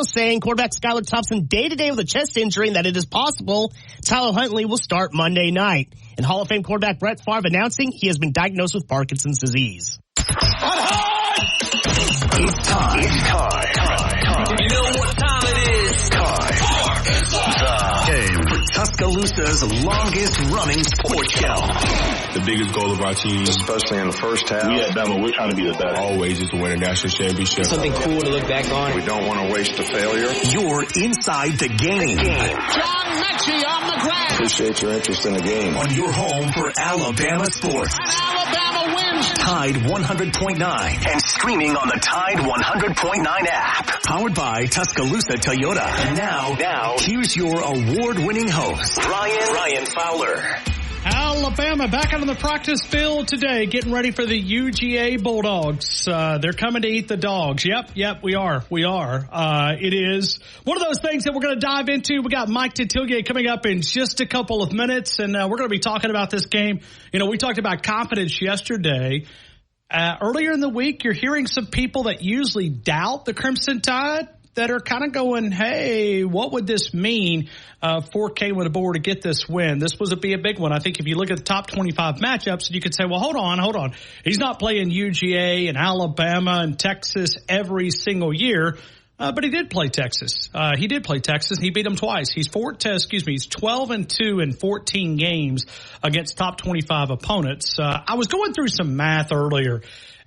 saying quarterback Skylar Thompson day-to-day with a chest injury and that it is possible Tyler Huntley will start Monday night. And Hall of Fame quarterback Brett Favre announcing he has been diagnosed with Parkinson's disease. It's time. You know what time it is? Time. For Tuscaloosa's longest-running sports show. The biggest goal of our team, especially in the first half, we at Bama, we're trying to be the best. Always is to win a national championship. Something cool to look back on. We don't want to waste a failure. You're inside the game. John Mechie on the ground. Appreciate your interest in the game. On your home for Alabama sports. And Alabama wins. Tide 100.9 and streaming on the Tide 100.9 app. Powered by Tuscaloosa Toyota. And now, here's your award-winning host, Ryan Fowler. Alabama back out on the practice field today, getting ready for the UGA Bulldogs. They're coming to eat the dogs. Yep, we are. It is one of those things that we're going to dive into. We got Mike Detillier coming up in just a couple of minutes, and we're going to be talking about this game. You know, we talked about confidence yesterday. Earlier in the week, you're hearing some people that usually doubt the Crimson Tide that are kind of going, hey, what would this mean for Kalen DeBoer to get this win? This was be a big one. I think if you look at the top 25 matchups, you could say, well, hold on. He's not playing UGA and Alabama and Texas every single year, but he did play Texas. He beat them twice. He's 12-2 in 14 games against top 25 opponents. I was going through some math earlier.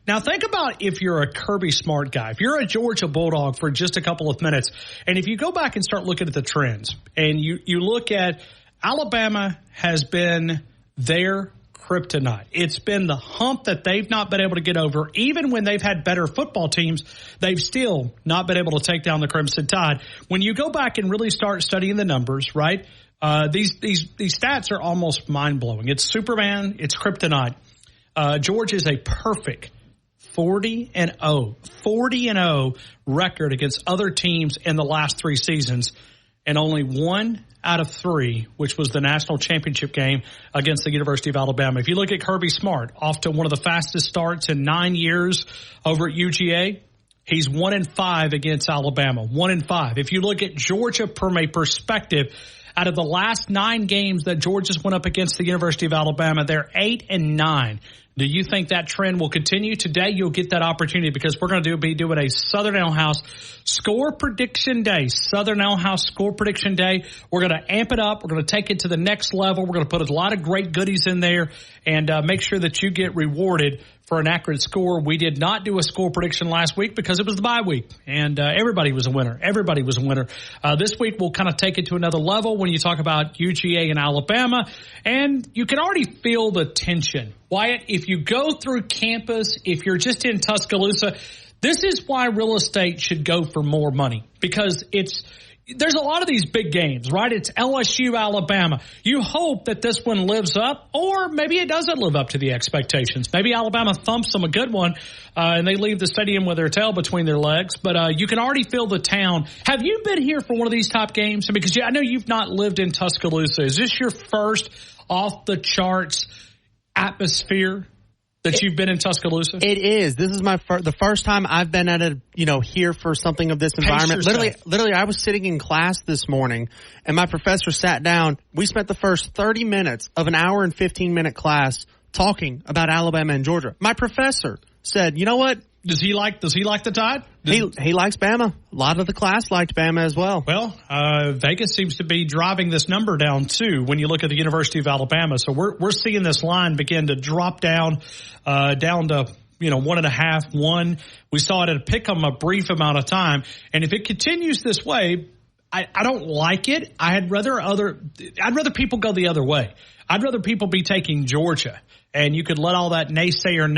Now, think about if you're a Kirby Smart guy, if you're a Georgia Bulldog for just a couple of minutes, and if you go back and start looking at the trends, and you look at Alabama has been their kryptonite. It's been the hump that they've not been able to get over. Even when they've had better football teams, they've still not been able to take down the Crimson Tide. When you go back and really start studying the numbers, right, these stats are almost mind-blowing. It's Superman, it's kryptonite. Georgia is a perfect 40-0 record against other teams in the last 3 seasons, and only 1 out of 3, which was the national championship game against the University of Alabama. If you look at Kirby Smart, off to one of the fastest starts in 9 years over at UGA, he's 1-5 against Alabama, 1-5. If you look at Georgia from a perspective, out of the last 9 games that Georgia's went up against the University of Alabama, they're 8-9. Do you think that trend will continue? Today, you'll get that opportunity because we're going to be doing a Southern Ale House score prediction day. Southern Ale House score prediction day. We're going to amp it up. We're going to take it to the next level. We're going to put a lot of great goodies in there and make sure that you get rewarded for an accurate score. We did not do a score prediction last week because it was the bye week, and everybody was a winner. This week, we'll kind of take it to another level when you talk about UGA and Alabama, and you can already feel the tension. Wyatt, if you go through campus, if you're just in Tuscaloosa, this is why real estate should go for more money, because there's a lot of these big games, right? It's LSU, Alabama. You hope that this one lives up, or maybe it doesn't live up to the expectations. Maybe Alabama thumps them a good one, and they leave the stadium with their tail between their legs. But you can already feel the town. Have you been here for one of these top games? Because I know you've not lived in Tuscaloosa. Is this your first off-the-charts atmosphere that you've been in Tuscaloosa? It is. This is the first time I've been at here for something of this environment. Literally, I was sitting in class this morning, and my professor sat down. We spent the first 30 minutes of an hour and 15-minute class talking about Alabama and Georgia. My professor said, you know what? Does he like the Tide? He likes Bama. A lot of the class liked Bama as well. Well, Vegas seems to be driving this number down too when you look at the University of Alabama. So we're seeing this line begin to drop down to 1.5, 1. We saw it at Pick'em a brief amount of time, and if it continues this way, I don't like it. I'd rather people go the other way. I'd rather people be taking Georgia. And you could let all that naysayer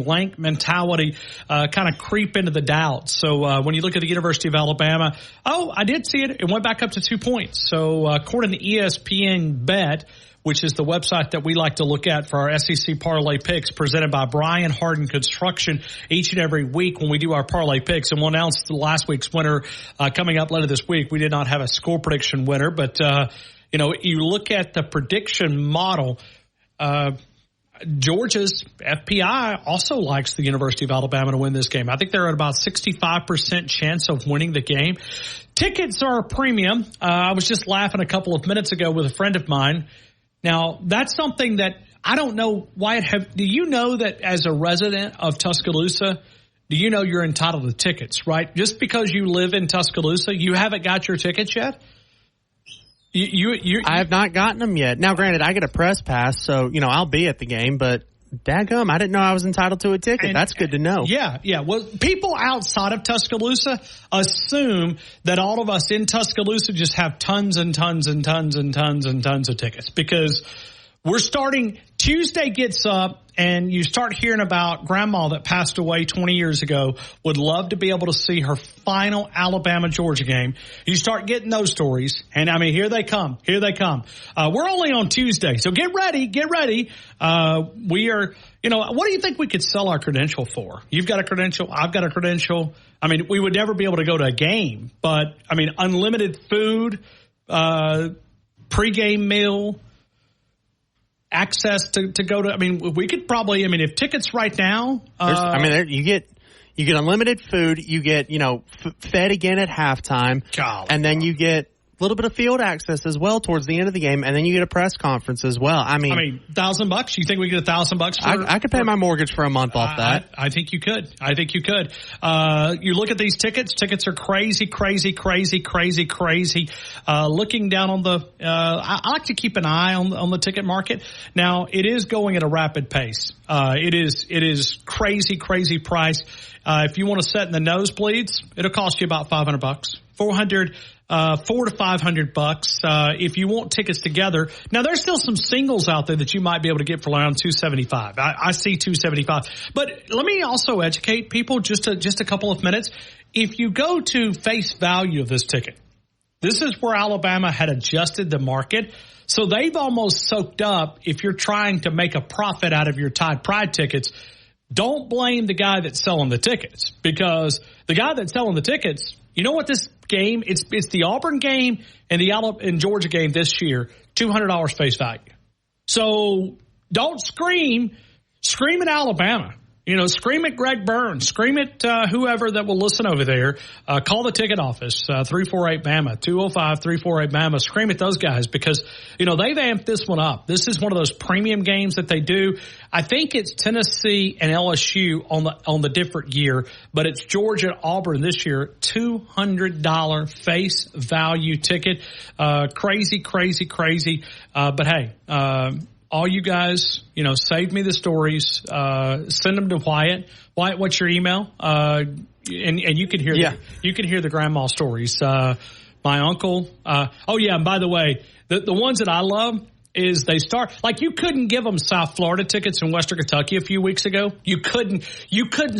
lank mentality kind of creep into the doubt. So when you look at the University of Alabama, I did see it. It went back up to 2 points. So according to ESPN Bet, which is the website that we like to look at for our SEC Parlay Picks presented by Brian Harden Construction each and every week when we do our Parlay Picks. And we'll announce the last week's winner coming up later this week. We did not have a score prediction winner, but you look at the prediction model, Georgia's FPI also likes the University of Alabama to win this game. I think they're at about 65% chance of winning the game. Tickets are a premium. I was just laughing a couple of minutes ago with a friend of mine. Now, that's something that I don't know why do you know that as a resident of Tuscaloosa, do you know you're entitled to tickets, right? Just because you live in Tuscaloosa, you haven't got your tickets yet? I have not gotten them yet. Now, granted, I get a press pass, so, I'll be at the game, but dadgum, I didn't know I was entitled to a ticket. That's good to know. Yeah. Well, people outside of Tuscaloosa assume that all of us in Tuscaloosa just have tons and tons and tons and tons and tons of tickets, because we're starting, Tuesday gets up and you start hearing about grandma that passed away 20 years ago, would love to be able to see her final Alabama-Georgia game. You start getting those stories, and here they come. We're only on Tuesday, so get ready. We are, what do you think we could sell our credential for? You've got a credential, I've got a credential. We would never be able to go to a game, but unlimited food, pregame meal, access to go to, we could probably, if tickets right now. You get unlimited food, you get, fed again at halftime. Golly. And then you get a little bit of field access as well towards the end of the game, and then you get a press conference as well. $1,000? You think we get $1,000 for? I could pay my mortgage for a month off that. I think you could. You look at these tickets. Tickets are crazy. Looking down on the, I like to keep an eye on the ticket market. Now, it is going at a rapid pace. It is crazy price. If you want to set in the nosebleeds, it'll cost you about $500, $400 to $500 if you want tickets together. Now, there's still some singles out there that you might be able to get for around $275. I see $275. But let me also educate people just a couple of minutes. If you go to face value of this ticket, this is where Alabama had adjusted the market. So they've almost soaked up, if you're trying to make a profit out of your Tide Pride tickets, don't blame the guy that's selling the tickets, because the guy that's selling the tickets, you know what this game, it's the Auburn game and the Georgia game this year, $200 face value. So don't scream at Alabama. Scream at Greg Burns. Scream at whoever that will listen over there. Call the ticket office, 348-BAMA, 205-348-BAMA. Scream at those guys, because, they've amped this one up. This is one of those premium games that they do. I think it's Tennessee and LSU on the different year, but it's Georgia Auburn this year, $200 face value ticket. Crazy. But hey, all you guys, save me the stories, send them to Wyatt. Wyatt, what's your email? And you can hear you can hear the grandma stories. My uncle. And by the way, the ones that I love is they start, like, you couldn't give them South Florida tickets in Western Kentucky a few weeks ago. You couldn't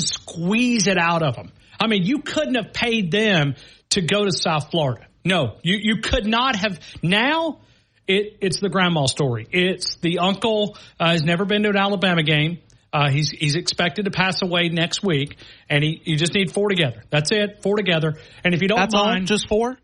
squeeze it out of them. You couldn't have paid them to go to South Florida. No, you could not have. Now, It's the grandma story. It's the uncle has never been to an Alabama game. He's expected to pass away next week, and you just need 4 together. That's it, 4 together. And if you don't mind, just 4,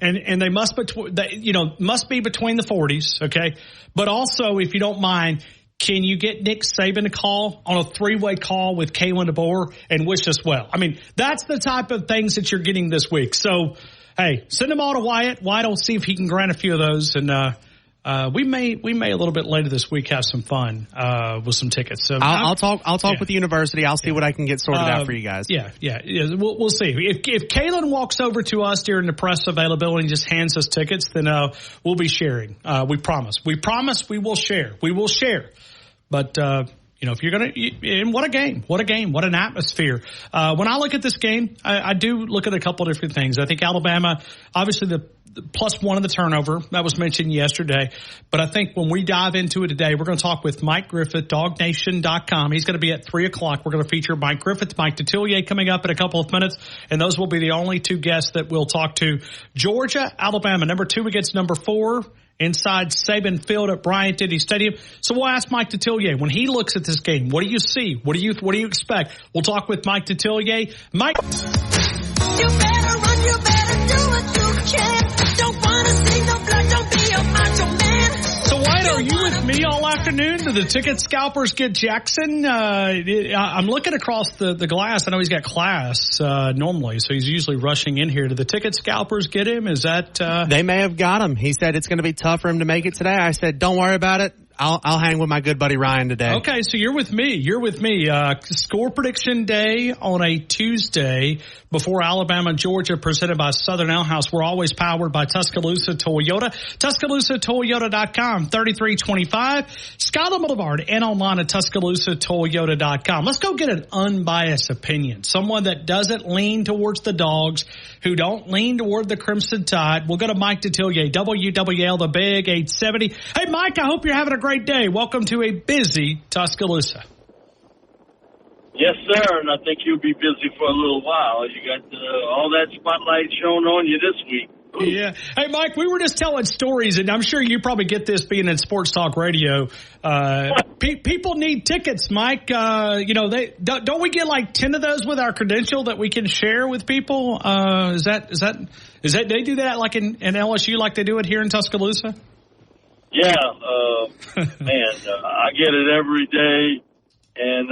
and they must be between the 40s, okay. But also, if you don't mind, can you get Nick Saban to call on a 3-way call with Kalen DeBoer and wish us well? That's the type of things that you're getting this week. So, hey, send them all to Wyatt. Wyatt will see if he can grant a few of those, and we may a little bit later this week have some fun with some tickets. So I'll talk with the university. I'll see what I can get sorted out for you guys. Yeah. We'll see. If Kalen walks over to us during the press availability and just hands us tickets, then we'll be sharing. We promise. We will share. But if you're going to, and what a game, what an atmosphere. When I look at this game, I do look at a couple of different things. I think Alabama, obviously the +1 of the turnover, that was mentioned yesterday. But I think when we dive into it today, we're going to talk with Mike Griffith, DogNation.com. He's going to be at 3 o'clock. We're going to feature Mike Griffith, Mike Detillier coming up in a couple of minutes. And those will be the only 2 guests that we'll talk to. Georgia, Alabama, number 2 against number 4. Inside Saban Field at Bryant-Denny Stadium. So we'll ask Mike Detillier, when he looks at this game, what do you see? What do you expect? We'll talk with Mike Detillier. Mike. You better run, you better do what you can. Don't wanna see no blood, don't be a macho man. So White, are you with me all afternoon. Do the ticket scalpers get Jackson? I'm looking across the glass. I know he's got class normally, so he's usually rushing in here. Do the ticket scalpers get him? Is that They may have got him. He said it's going to be tough for him to make it today. I said, don't worry about it. I'll hang with my good buddy Ryan today. Okay, so you're with me. Score prediction day on a Tuesday before Alabama, Georgia, presented by Southern Ale House. We're always powered by Tuscaloosa Toyota. TuscaloosaToyota.com, 3325 Skyler Boulevard, and online at TuscaloosaToyota.com. Let's go get an unbiased opinion. Someone that doesn't lean towards the Dogs, who don't lean toward the Crimson Tide. We'll go to Mike Detillier, WWL, the Big 870. Hey, Mike, I hope you're having a great day. Welcome to a busy Tuscaloosa. Yes, sir, and I think you'll be busy for a little while. You got all that spotlight shown on you this week. Yeah. Hey, Mike, we were just telling stories, and I'm sure you probably get this being in Sports Talk Radio. People need tickets, Mike. Don't we get like 10 of those with our credential that we can share with people? Is that they do that like in LSU like they do it here in Tuscaloosa? Yeah, man, I get it every day, and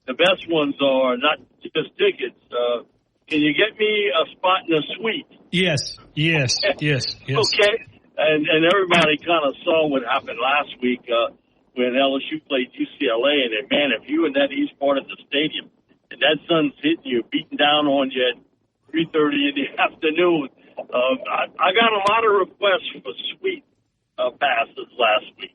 the best ones are not just tickets. Can you get me a spot in a suite? Yes. Okay, and everybody kind of saw what happened last week when LSU played UCLA, and man, if you in that east part of the stadium and that sun's hitting you, beating down on you at 3:30 in the afternoon, I got a lot of requests for suite passes last week.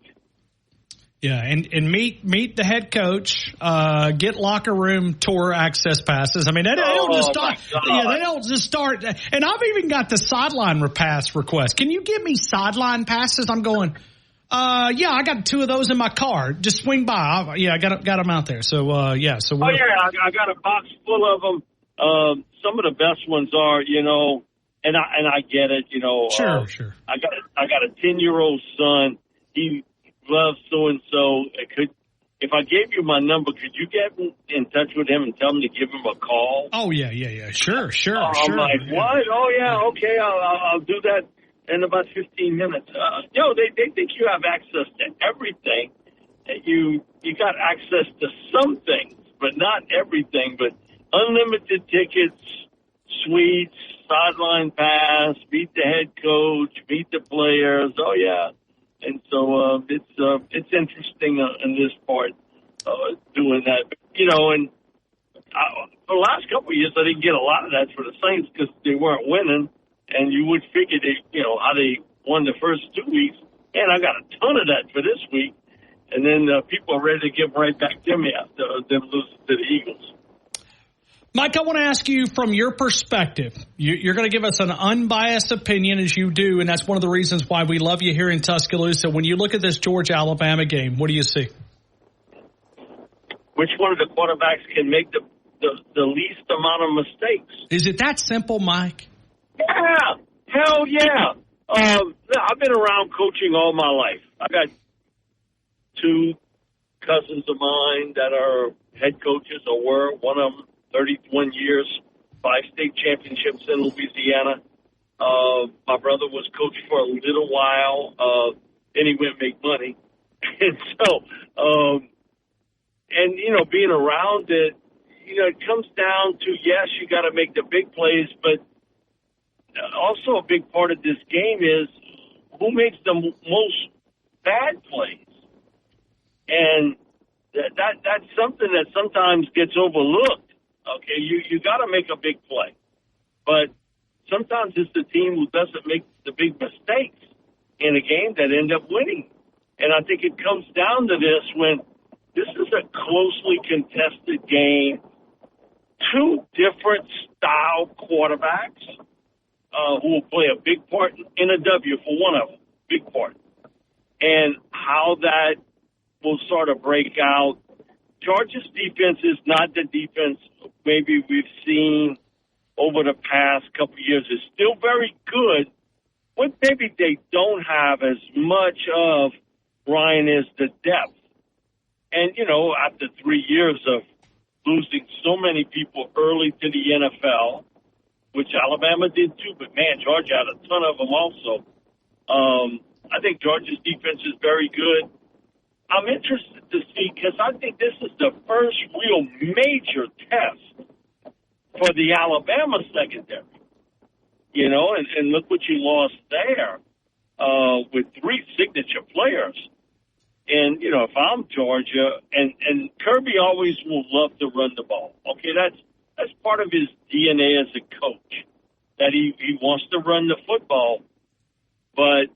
Yeah, and meet the head coach, get locker room tour access passes. I mean, they don't just start. Yeah, they don't just start. And I've even got the sideline pass request. Can you give me sideline passes? I'm going. Yeah, I got 2 of those in my car. Just swing by. I got them out there. So I got a box full of them. Some of the best ones are, and I get it, Sure. I got a 10-year-old son. He loves so and so. If I gave you my number, could you get in touch with him and tell him to give him a call? Oh yeah. Sure. I'm like, what? Oh yeah, okay. I'll do that in about 15 minutes. They think you have access to everything. You got access to some things, but not everything. But unlimited tickets, suites, sideline pass, meet the head coach, meet the players. Oh yeah, and so it's interesting in this part doing that. And for the last couple of years, I didn't get a lot of that for the Saints because they weren't winning, and you would figure how they won the first 2 weeks. And I got a ton of that for this week, and then people are ready to give right back to me after them losing to the Eagles. Mike, I want to ask you from your perspective. You're going to give us an unbiased opinion as you do, and that's one of the reasons why we love you here in Tuscaloosa. When you look at this Georgia-Alabama game, what do you see? Which one of the quarterbacks can make the least amount of mistakes? Is it that simple, Mike? Yeah. Hell yeah. I've been around coaching all my life. I got 2 cousins of mine that are head coaches or were. One of them 31 years, 5 state championships in Louisiana. My brother was coach for a little while. Then he went make money. And so, being around it, it comes down to, yes, you got to make the big plays, but also a big part of this game is who makes the most bad plays. And that's something that sometimes gets overlooked. Okay, you got to make a big play, but sometimes it's the team who doesn't make the big mistakes in a game that end up winning. And I think it comes down to this when this is a closely contested game, 2 different style quarterbacks who will play a big part in a W for one of them, big part, and how that will sort of break out. Georgia's defense is not the defense maybe we've seen over the past couple of years. It's still very good, but maybe they don't have as much of, Ryan, is the depth. And, after 3 years of losing so many people early to the NFL, which Alabama did too, but, man, Georgia had a ton of them also. I think Georgia's defense is very good. I'm interested to see, because I think this is the first real major test for the Alabama secondary. You know, and look what you lost there with 3 signature players. And, you know, if I'm Georgia, and Kirby always will love to run the ball. Okay, that's part of his DNA as a coach, that he wants to run the football. But,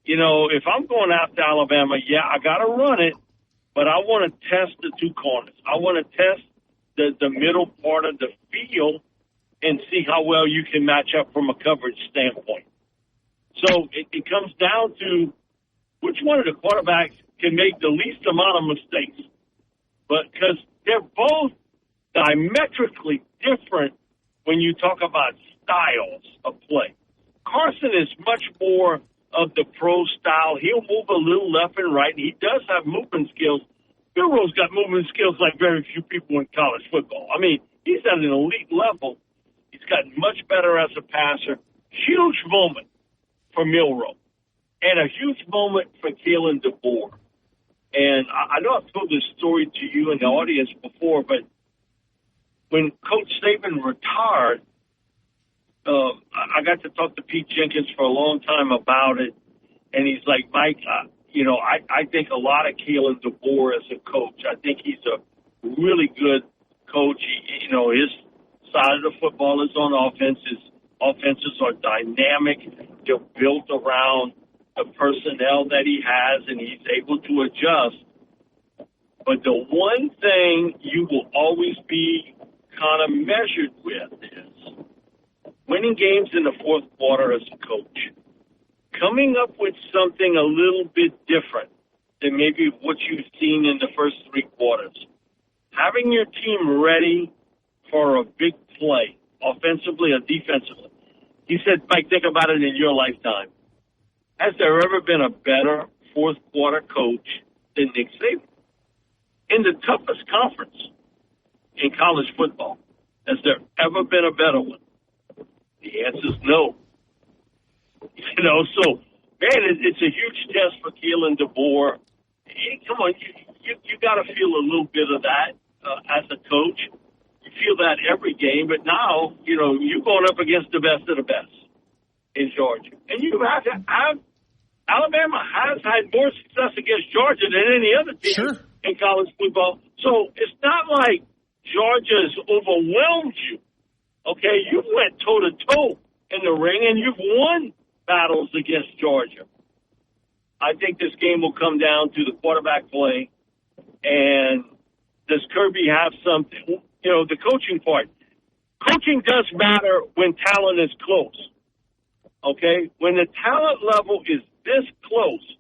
you know, if I'm going after Alabama, yeah, I got to run it, but I want to test the 2 corners. I want to test the middle part of the field and see how well you can match up from a coverage standpoint. So it comes down to which one of the quarterbacks can make the least amount of mistakes. But because they're both diametrically different when you talk about styles of play. Carson is much more of the pro style. He'll move a little left and right, and he does have movement skills. Milroe's got movement skills like very few people in college football. I mean, he's at an elite level. He's gotten much better as a passer. Huge moment for Milroe. And a huge moment for Kalen DeBoer. And I know I've told this story to you and the audience before, but when Coach Saban retired, I got to talk to Pete Jenkins for a long time about it. And he's like, Mike, you know, I think a lot of Kalen DeBoer as a coach. I think he's a really good coach. You know, his side of the football is on offense. His offenses are dynamic. They're built around the personnel that he has, and he's able to adjust. But the one thing you will always be kind of measured with is winning games in the fourth quarter as a coach. Coming up with something a little bit different than maybe what you've seen in the first 3 quarters. Having your team ready for a big play, offensively or defensively. You said, Mike, think about it in your lifetime. Has there ever been a better fourth quarter coach than Nick Saban? In the toughest conference in college football, has there ever been a better one? The answer is no. You know, so, man, it's a huge test for Kalen DeBoer. Hey, come on, you got to feel a little bit of that as a coach. You feel that every game, but now, you know, you're going up against the best of the best in Georgia. And you have to have, Alabama has had more success against Georgia than any other team in college football. So it's not like Georgia has overwhelmed you. Okay, you went toe-to-toe in the ring, and you've won battles against Georgia. I think this game will come down to the quarterback play, and does Kirby have something? You know, the coaching part. Coaching does matter when talent is close. Okay? When the talent level is this close,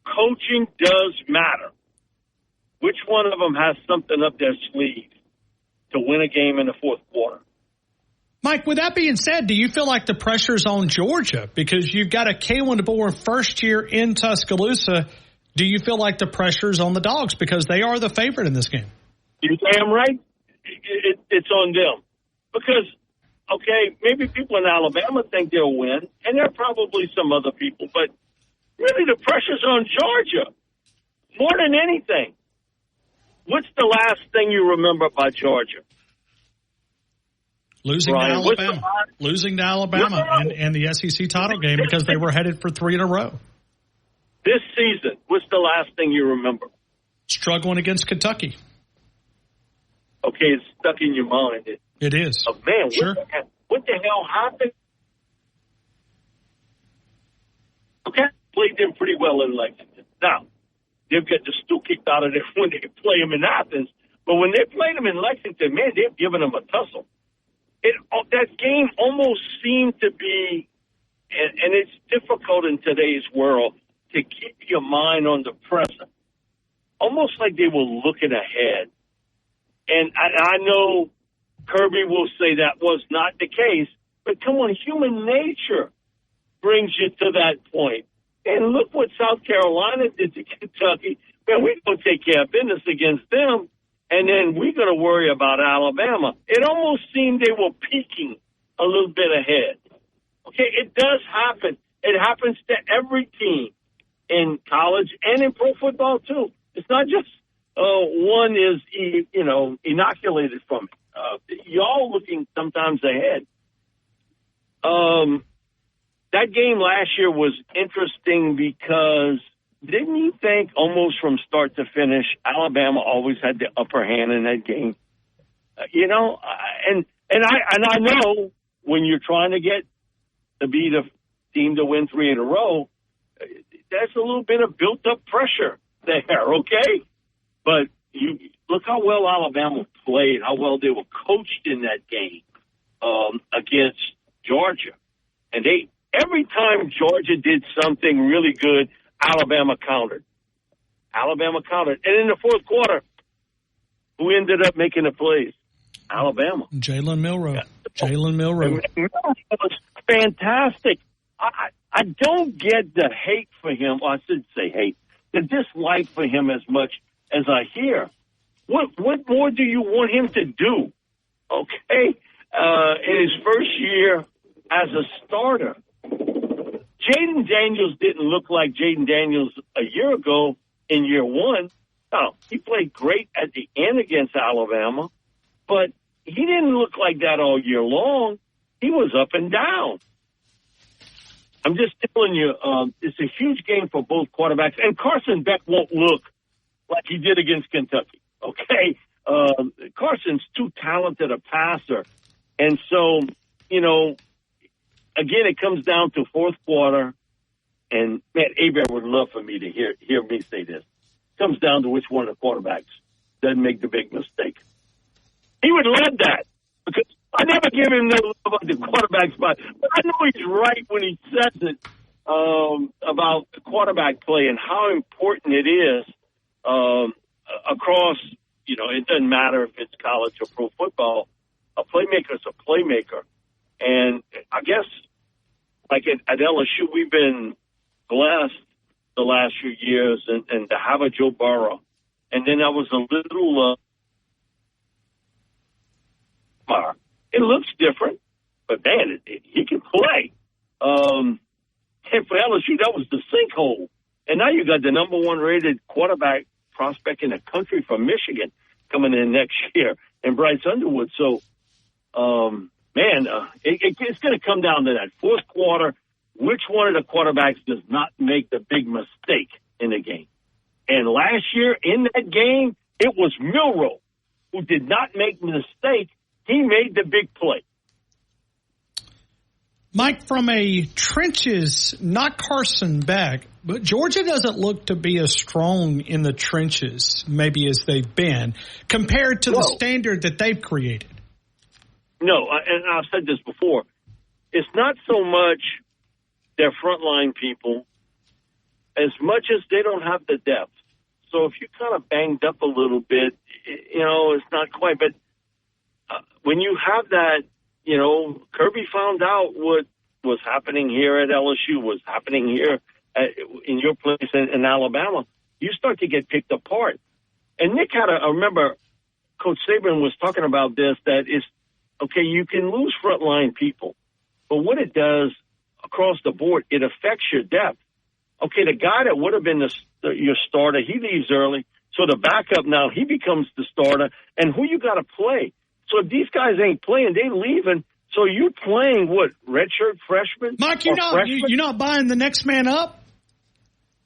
coaching does matter. Which one of them has something up their sleeve to win a game in the fourth quarter? Mike, with that being said, do you feel like the pressure's on Georgia? Because you've got a Kalen DeBoer first year in Tuscaloosa. Do you feel like the pressure's on the Dogs because they are the favorite in this game? You're damn right. It's on them. Because, okay, maybe people in Alabama think they'll win, and there are probably some other people, but really the pressure's on Georgia more than anything. What's the last thing you remember about Georgia? Losing to Alabama and the SEC title game because they were headed for 3 in a row. This season, what's the last thing you remember? Struggling against Kentucky. Okay, it's stuck in your mind. It is. Oh, man, sure. What the hell happened? Okay, played them pretty well in Lexington. Now, they'll get the stool kicked out of them when they play them in Athens. But when they played them in Lexington, man, they've given them a tussle. That game almost seemed to be, and it's difficult in today's world, to keep your mind on the present. Almost like they were looking ahead. And I know Kirby will say that was not the case, but come on, human nature brings you to that point. And look what South Carolina did to Kentucky. Man, we're going to take care of business against them, and then we're going to worry about Alabama. It almost seemed they were peaking a little bit ahead. Okay, it does happen. It happens to every team in college and in pro football, too. The not just one is, inoculated from it. Y'all looking sometimes ahead. That game last year was interesting because didn't you think almost from start to finish, Alabama always had the upper hand in that game? And I know when you're trying to get to be the team to win 3 in a row, that's a little bit of built-up pressure there, okay? But you look how well Alabama played, how well they were coached in that game against Georgia. And every time Georgia did something really good, Alabama countered. And in the fourth quarter, who ended up making the plays? Alabama. Jalen Milroe. Yeah. Jalen Milroe. Milroe was fantastic. I don't get the hate for him. Well, I shouldn't say hate. The dislike for him as much as I hear. What more do you want him to do? Okay? In his first year as a starter. Jaden Daniels didn't look like Jaden Daniels a year ago in year one. No, he played great at the end against Alabama, but he didn't look like that all year long. He was up and down. I'm just telling you, it's a huge game for both quarterbacks, and Carson Beck won't look like he did against Kentucky, okay? Carson's too talented a passer, and so, again, it comes down to fourth quarter, and, man, Abear would love for me to hear me say this. It comes down to which one of the quarterbacks doesn't make the big mistake. He would love that, because I never give him no love on the quarterback spot, but I know he's right when he says it about the quarterback play and how important it is across, it doesn't matter if it's college or pro football. A playmaker's a playmaker. And I guess, like at LSU, we've been blessed the last few years and to have a Joe Burrow. And then I was a little it looks different, but, man, he can play. And for LSU, that was the sinkhole. And now you got the number 1 rated quarterback prospect in the country from Michigan coming in next year, and Bryce Underwood. So, it's going to come down to that fourth quarter. Which one of the quarterbacks does not make the big mistake in the game? And last year in that game, it was Milroe who did not make the mistake. He made the big play. Mike, from a trenches, not Carson Beck, but Georgia doesn't look to be as strong in the trenches maybe as they've been compared to the standard that they've created. No, and I've said this before. It's not so much their frontline people as much as they don't have the depth. So if you're kind of banged up a little bit, it's not quite. But when you have that, Kirby found out what was happening here at LSU, was happening here in your place in Alabama. You start to get picked apart. And Nick I remember Coach Saban was talking about this, that is, okay, you can lose frontline people, but what it does across the board, it affects your depth. Okay, the guy that would have been your starter, he leaves early. So the backup now, he becomes the starter. And who you got to play? So if these guys ain't playing, they leaving. So you're playing, redshirt freshmen? Mike, you're not buying the next man up?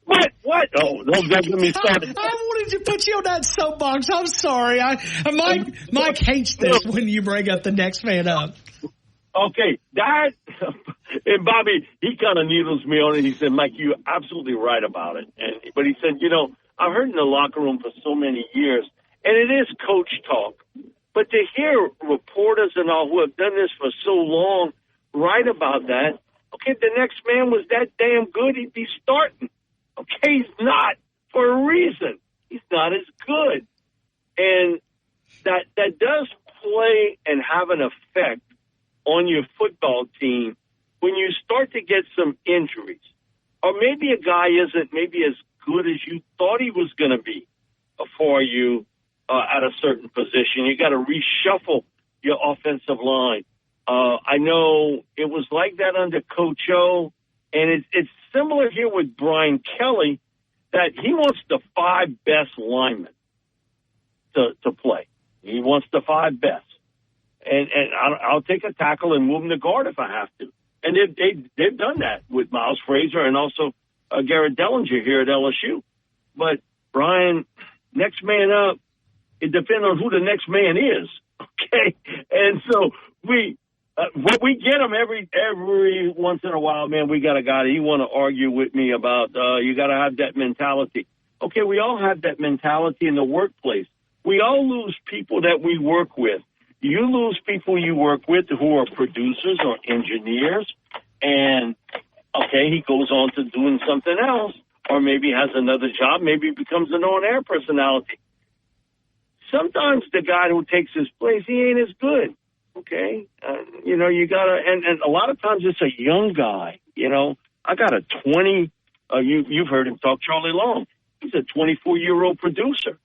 What? Oh, don't get me started. I wanted to put you on that soapbox. I'm sorry. Mike hates this when you bring up the next man up. Okay, that, and Bobby, he kind of needles me on it. He said, Mike, you're absolutely right about it. But he said, I've heard in the locker room for so many years, and it is coach talk. But to hear reporters and all who have done this for so long write about that, okay, if the next man was that damn good, he'd be starting. Okay, he's not for a reason. He's not as good. And that does play and have an effect on your football team when you start to get some injuries. Or maybe a guy isn't maybe as good as you thought he was going to be for you at a certain position. You got to reshuffle your offensive line. I know it was like that under Coach O, and it's similar here with Brian Kelly, that he wants the 5 best linemen to play. He wants the 5 best. And I'll take a tackle and move him to guard if I have to. And they've done that with Miles Frazier and also Garrett Dellinger here at LSU. But, Brian, next man up, it depends on who the next man is, okay? And so we get him every once in a while, man, we got a guy, he want to argue with me about you got to have that mentality. Okay, we all have that mentality in the workplace. We all lose people that we work with. You lose people you work with who are producers or engineers, and, okay, he goes on to doing something else, or maybe has another job, maybe becomes an on-air personality. Sometimes the guy who takes his place, he ain't as good, okay? You got to, and a lot of times it's a young guy, I got a 20, you've heard him talk, Charlie Long. He's a 24-year-old producer,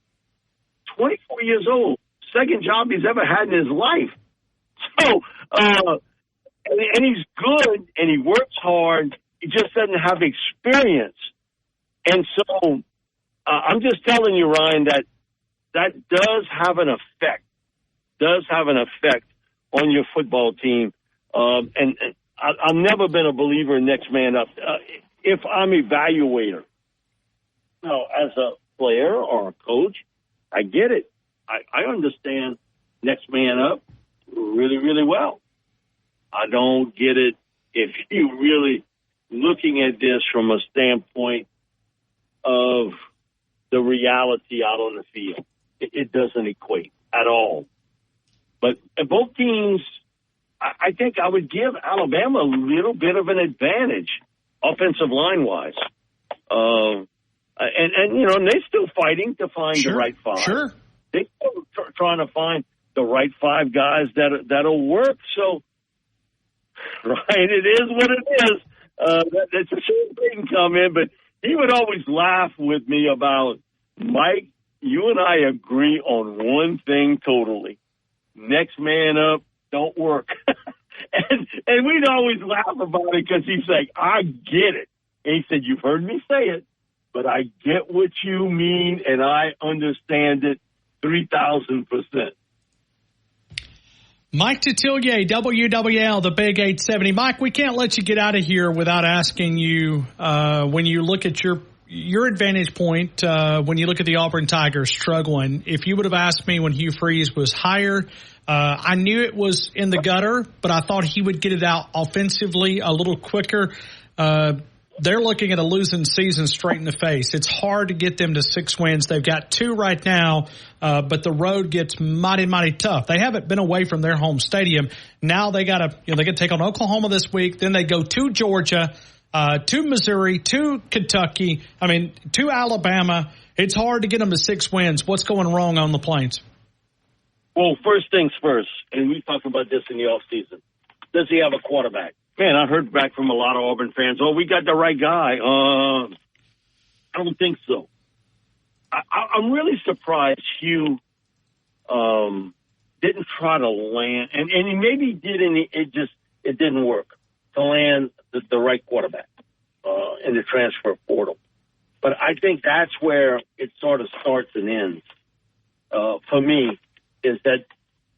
24 years old. Second job he's ever had in his life. So, and he's good and he works hard. He just doesn't have experience. And so, I'm just telling you, Ryan, that does have an effect on your football team. And I've never been a believer in next man up. If I'm evaluator, as a player or a coach, I get it. I understand next man up really, really well. I don't get it if you're really looking at this from a standpoint of the reality out on the field. It doesn't equate at all. But both teams, I think I would give Alabama a little bit of an advantage offensive line-wise. And they're still fighting to find the right 5. Sure. They're trying to find the right 5 guys that'll work. So, right, it is what it is. It's a shame they can come in, but he would always laugh with me about, Mike, you and I agree on one thing totally. Next man up don't work. and we'd always laugh about it because he's like, I get it. And he said, you've heard me say it, but I get what you mean, and I understand it 3,000%. Mike Detillier, WWL, the Big 870. Mike, we can't let you get out of here without asking you, when you look at your advantage point, when you look at the Auburn Tigers struggling, if you would have asked me when Hugh Freeze was hired, I knew it was in the gutter, but I thought he would get it out offensively a little quicker. They're looking at a losing season straight in the face. It's hard to get them to 6 wins. They've got 2 right now, but the road gets mighty, mighty tough. They haven't been away from their home stadium. Now they got to, they got to take on Oklahoma this week. Then they go to Georgia, to Missouri, to Kentucky. To Alabama. It's hard to get them to 6 wins. What's going wrong on the Plains? Well, first things first, and we talked about this in the offseason. Does he have a quarterback? Man, I heard back from a lot of Auburn fans, we got the right guy. I don't think so. I'm really surprised Hugh didn't try to land, and he maybe did, and it didn't work to land the right quarterback in the transfer portal. But I think that's where it sort of starts and ends for me, is that,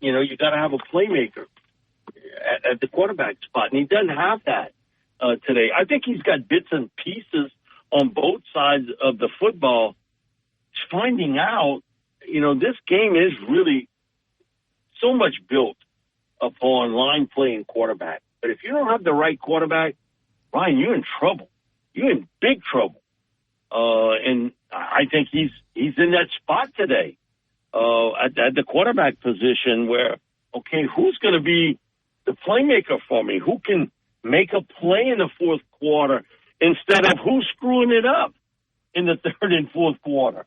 you got to have a playmaker at the quarterback spot, and he doesn't have that today. I think he's got bits and pieces on both sides of the football. He's finding out, this game is really so much built upon line play and quarterback. But if you don't have the right quarterback, Ryan, you're in trouble. You're in big trouble. And I think he's in that spot today at the quarterback position where, okay, who's going to be the playmaker for me? Who can make a play in the fourth quarter instead of who's screwing it up in the third and fourth quarter?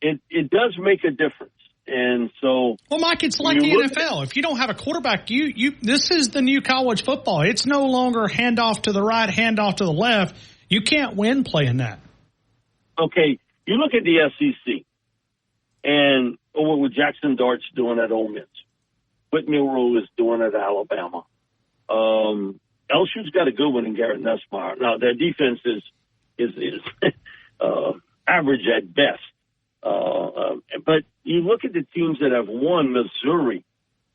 It does make a difference. And so, well, Mike, it's like the NFL. If you don't have a quarterback, this is the new college football. It's no longer handoff to the right, handoff to the left. You can't win playing that. Okay, you look at the SEC and what Jackson Dart's doing at Ole Miss, what Milroe is doing at Alabama. LSU's got a good one in Garrett Nussmeier. Now their defense is average at best. But you look at the teams that have won, Missouri,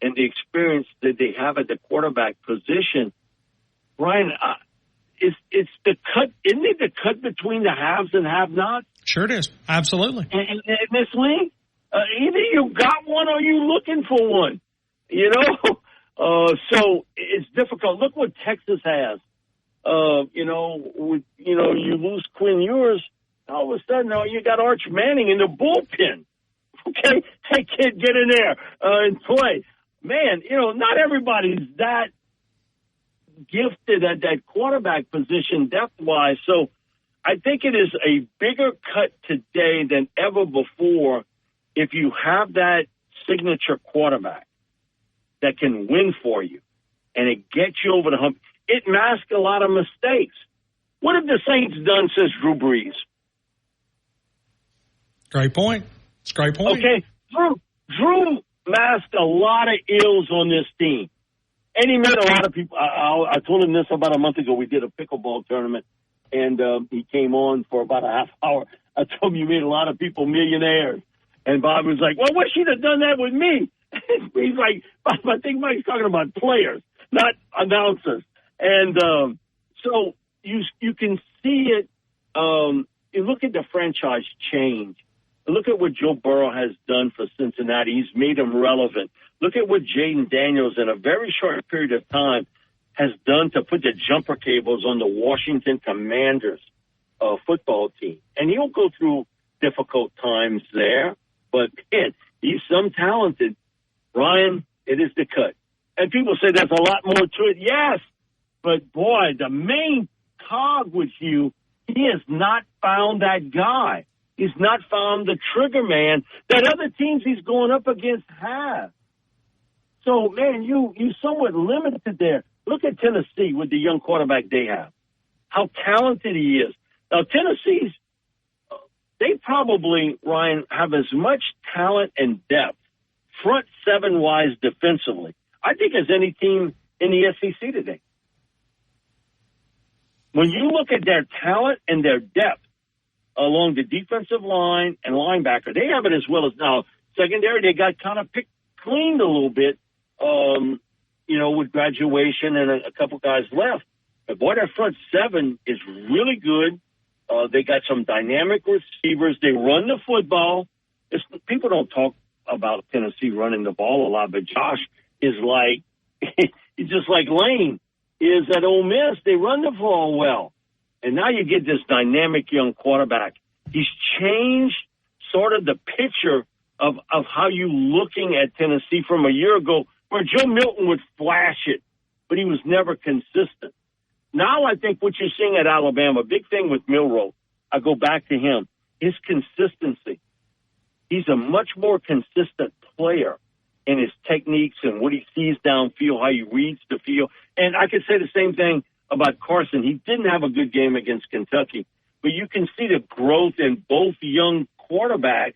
and the experience that they have at the quarterback position. Ryan, it's the cut. Isn't it the cut between the haves and have-nots? Sure it is. Absolutely. In this league, either you got one or you looking for one. You know, so it's difficult. Look what Texas has. You lose Quinn Ewers, all of a sudden, you got Arch Manning in the bullpen. Okay, hey kid, get in there and play. Man, not everybody's that gifted at that quarterback position depth-wise. So I think it is a bigger cut today than ever before if you have that signature quarterback that can win for you and it gets you over the hump. It masks a lot of mistakes. What have the Saints done since Drew Brees? Great point. It's a great point. Okay, Drew masked a lot of ills on this team. And he made a lot of people. I told him this about a month ago. We did a pickleball tournament, and he came on for about a half hour. I told him you made a lot of people millionaires. And Bob was like, well, wish he'd have done that with me. He's like, I think Mike's talking about players, not announcers. And so you can see it. You look at the franchise change. Look at what Joe Burrow has done for Cincinnati. He's made them relevant. Look at what Jaden Daniels in a very short period of time has done to put the jumper cables on the Washington Commanders football team. And he'll go through difficult times there, but man, he's some talented. Ryan, it is the cut. And people say there's a lot more to it. Yes, but boy, the main cog with you, he has not found that guy. He's not found the trigger man that other teams he's going up against have. So, man, you somewhat limited there. Look at Tennessee with the young quarterback they have. How talented he is. Now, Tennessee's, they probably, Ryan, have as much talent and depth, front seven-wise defensively, I think, as any team in the SEC today. When you look at their talent and their depth along the defensive line and linebacker, they have it as well as now. Secondary, they got kind of picked cleaned a little bit, with graduation and a couple guys left. But boy, their front seven is really good. They got some dynamic receivers. They run the football. People don't talk about Tennessee running the ball a lot, but Josh is like, he's just like Lane is at Ole Miss. They run the ball well. And now you get this dynamic young quarterback. He's changed sort of the picture of how you looking at Tennessee from a year ago, where Joe Milton would flash it, but he was never consistent. Now I think what you're seeing at Alabama, big thing with Milroe, I go back to him, his consistency. He's a much more consistent player in his techniques and what he sees downfield, how he reads the field. And I could say the same thing about Carson. He didn't have a good game against Kentucky, but you can see the growth in both young quarterbacks.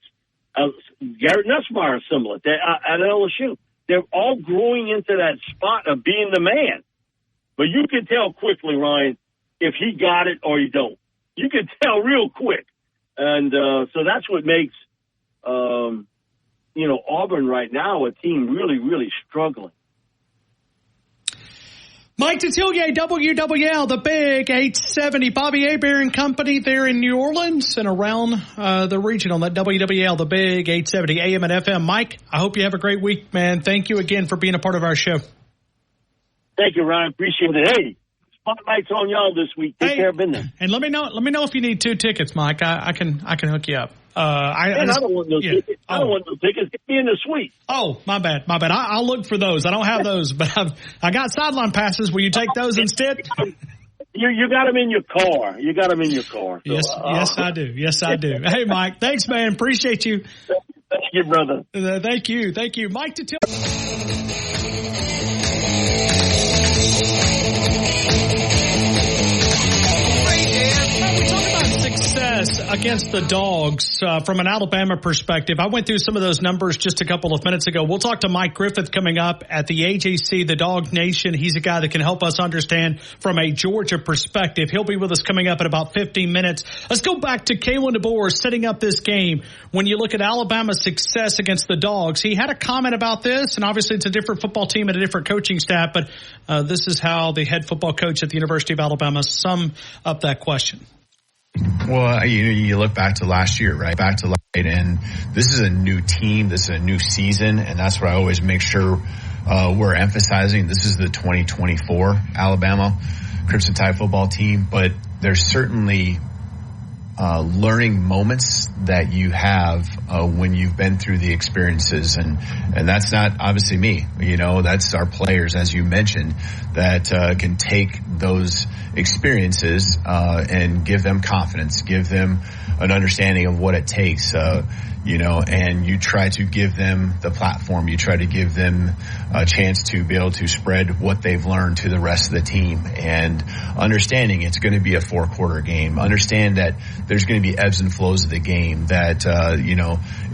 Garrett Nussmeier is similar at LSU. They're all growing into that spot of being the man. But you can tell quickly, Ryan, if he got it or he don't. You can tell real quick. And so that's what makes, Auburn right now a team really, really struggling. Mike Detillier, WWL, the Big 870. Bobby Hebert and company there in New Orleans and around the region on that WWL, the Big 870 AM and FM. Mike, I hope you have a great week, man. Thank you again for being a part of our show. Thank you, Ryan. Appreciate it. Hey, spotlight's on y'all this week. Take care of business. And let me know if you need 2 tickets, Mike. I can hook you up. I don't want no tickets. I don't want no tickets. Get me in the suite. Oh, my bad. I'll look for those. I don't have those, but I got sideline passes. Will you take those instead? You got them in your car. So, yes, I do. Yes, I do. Hey, Mike. Thanks, man. Appreciate you. Thank you, brother. Thank you. Mike Detillier. We talk about success. A against the Dogs, from an Alabama perspective, I went through some of those numbers just a couple of minutes ago. We'll talk to Mike Griffith coming up at the AJC, the Dog Nation. He's a guy that can help us understand from a Georgia perspective. He'll be with us coming up in about 15 minutes. Let's go back to Kalen DeBoer setting up this game. When you look at Alabama's success against the Dogs, he had a comment about this, and obviously it's a different football team and a different coaching staff, but this is how the head football coach at the University of Alabama summed up that question. Well, you look back to last year, right? And this is a new team. This is a new season. And that's what I always make sure we're emphasizing. This is the 2024 Alabama Crimson Tide football team. But there's certainly learning moments that you have when you've been through the experiences. And that's not obviously me. That's our players, as you mentioned, that can take those experiences and give them confidence, give them an understanding of what it takes, and you try to give them the platform. You try to give them a chance to be able to spread what they've learned to the rest of the team, and understanding it's going to be a 4-quarter game. Understand that there's going to be ebbs and flows of the game, that,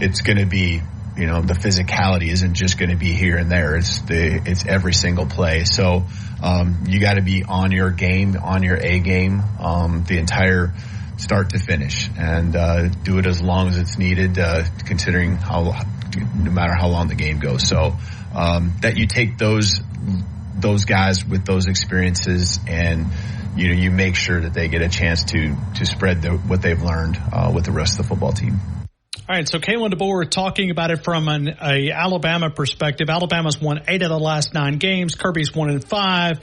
it's going to be, the physicality isn't just going to be here and there. It's every single play. So, you got to be on your game, on your A game, the entire start to finish, and do it as long as it's needed, considering no matter how long the game goes. So that you take those guys with those experiences, and you make sure that they get a chance to spread what they've learned with the rest of the football team. All right, so Kalen DeBoer talking about it from a Alabama perspective. Alabama's won 8 of the last 9 games. Kirby's 1-5.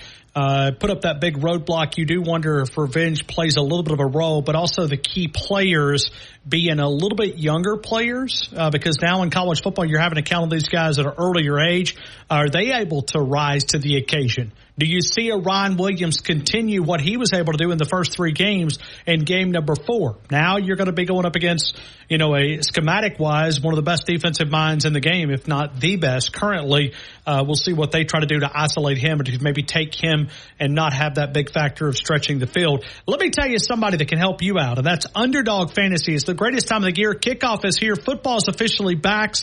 Put up that big roadblock. You do wonder if revenge plays a little bit of a role, but also the key players being a little bit younger players, because now in college football you're having to count on these guys at an earlier age. Are they able to rise to the occasion? Do you see a Ryan Williams continue what he was able to do in the first 3 games in game number 4? Now you're going to be going up against, a schematic-wise, one of the best defensive minds in the game, if not the best currently. We'll see what they try to do to isolate him, or to maybe take him and not have that big factor of stretching the field. Let me tell you somebody that can help you out, and that's Underdog Fantasy. It's the greatest time of the year. Kickoff is here. Football is officially back.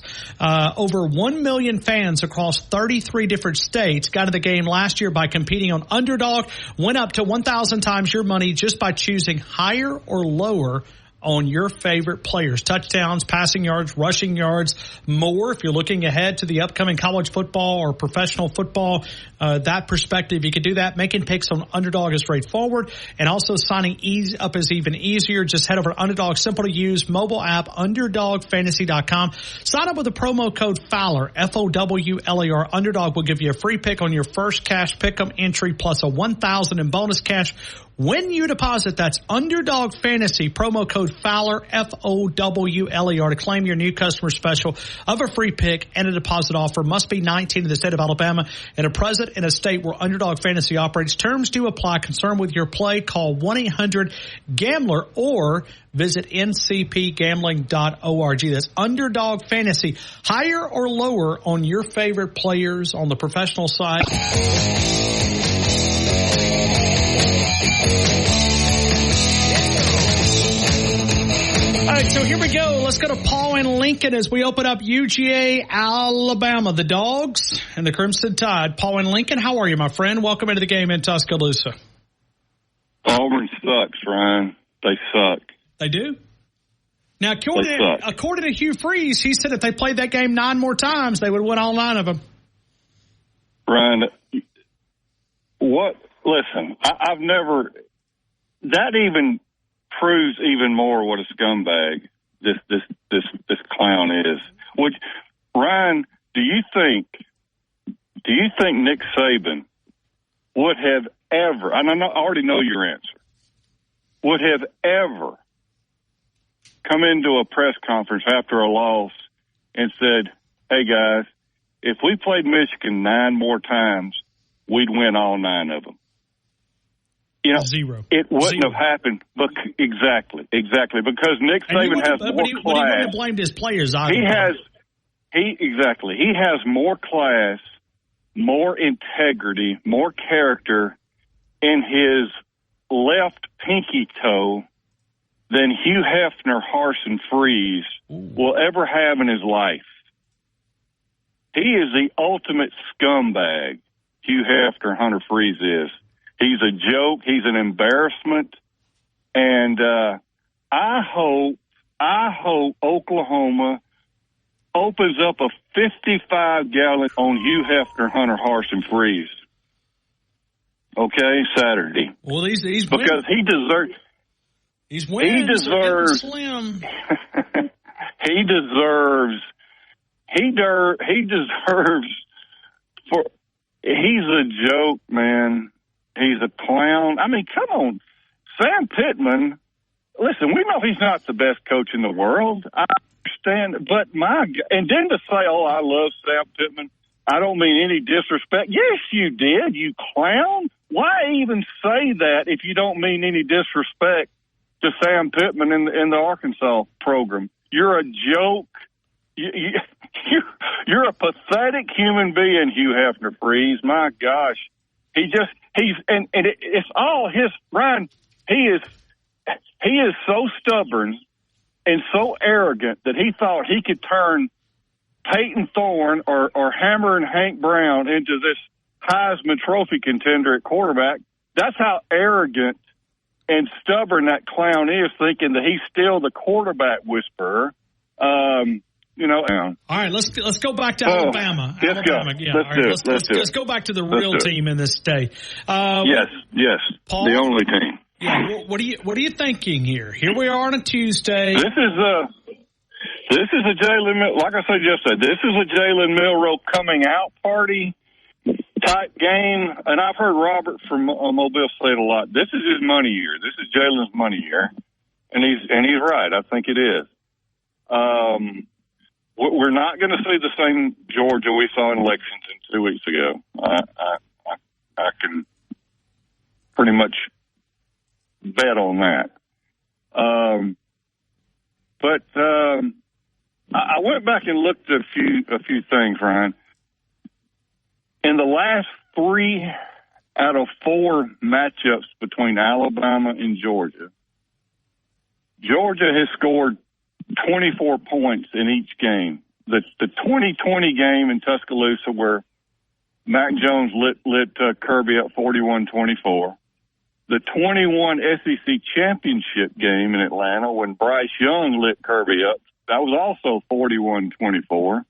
Over 1 million fans across 33 different states got to the game last year by competing on Underdog. Went up to 1,000 times your money just by choosing higher or lower on your favorite players. Touchdowns, passing yards, rushing yards, more. If you're looking ahead to the upcoming college football or professional football, that perspective, you can do that. Making picks on Underdog is straightforward, and also signing up is even easier. Just head over to Underdog, simple to use mobile app, UnderdogFantasy.com. Sign up with the promo code Fowler, Fowler. Underdog will give you a free pick on your first cash pick'em entry, plus a $1,000 in bonus cash when you deposit. That's Underdog Fantasy, promo code Fowler, Fowler, to claim your new customer special of a free pick and a deposit offer. Must be 19 in the state of Alabama and a present in a state where Underdog Fantasy operates. Terms do apply. Concerned with your play, call 1-800-GAMBLER or visit ncpgambling.org. That's Underdog Fantasy. Higher or lower on your favorite players on the professional side. All right, so here we go. Let's go to Paul in Lincoln as we open up UGA, Alabama. The Dogs and the Crimson Tide. Paul in Lincoln, how are you, my friend? Welcome into the game in Tuscaloosa. Auburn sucks, Ryan. They suck. They do? Now, according to Hugh Freeze, he said if they played that game 9 more times, they would win all 9 of them. Ryan, what? Listen, I've never. That even proves even more what a scumbag this clown is. Which, Ryan, do you think Nick Saban would have ever? And I already know your answer. Would have ever come into a press conference after a loss and said, "Hey guys, if we played Michigan 9 more times, we'd win all 9 of them." Zero. It wouldn't have happened. But exactly. Because Nick Saban has more class. But he wouldn't have blamed his players either. He has more class, more integrity, more character in his left pinky toe than Hugh Hefner, Harrison Freeze will ever have in his life. He is the ultimate scumbag, Hugh Hefner, Hunter Freeze is. He's a joke. He's an embarrassment. And I hope Oklahoma opens up a 55-gallon on Hugh Hefner, Hunter Harrison Freeze. Okay, Saturday. Well, he's because he deserves. He's winning. He deserves. Slim. He deserves. He deserves. For he's a joke, man. He's a clown. I mean, come on, Sam Pittman. Listen, we know he's not the best coach in the world. I understand, but and then to say, "Oh, I love Sam Pittman," I don't mean any disrespect. Yes, you did, you clown. Why even say that if you don't mean any disrespect to Sam Pittman in the Arkansas program? You're a joke. You're a pathetic human being, Hugh Hefner Freeze. My gosh, it's all his. Ryan, he is so stubborn and so arrogant that he thought he could turn Peyton Thorne or Hammer and Hank Brown into this Heisman Trophy contender at quarterback. That's how arrogant and stubborn that clown is, thinking that he's still the quarterback whisperer. All right, let's go back to Alabama. Let's Alabama. go. Yeah, Let's go back to the real team in this day. Yes, Paul, the only team. Yeah, what are you thinking here? Here we are on a Tuesday. This is a Jalen, like I said yesterday, this is a Jalen Milroe coming out party type game, and I've heard Robert from Mobile say it a lot. This is his money year. This is Jalen's money year, and he's right. I think it is. We're not going to see the same Georgia we saw in Lexington 2 weeks ago. I can pretty much bet on that. But I went back and looked at a few things, Ryan. In the last 3 out of 4 matchups between Alabama and Georgia, Georgia has scored 24 points in each game. The 2020 game in Tuscaloosa where Mac Jones lit Kirby up 41-24. The 21 SEC championship game in Atlanta when Bryce Young lit Kirby up, that was also 41-24.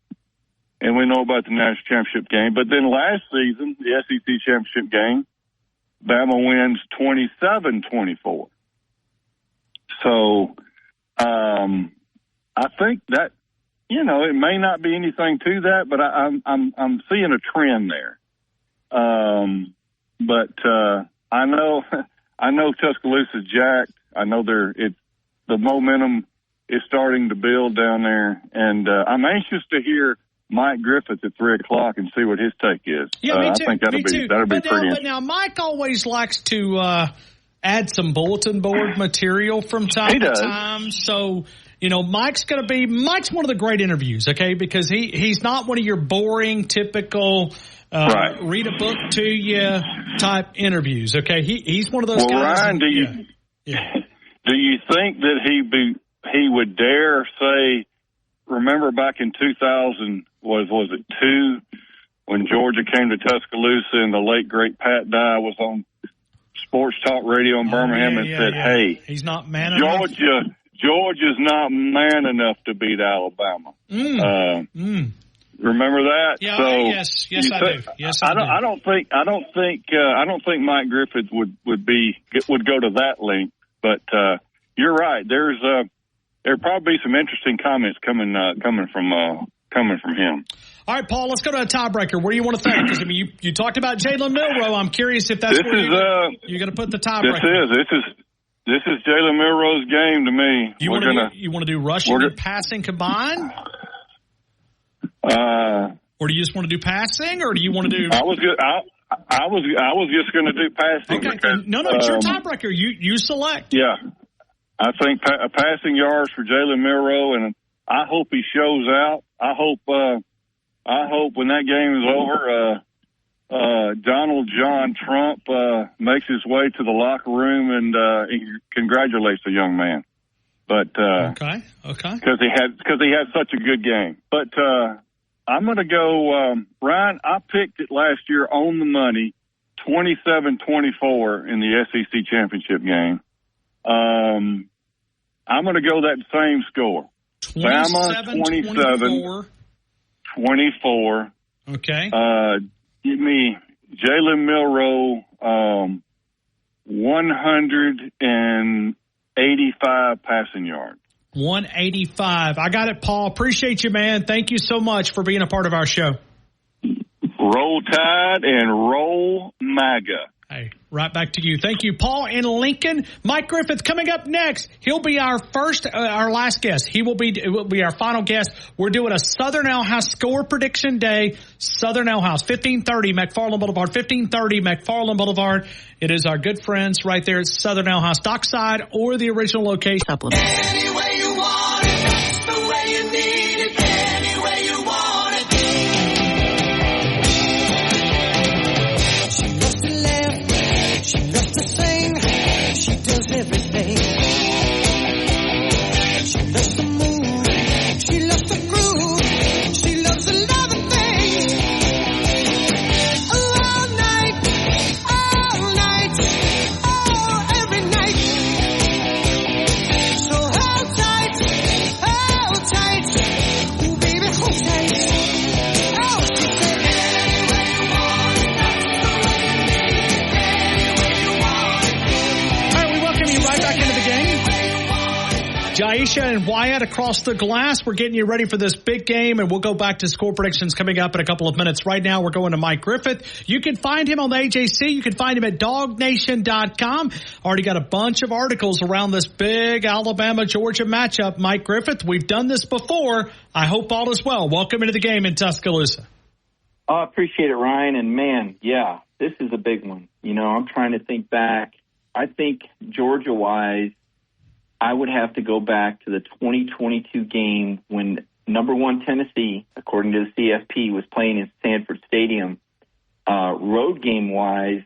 And we know about the national championship game. But then last season, the SEC championship game, Bama wins 27-24. So I think that, it may not be anything to that, but I'm seeing a trend there. But I know Tuscaloosa's jacked. I know the momentum is starting to build down there, and I'm anxious to hear Mike Griffith at 3:00 and see what his take is. Yeah, me too. I think that'll be pretty interesting. But now Mike always likes to add some bulletin board material from time to time. So, Mike's one of the great interviews, okay? Because he's not one of your boring, typical read a book to you type interviews, okay? He's one of those guys. Ryan, do you think that he would dare say, remember back in 2000, was it 2, when Georgia came to Tuscaloosa and the late, great Pat Dye was on Sports Talk Radio in Birmingham and said, hey, he's not man enough. Georgia's not man enough to beat Alabama. Remember that? Yeah. So yes, I do. Yes, I do. I don't think Mike Griffith would go to that length. But you're right. There'll probably be some interesting comments coming from him. All right, Paul, let's go to a tiebreaker. What do you want to think? Because, you talked about Jalen Milroe. I'm curious if that's where you're going to put the tiebreaker. This is Jalen Milroe's game to me. You want to do rushing and passing combined? Or do you just want to do passing, or do you want to do? I was just going to do passing. Okay, because, no, it's your tiebreaker. You select. Yeah, I think passing yards for Jalen Milroe, and I hope he shows out. I hope when that game is over, Donald John Trump makes his way to the locker room and he congratulates the young man. But okay, because he had such a good game. But I'm going to go, Ryan. I picked it last year on the money, 27-24 in the SEC championship game. I'm going to go that same score. Bama 27-24. Okay. Give me Jalen Milroe 185 passing yards. 185. I got it, Paul. Appreciate you, man. Thank you so much for being a part of our show. Roll Tide and roll MAGA. Hey, right back to you. Thank you, Paul in Lincoln. Mike Griffith coming up next. He'll be our last guest. It will be our final guest. We're doing a Southern Ale House score prediction day. Southern Ale House, 1530 McFarland Boulevard, 1530 McFarland Boulevard. It is our good friends right there at Southern Ale House, Dockside or the original location. Any way you want it, the way you need it, any way you want it. She loves to laugh, she loves to sing, she does everything. She loves to move, she loves to groove, she loves a lot of things. All night, oh, every night. So hold tight, ooh baby, hold tight. Oh, she said, any way you want it, that's the way you need it, any way you want it. All right, we welcome you right back into the game. Jaisha and Wyatt across the glass. We're getting you ready for this big game, and we'll go back to score predictions coming up in a couple of minutes. Right now, we're going to Mike Griffith. You can find him on the AJC. You can find him at DogNation.com. Already got a bunch of articles around this big Alabama-Georgia matchup. Mike Griffith, we've done this before. I hope all is well. Welcome into the game in Tuscaloosa. I appreciate it, Ryan. And, man, yeah, this is a big one. You know, I'm trying to think back. I think Georgia-wise, I would have to go back to the 2022 game when number one Tennessee, according to the CFP, was playing in Sanford Stadium. Road game-wise,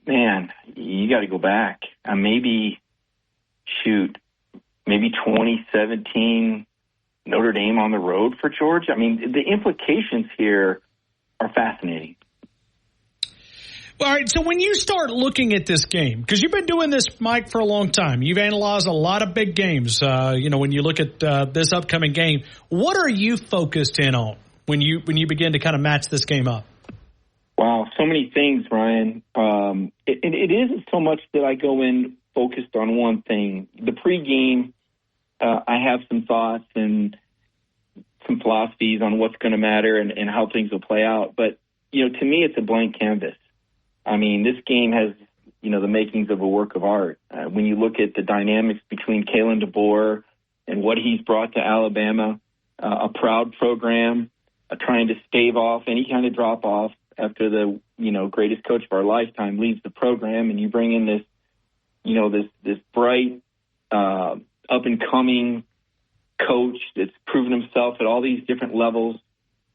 man, you got to go back. Maybe 2017 Notre Dame on the road for Georgia. I mean, the implications here are fascinating. All right, so when you start looking at this game, because you've been doing this, Mike, for a long time, you've analyzed a lot of big games. When you look at this upcoming game, what are you focused in on when you begin to kind of match this game up? Wow, so many things, Ryan. It isn't so much that I go in focused on one thing. The pregame, I have some thoughts and some philosophies on what's going to matter and how things will play out. But, to me, it's a blank canvas. I mean, this game has, the makings of a work of art. When you look at the dynamics between Kalen DeBoer and what he's brought to Alabama, a proud program, trying to stave off any kind of drop-off after the, greatest coach of our lifetime leaves the program, and you bring in this, this bright, up-and-coming coach that's proven himself at all these different levels.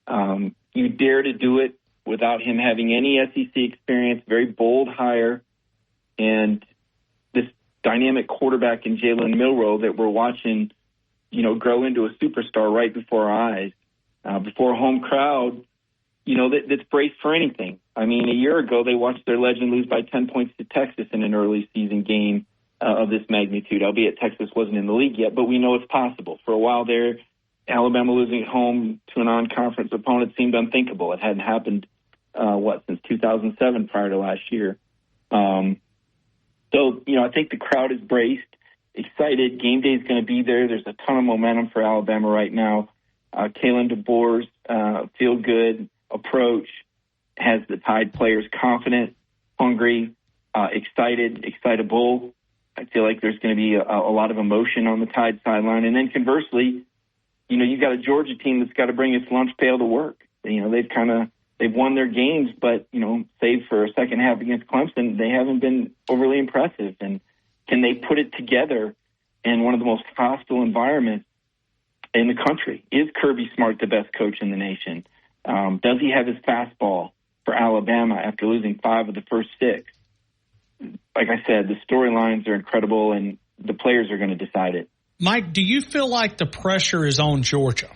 You dare to do it without him having any SEC experience, very bold hire, and this dynamic quarterback in Jalen Milroe that we're watching, grow into a superstar right before our eyes, before a home crowd, that's braced for anything. I mean, a year ago, they watched their legend lose by 10 points to Texas in an early season game of this magnitude, albeit Texas wasn't in the league yet, but we know it's possible. For a while there, Alabama losing at home to a non-conference opponent seemed unthinkable. It hadn't happened, since 2007 prior to last year. I think the crowd is braced, excited. Game day is going to be there. There's a ton of momentum for Alabama right now. Kalen DeBoer's feel-good approach has the Tide players confident, hungry, excitable. I feel like there's going to be a lot of emotion on the Tide sideline. And then conversely, you've got a Georgia team that's got to bring its lunch pail to work. They've won their games, but, save for a second half against Clemson, they haven't been overly impressive. And can they put it together in one of the most hostile environments in the country? Is Kirby Smart the best coach in the nation? Does he have his fastball for Alabama after losing 5 of the first 6? Like I said, the storylines are incredible, and the players are going to decide it. Mike, do you feel like the pressure is on Georgia?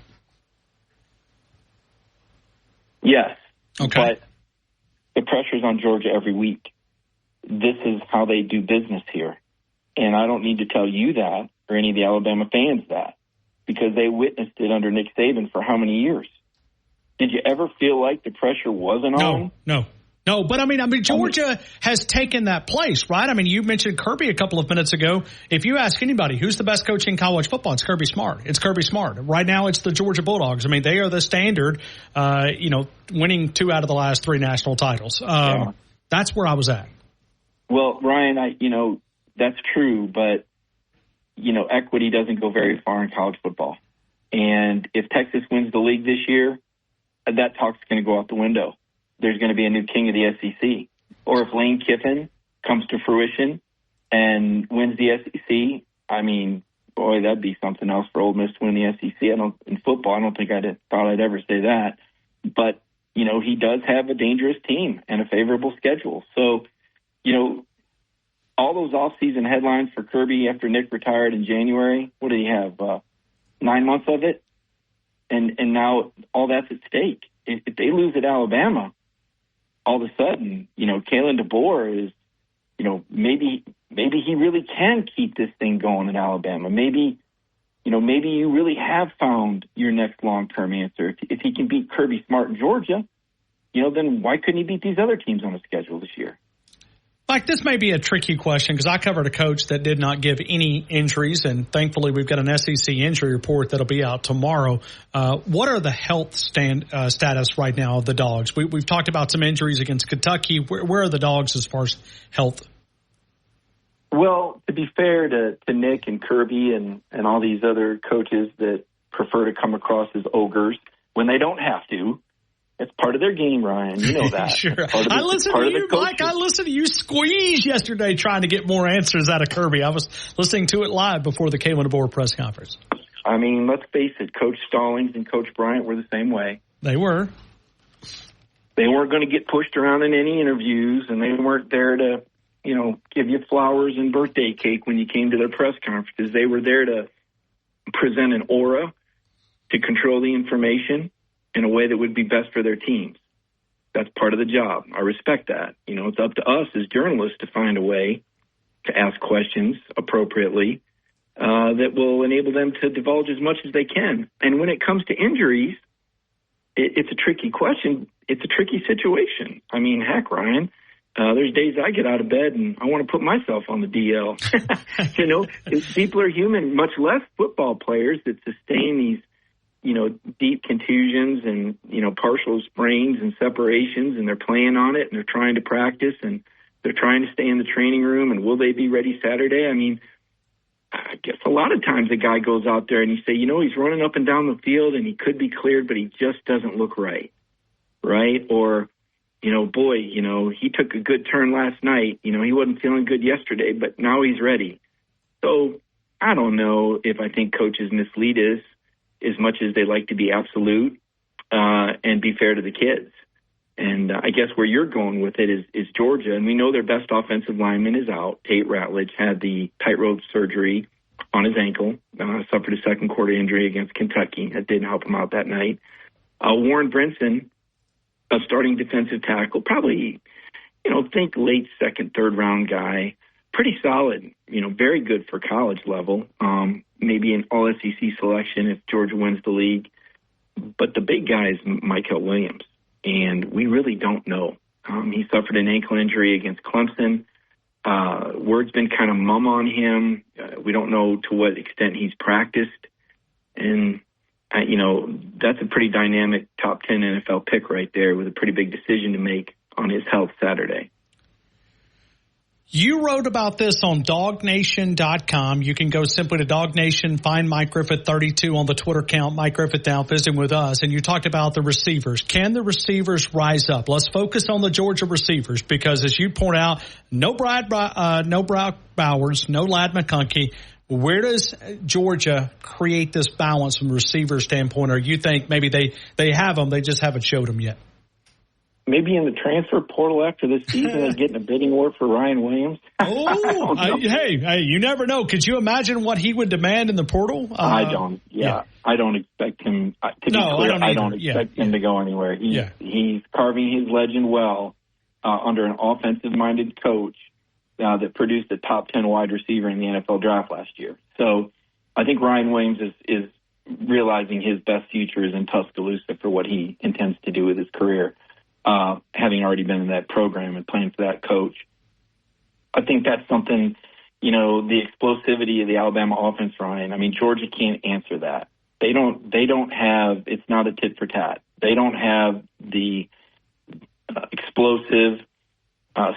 Yes. Okay. But the pressure's on Georgia every week. This is how they do business here. And I don't need to tell you that or any of the Alabama fans that, because they witnessed it under Nick Saban for how many years? Did you ever feel like the pressure wasn't on? No, but I mean, Georgia has taken that place, right? I mean, you mentioned Kirby a couple of minutes ago. If you ask anybody who's the best coach in college football, it's Kirby Smart. It's Kirby Smart. Right now, it's the Georgia Bulldogs. I mean, they are the standard, winning 2 out of the last 3 national titles. That's where I was at. Well, Ryan, that's true, but, equity doesn't go very far in college football. And if Texas wins the league this year, that talk's going to go out the window. There's going to be a new king of the SEC. Or if Lane Kiffin comes to fruition and wins the SEC, I mean, boy, that'd be something else for Ole Miss to win the SEC. In football, I don't think thought I'd ever say that. But, he does have a dangerous team and a favorable schedule. So, all those off-season headlines for Kirby after Nick retired in January, what did he have, 9 months of it? And now all that's at stake. If they lose at Alabama, all of a sudden, Kalen DeBoer is, maybe he really can keep this thing going in Alabama. Maybe you really have found your next long-term answer. If he can beat Kirby Smart in Georgia, then why couldn't he beat these other teams on the schedule this year? Mike, this may be a tricky question because I covered a coach that did not give any injuries, and thankfully we've got an SEC injury report that'll be out tomorrow. What are the health status right now of the Dogs? We've talked about some injuries against Kentucky. Where are the Dogs as far as health? Well, to be fair to Nick and Kirby and all these other coaches that prefer to come across as ogres when they don't have to, it's part of their game, Ryan. You know that. Sure. I listened to you, Mike. I listened to you squeeze yesterday trying to get more answers out of Kirby. I was listening to it live before the Kalen DeBoer press conference. I mean, let's face it. Coach Stallings and Coach Bryant were the same way. They were. They weren't going to get pushed around in any interviews, and they weren't there to, give you flowers and birthday cake when you came to their press conferences. They were there to present an aura, to control the information in a way that would be best for their teams. That's part of the job. I respect that. It's up to us as journalists to find a way to ask questions appropriately that will enable them to divulge as much as they can. And when it comes to injuries, it's a tricky question. It's a tricky situation. I mean, heck, Ryan, there's days I get out of bed and I want to put myself on the DL. People are human, much less football players that sustain these deep contusions and, partial sprains and separations, and they're playing on it and they're trying to practice and they're trying to stay in the training room, and will they be ready Saturday? I mean, I guess a lot of times a guy goes out there and you say, he's running up and down the field and he could be cleared, but he just doesn't look right. Or, he took a good turn last night. He wasn't feeling good yesterday, but now he's ready. So I don't know if I think coaches mislead us as much as they like to be absolute and be fair to the kids. And I guess where you're going with it is Georgia. And we know their best offensive lineman is out. Tate Ratledge had the tightrope surgery on his ankle, suffered a second quarter injury against Kentucky. That didn't help him out that night. Warren Brinson, a starting defensive tackle, probably, think late second, third round guy, pretty solid, very good for college level. Maybe an all-SEC selection if Georgia wins the league. But the big guy is Mykel Williams, and we really don't know. He suffered an ankle injury against Clemson. Word's been kind of mum on him. We don't know to what extent he's practiced. And, that's a pretty dynamic top 10 NFL pick right there with a pretty big decision to make on his health Saturday. You wrote about this on DogNation.com. You can go simply to DogNation, find Mike Griffith 32 on the Twitter account, Mike Griffith now visiting with us. And you talked about the receivers. Can the receivers rise up? Let's focus on the Georgia receivers because, as you point out, no Brock Bowers, no Ladd McConkey. Where does Georgia create this balance from a receiver standpoint? Or you think maybe they have them, they just haven't showed them yet? maybe in the transfer portal after this season and getting a bidding war for Ryan Williams. Hey, you never know. Could you imagine what he would demand in the portal? I don't. I don't expect him to be clear. I don't expect him to go anywhere. He's carving his legend well under an offensive-minded coach that produced a top 10 wide receiver in the NFL draft last year. So I think Ryan Williams is realizing his best future is in Tuscaloosa for what he intends to do with his career, having already been in that program and playing for that coach. I think that's something, the explosivity of the Alabama offense, Ryan. I mean, Georgia can't answer that. They don't have, it's not a tit for tat. They don't have the explosive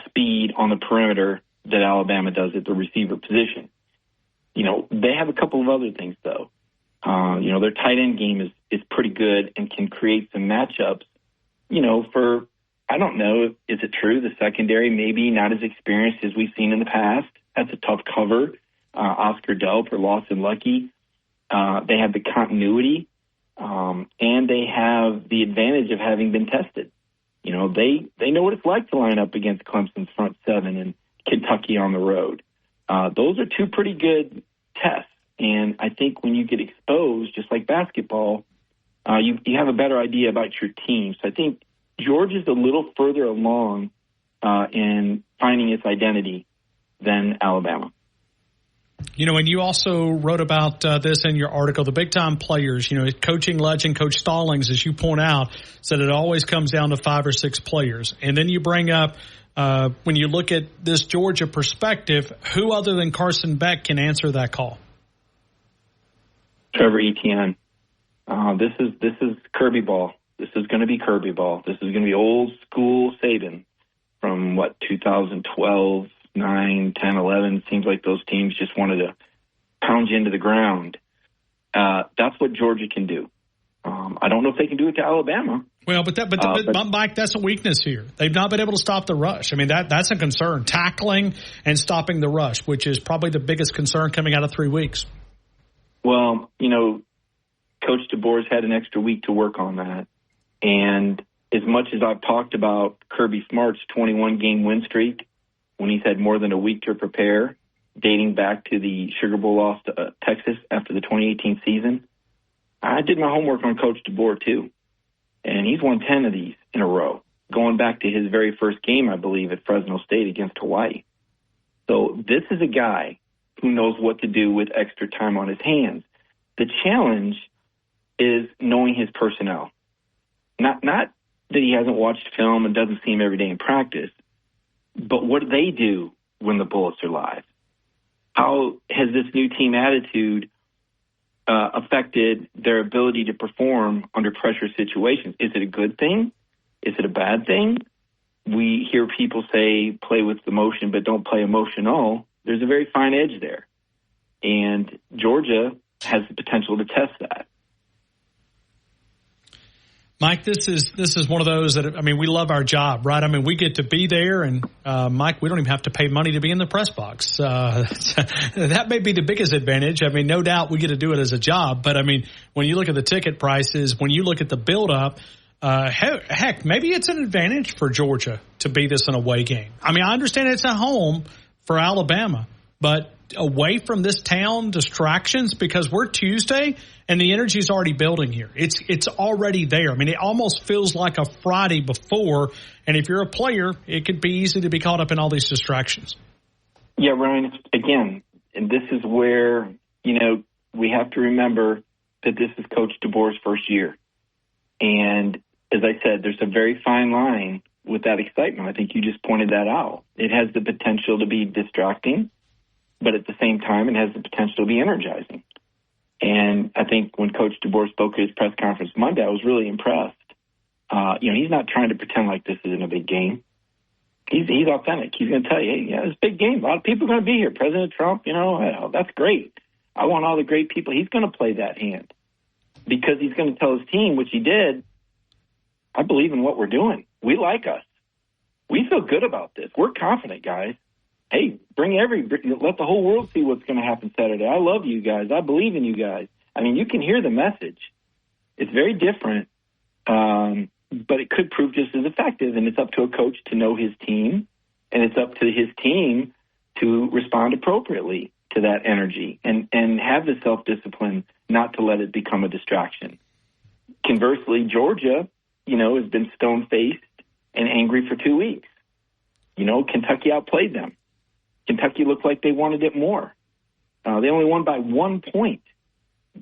speed on the perimeter that Alabama does at the receiver position. They have a couple of other things, though. Their tight end game is pretty good and can create some matchups, for, I don't know, is it true, the secondary maybe not as experienced as we've seen in the past. That's a tough cover. Oscar Delp or Lawson Lucky. They have the continuity, and they have the advantage of having been tested. They know what it's like to line up against Clemson's front seven and Kentucky on the road. Those are two pretty good tests. And I think when you get exposed, just like basketball, you have a better idea about your team. So I think Georgia's a little further along in finding its identity than Alabama. And you also wrote about this in your article, the big-time players, coaching legend Coach Stallings, as you point out, said it always comes down to 5 or 6 players. And then you bring up, when you look at this Georgia perspective, who other than Carson Beck can answer that call? Trevor Etienne. This is Kirby ball. This is going to be Kirby ball. This is going to be old school Saban from 2012, 9, 10, 11. Seems like those teams just wanted to pound you into the ground. That's what Georgia can do. I don't know if they can do it to Alabama. Well, but Mike, that's a weakness here. They've not been able to stop the rush. I mean, that's a concern. Tackling and stopping the rush, which is probably the biggest concern coming out of 3 weeks. Well, Coach DeBoer's had an extra week to work on that. And as much as I've talked about Kirby Smart's 21-game win streak, when he's had more than a week to prepare, dating back to the Sugar Bowl loss to Texas after the 2018 season, I did my homework on Coach DeBoer, too. And he's won 10 of these in a row, going back to his very first game, I believe, at Fresno State against Hawaii. So this is a guy who knows what to do with extra time on his hands. The challenge is knowing his personnel. Not that he hasn't watched film and doesn't see him every day in practice, but what do they do when the Bullets are live? How has this new team attitude affected their ability to perform under pressure situations? Is it a good thing? Is it a bad thing? We hear people say play with emotion, but don't play emotional. There's a very fine edge there. And Georgia has the potential to test that. Mike, this is one of those that, we love our job, right? We get to be there, and Mike, we don't even have to pay money to be in the press box. That may be the biggest advantage. No doubt we get to do it as a job, but when you look at the ticket prices, when you look at the build-up, heck, maybe it's an advantage for Georgia to be this an away game. I understand it's at home for Alabama, but away from this town, distractions, because we're Tuesday and the energy is already building here. It's already there. It almost feels like a Friday before, and if you're a player, it could be easy to be caught up in all these distractions. Yeah, Ryan, again, and this is where, we have to remember that this is Coach DeBoer's first year. And as I said, there's a very fine line with that excitement. I think you just pointed that out. It has the potential to be distracting, but at the same time, it has the potential to be energizing. And I think when Coach DeBoer spoke at his press conference Monday, I was really impressed. He's not trying to pretend like this isn't a big game. He's authentic. He's going to tell you, hey, yeah, it's a big game. A lot of people are going to be here. President Trump, that's great. I want all the great people. He's going to play that hand because he's going to tell his team, which he did, I believe in what we're doing. We like us. We feel good about this. We're confident, guys. Hey, let the whole world see what's going to happen Saturday. I love you guys. I believe in you guys. You can hear the message. It's very different but it could prove just as effective. And it's up to a coach to know his team, and it's up to his team to respond appropriately to that energy and have the self-discipline not to let it become a distraction. Conversely, Georgia, has been stone-faced and angry for 2 weeks. Kentucky outplayed them. Kentucky looked like they wanted it more. They only won by 1 point.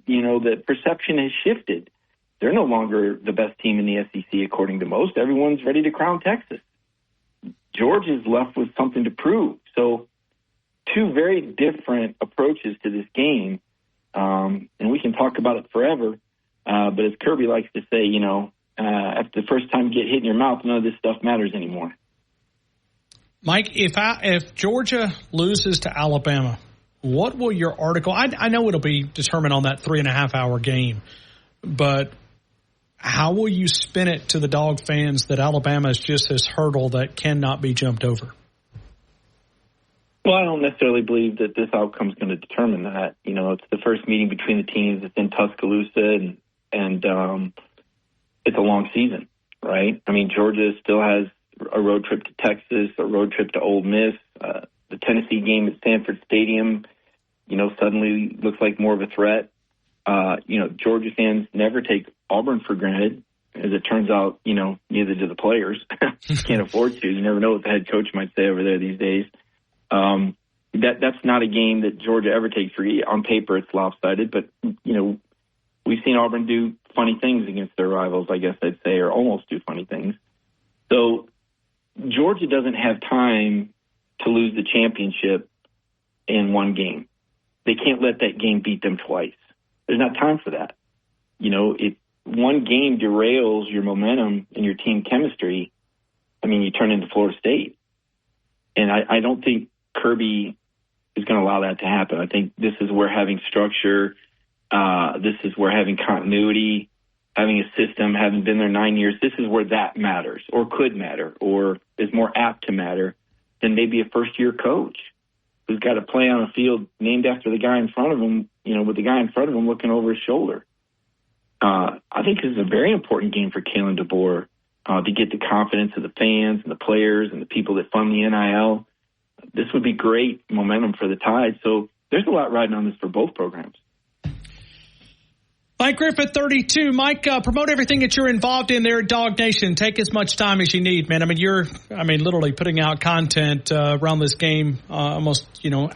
The perception has shifted. They're no longer the best team in the SEC, according to most. Everyone's ready to crown Texas. Georgia's left with something to prove. So 2 very different approaches to this game, and we can talk about it forever. But as Kirby likes to say, after the first time you get hit in your mouth, none of this stuff matters anymore. Mike, if Georgia loses to Alabama, what will your article? I know it'll be determined on that 3.5-hour game, but how will you spin it to the Dog fans that Alabama is just this hurdle that cannot be jumped over? Well, I don't necessarily believe that this outcome is going to determine that. It's the first meeting between the teams. It's in Tuscaloosa, and it's a long season, right? I mean, Georgia still has a road trip to Texas, a road trip to Ole Miss. The Tennessee game at Sanford Stadium, suddenly looks like more of a threat. Georgia fans never take Auburn for granted. As it turns out, neither do the players. Can't afford to. You never know what the head coach might say over there these days. That's not a game that Georgia ever takes for granted. On paper, it's lopsided, but, we've seen Auburn do funny things against their rivals, I guess I'd say, or almost do funny things. So Georgia doesn't have time to lose the championship in one game. They can't let that game beat them twice. There's not time for that. If one game derails your momentum and your team chemistry, you turn into Florida State. And I don't think Kirby is going to allow that to happen. I think this is where having structure, this is where having continuity, having a system, having been there 9 years, this is where that matters or could matter or is more apt to matter than maybe a first-year coach who's got to play on a field named after the guy in front of him, with the guy in front of him looking over his shoulder. I think this is a very important game for Kalen DeBoer to get the confidence of the fans and the players and the people that fund the NIL. This would be great momentum for the Tide. So there's a lot riding on this for both programs. Mike Griffith, 32. Mike, promote everything that you're involved in there at Dog Nation. Take as much time as you need, man. You're literally putting out content around this game almost,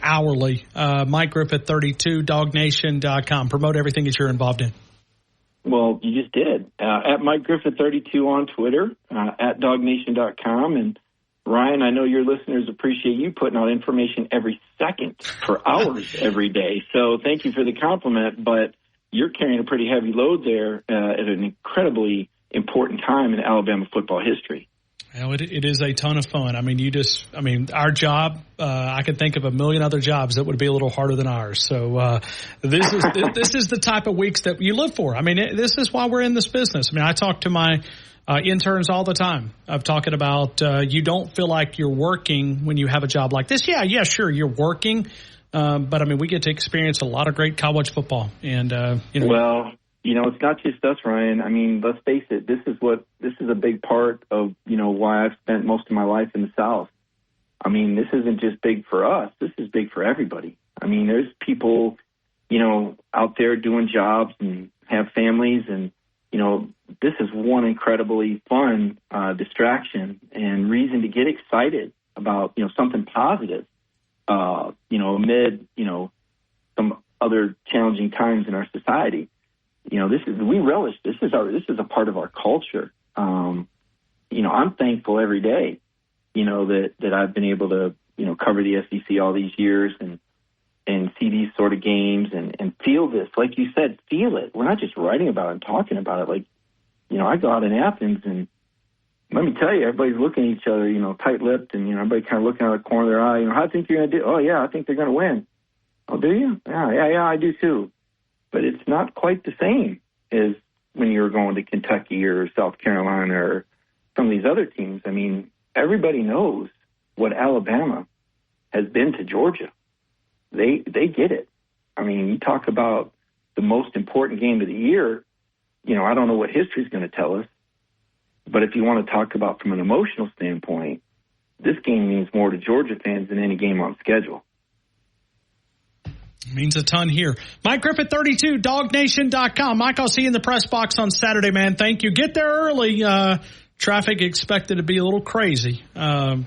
hourly. Mike Griffith, 32, dognation.com. Promote everything that you're involved in. Well, you just did. At Mike Griffith 32 on Twitter, at dognation.com. And Ryan, I know your listeners appreciate you putting out information every second for hours every day. So thank you for the compliment, but you're carrying a pretty heavy load there at an incredibly important time in Alabama football history. Well, it is a ton of fun. Our job, I could think of a million other jobs that would be a little harder than ours. So this is the type of weeks that you live for. This is why we're in this business. I talk to my interns all the time. I'm talking about you don't feel like you're working when you have a job like this. Yeah, sure, you're working. But we get to experience a lot of great college football. And, Well, it's not just us, Ryan. Let's face it. This is a big part of, why I've spent most of my life in the South. This isn't just big for us. This is big for everybody. There's people, out there doing jobs and have families. And, this is one incredibly fun distraction and reason to get excited about, something positive. Amid, some other challenging times in our society. We relish, this is a part of our culture. I'm thankful every day, that I've been able to, cover the SEC all these years and see these sort of games and feel this, like you said, feel it. We're not just writing about it and talking about it. Like, I go out in Athens and let me tell you, everybody's looking at each other, tight-lipped, and, everybody kind of looking out of the corner of their eye. How do you think you're going to do? Oh, yeah, I think they're going to win. Oh, do you? Yeah, I do too. But it's not quite the same as when you're going to Kentucky or South Carolina or some of these other teams. Everybody knows what Alabama has been to Georgia. They get it. You talk about the most important game of the year. I don't know what history's going to tell us. But if you want to talk about from an emotional standpoint, this game means more to Georgia fans than any game on schedule. Means a ton here. Mike Griffith, 32, DogNation.com. Mike, I'll see you in the press box on Saturday, man. Thank you. Get there early. Traffic expected to be a little crazy. I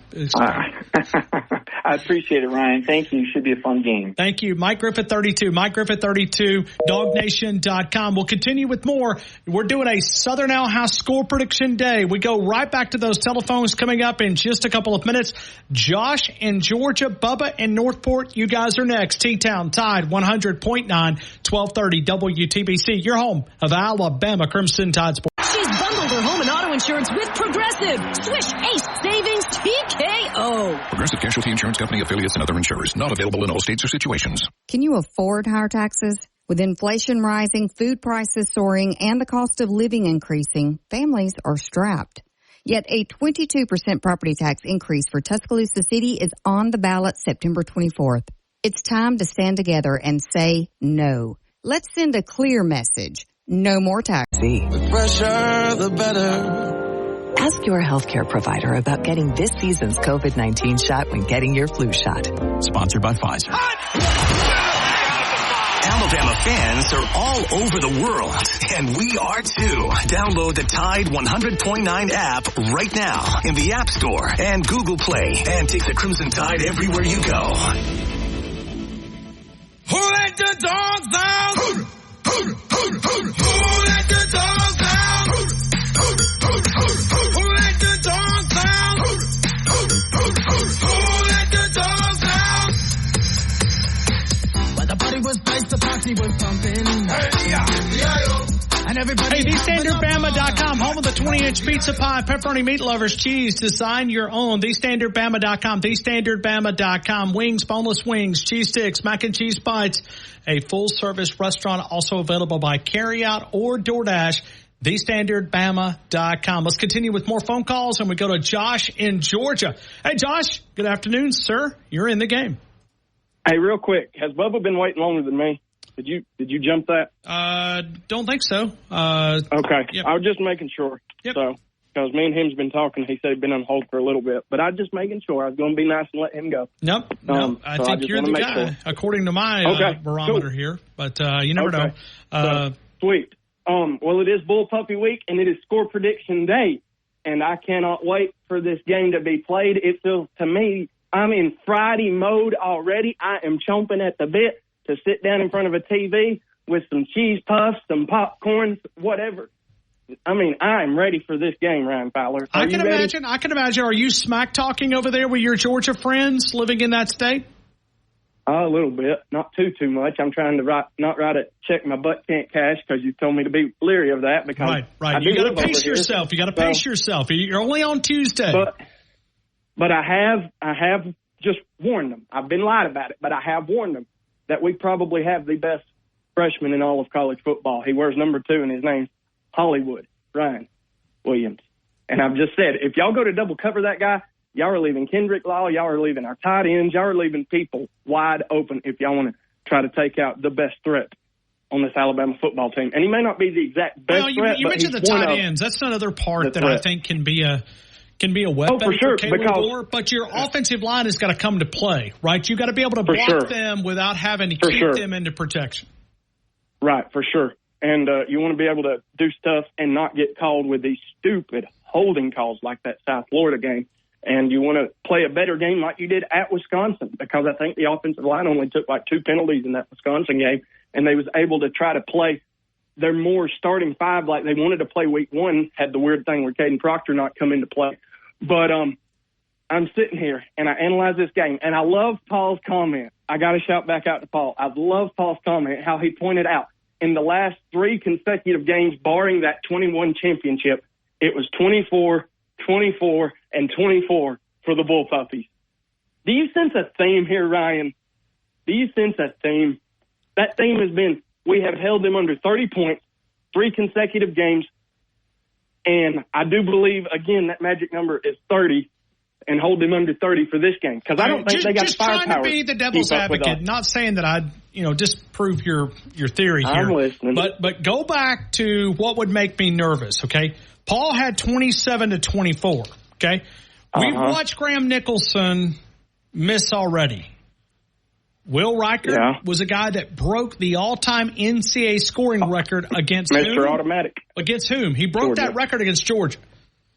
appreciate it, Ryan. Thank you. Should be a fun game. Thank you. Mike Griffith, 32. Mike Griffith, 32, DogNation.com. We'll continue with more. We're doing a Southern Ale House score prediction day. We go right back to those telephones coming up in just a couple of minutes. Josh in Georgia, Bubba in Northport. You guys are next. T-Town Tide 100.9, 1230 WTBC. Your home of Alabama Crimson Tide Sports. She's bundled her home and auto insurance with Progressive. Swish Ace Savings TKO. Progressive Casualty Insurance Company, affiliates, and other insurers. Not available in all states or situations. Can you afford higher taxes? With inflation rising, food prices soaring, and the cost of living increasing, families are strapped. Yet a 22% property tax increase for Tuscaloosa City is on the ballot September 24th. It's time to stand together and say no. Let's send a clear message. No more tax. The fresher, the better. Ask your healthcare provider about getting this season's COVID-19 shot when getting your flu shot. Sponsored by Pfizer. Alabama fans are all over the world, and we are too. Download the Tide 100.9 app right now in the App Store and Google Play, and take the Crimson Tide everywhere you go. Who let the dogs out? Who let the dogs out? Who let the dogs out? Who let the dogs out? When the party was placed, the party was pumping. And everybody. Hey, TheStandardBama.com, home of the 20-inch pizza pie, pepperoni, meat lovers, cheese. Design your own. TheStandardBama.com, TheStandardBama.com. Wings, boneless wings, cheese sticks, mac and cheese bites. A full-service restaurant, also available by carryout or DoorDash. TheStandardBama.com. Let's continue with more phone calls, and we go to Josh in Georgia. Hey, Josh. Good afternoon, sir. You're in the game. Hey, real quick, has Bubba been waiting longer than me? Did you jump that? Don't think so. Okay. Yep. I was just making sure. Yep. So, because me and him's been talking, he said he'd been on hold for a little bit, but I was just making sure. I was going to be nice and let him go. Nope. I so think you're the guy, sure. according to my barometer here. But you never know. So, sweet. Well, it is Bull Puppy Week, and it is score prediction day, and I cannot wait for this game to be played. It feels to me I'm in Friday mode already. I am chomping at the bit to sit down in front of a TV with some cheese puffs, some popcorn, whatever. I mean, I am ready for this game, Ryan Fowler. I can imagine. Are you smack talking over there with your Georgia friends living in that state? A little bit, not too much. I'm trying to not write a check my butt can't cash because you told me to be leery of that. Because right. You got to pace yourself. You got to pace yourself. You're only on Tuesday. But I have just warned them. I've been lied about it, but I have warned them that we probably have the best freshman in all of college football. He wears number 2, and his name's Hollywood Ryan Williams. And I've just said, if y'all go to double cover that guy, y'all are leaving Kendrick Law, y'all are leaving our tight ends, y'all are leaving people wide open if y'all want to try to take out the best threat on this Alabama football team. And he may not be the exact best threat, you mentioned the tight ends. That's another part that I think can be a weapon for sure, Caleb Gore, but your offensive line has got to come to play, right? You got to be able to block them without having to keep them into protection. Right, for sure. And you want to be able to do stuff and not get called with these stupid holding calls like that South Florida game. And you want to play a better game like you did at Wisconsin, because I think the offensive line only took like 2 penalties in that Wisconsin game, and they was able to try to play their more starting 5 like they wanted to play week 1, had the weird thing where Caden Proctor not come into play. But I'm sitting here, and I analyze this game, and I love Paul's comment. I got to shout back out to Paul. I love Paul's comment, how he pointed out in the last 3 consecutive games, barring that 21 championship, it was 24, 24, and 24 for the Bull Puppies. Do you sense a theme here, Ryan? Do you sense a theme? That theme has been, we have held them under 30 points, 3 consecutive games, and I do believe, again, that magic number is 30, and hold them under 30 for this game. Because I don't think they got the firepower. Just trying to be the devil's advocate, not saying that I'd, disprove your theory here. I'm listening. But go back to what would make me nervous, okay? Paul had 27 to 24. Okay. We've watched Graham Nicholson miss already. Will Riker was a guy that broke the all-time NCAA scoring record against Mr. whom? Automatic. Against whom? He broke that record against Georgia.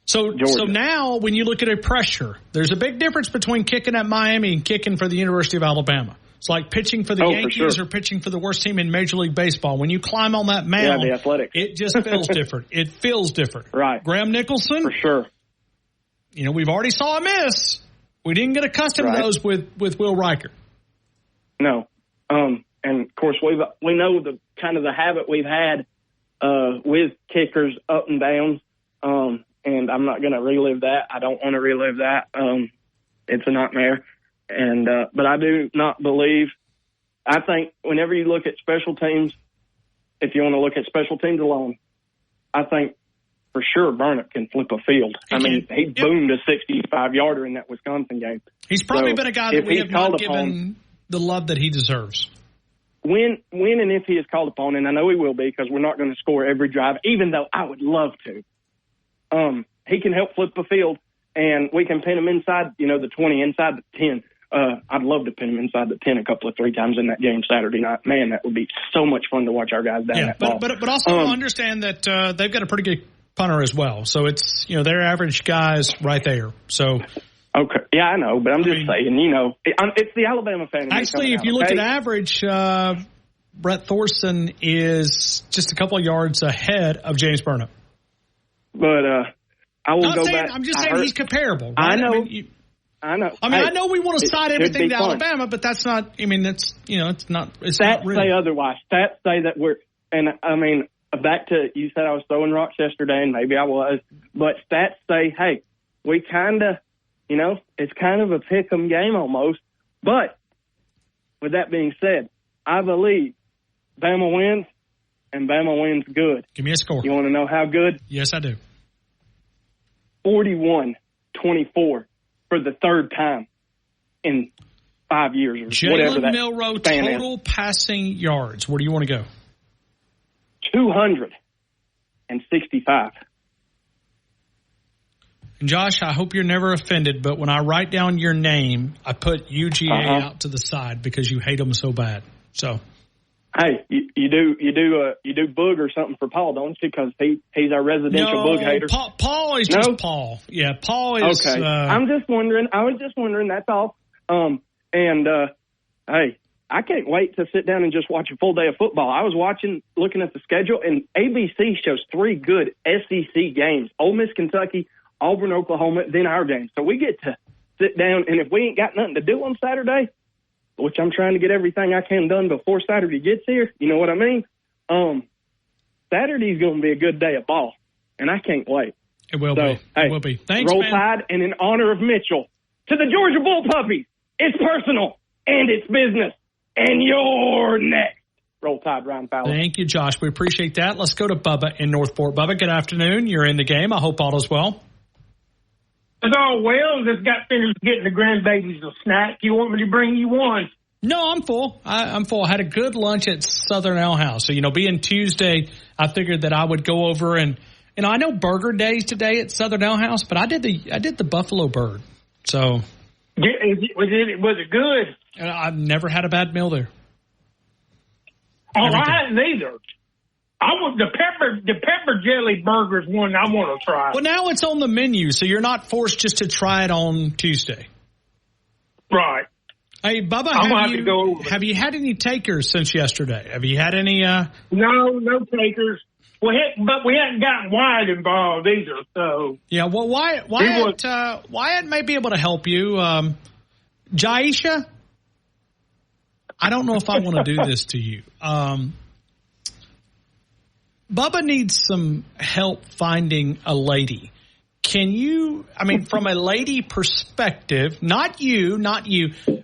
So now when you look at a pressure, there's a big difference between kicking at Miami and kicking for the University of Alabama. It's like pitching for the Yankees or pitching for the worst team in Major League Baseball. When you climb on that mound, the Athletics. It just feels different. It feels different. Right. Graham Nicholson? For sure. You know, we've already saw a miss. We didn't get accustomed to those with Will Riker. No. And of course we know the kind of the habit we've had with kickers up and downs. And I'm not going to relive that. I don't want to relive that. It's a nightmare. And but I do not believe. I think whenever you look at special teams, if you want to look at special teams alone, I think for sure Burnett can flip a field. He boomed a 65-yarder in that Wisconsin game. He's probably been a guy that we have not given the love that he deserves. When and if he is called upon, and I know he will be because we're not going to score every drive, even though I would love to. He can help flip a field, and we can pin him inside, the 20, inside the 10. I'd love to pin him inside the 10 3 times in that game Saturday night. Man, that would be so much fun to watch our guys down that ball. But also understand that they've got a pretty good punter as well. So it's, their average guys right there. So okay. Yeah, I know, but I'm just saying, it's the Alabama fan. Actually, if you look at average, Brett Thorson is just a couple of yards ahead of James Burnett. But I will go back. I'm just saying he's comparable. Right? I know. I know. I know we want to cite everything to Alabama, but that's not. It's not. It's Stats not really. say otherwise. Stats say that we're. And back to you said I was throwing rocks yesterday, and maybe I was. But stats say, hey, we kind of, it's kind of a pick 'em game almost. But with that being said, I believe Bama wins, and Bama wins good. Give me a score. You want to know how good? Yes, I do. 41-24 for the third time in 5 years or whatever that Milroe total passing yards. Where do you want to go? 265. And Josh, I hope you're never offended, but when I write down your name, I put UGA out to the side because you hate them so bad. So, hey, you do Boog or something for Paul, don't you? Because he's our residential Boog hater. Paul is just Paul. Yeah, Paul is. Okay, I'm just wondering. I was just wondering. That's all. Hey, I can't wait to sit down and just watch a full day of football. I was looking at the schedule, and ABC shows 3 good SEC games: Ole Miss, Kentucky, Auburn, Oklahoma, then our game. So we get to sit down, and if we ain't got nothing to do on Saturday, which I'm trying to get everything I can done before Saturday gets here, you know what I mean? Saturday's going to be a good day of ball, and I can't wait. It will be. Hey, it will be. Thanks, Roll man. Tide, and in honor of Mitchell, to the Georgia Bull Puppies, it's personal, and it's business, and you're next. Roll Tide, Ryan Fowler. Thank you, Josh. We appreciate that. Let's go to Bubba in Northport. Bubba, good afternoon. You're in the game. I hope all is well. It's all well. Just got finished getting the grandbabies a snack. You want me to bring you one? No, I'm full. I'm full. I had a good lunch at Southern Ale House. So, being Tuesday, I figured that I would go over and, I know burger days today at Southern Ale House, but I did the Buffalo Bird. So. Was it good? I've never had a bad meal there. Oh, I hadn't either. I want the pepper jelly burgers one I want to try. Well, now it's on the menu, so you're not forced just to try it on Tuesday. Right. Hey, Bubba, have you had any takers since yesterday? Have you had any? No takers. But we hadn't gotten Wyatt involved either. So yeah, well, Wyatt may be able to help you. Jaisha, I don't know if I want to do this to you. Bubba needs some help finding a lady. Can you, from a lady perspective, not you,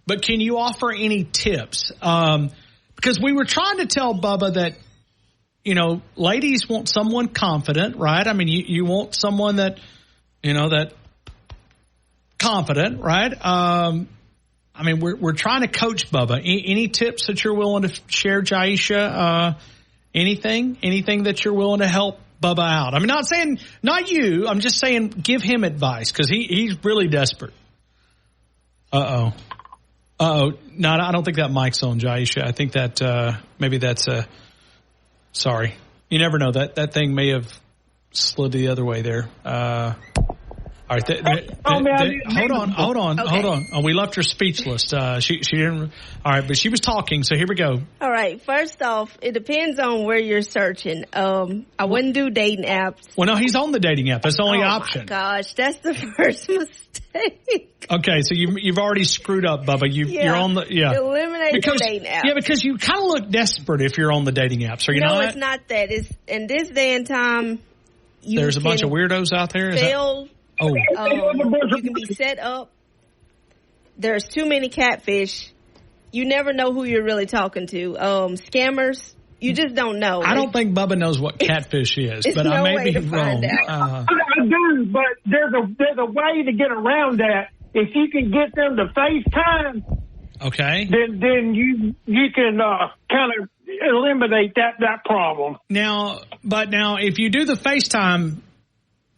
but can you offer any tips? Because we were trying to tell Bubba that, ladies want someone confident, right? You want someone that, that confident, right? We're trying to coach Bubba. Any tips that you're willing to share, Jaisha? Anything that you're willing to help Bubba out. I'm not saying not you. I'm just saying give him advice because he's really desperate. No, I don't think that mic's on, Jaisha. I think that maybe that's sorry. You never know. That thing may have slid the other way there. All right. Hold on. Oh, we left her speechless. She didn't. All right, but she was talking. So here we go. All right. First off, it depends on where you're searching. I wouldn't do dating apps. Well, no, he's on the dating app. That's the only option. Oh my gosh, that's the first mistake. Okay, so you've already screwed up, Bubba. You're on the Eliminate the dating apps. Yeah, because you kind of look desperate if you're on the dating apps. Are you not? No, it's not that. It's in this day and time. There's a bunch of weirdos out there. You can be set up. There's too many catfish. You never know who you're really talking to. Scammers, you just don't know. I don't think Bubba knows what catfish is, but no I may way be to find wrong. I do, but there's a way to get around that. If you can get them to FaceTime, okay, then you can kind of eliminate that problem. Now, if you do the FaceTime,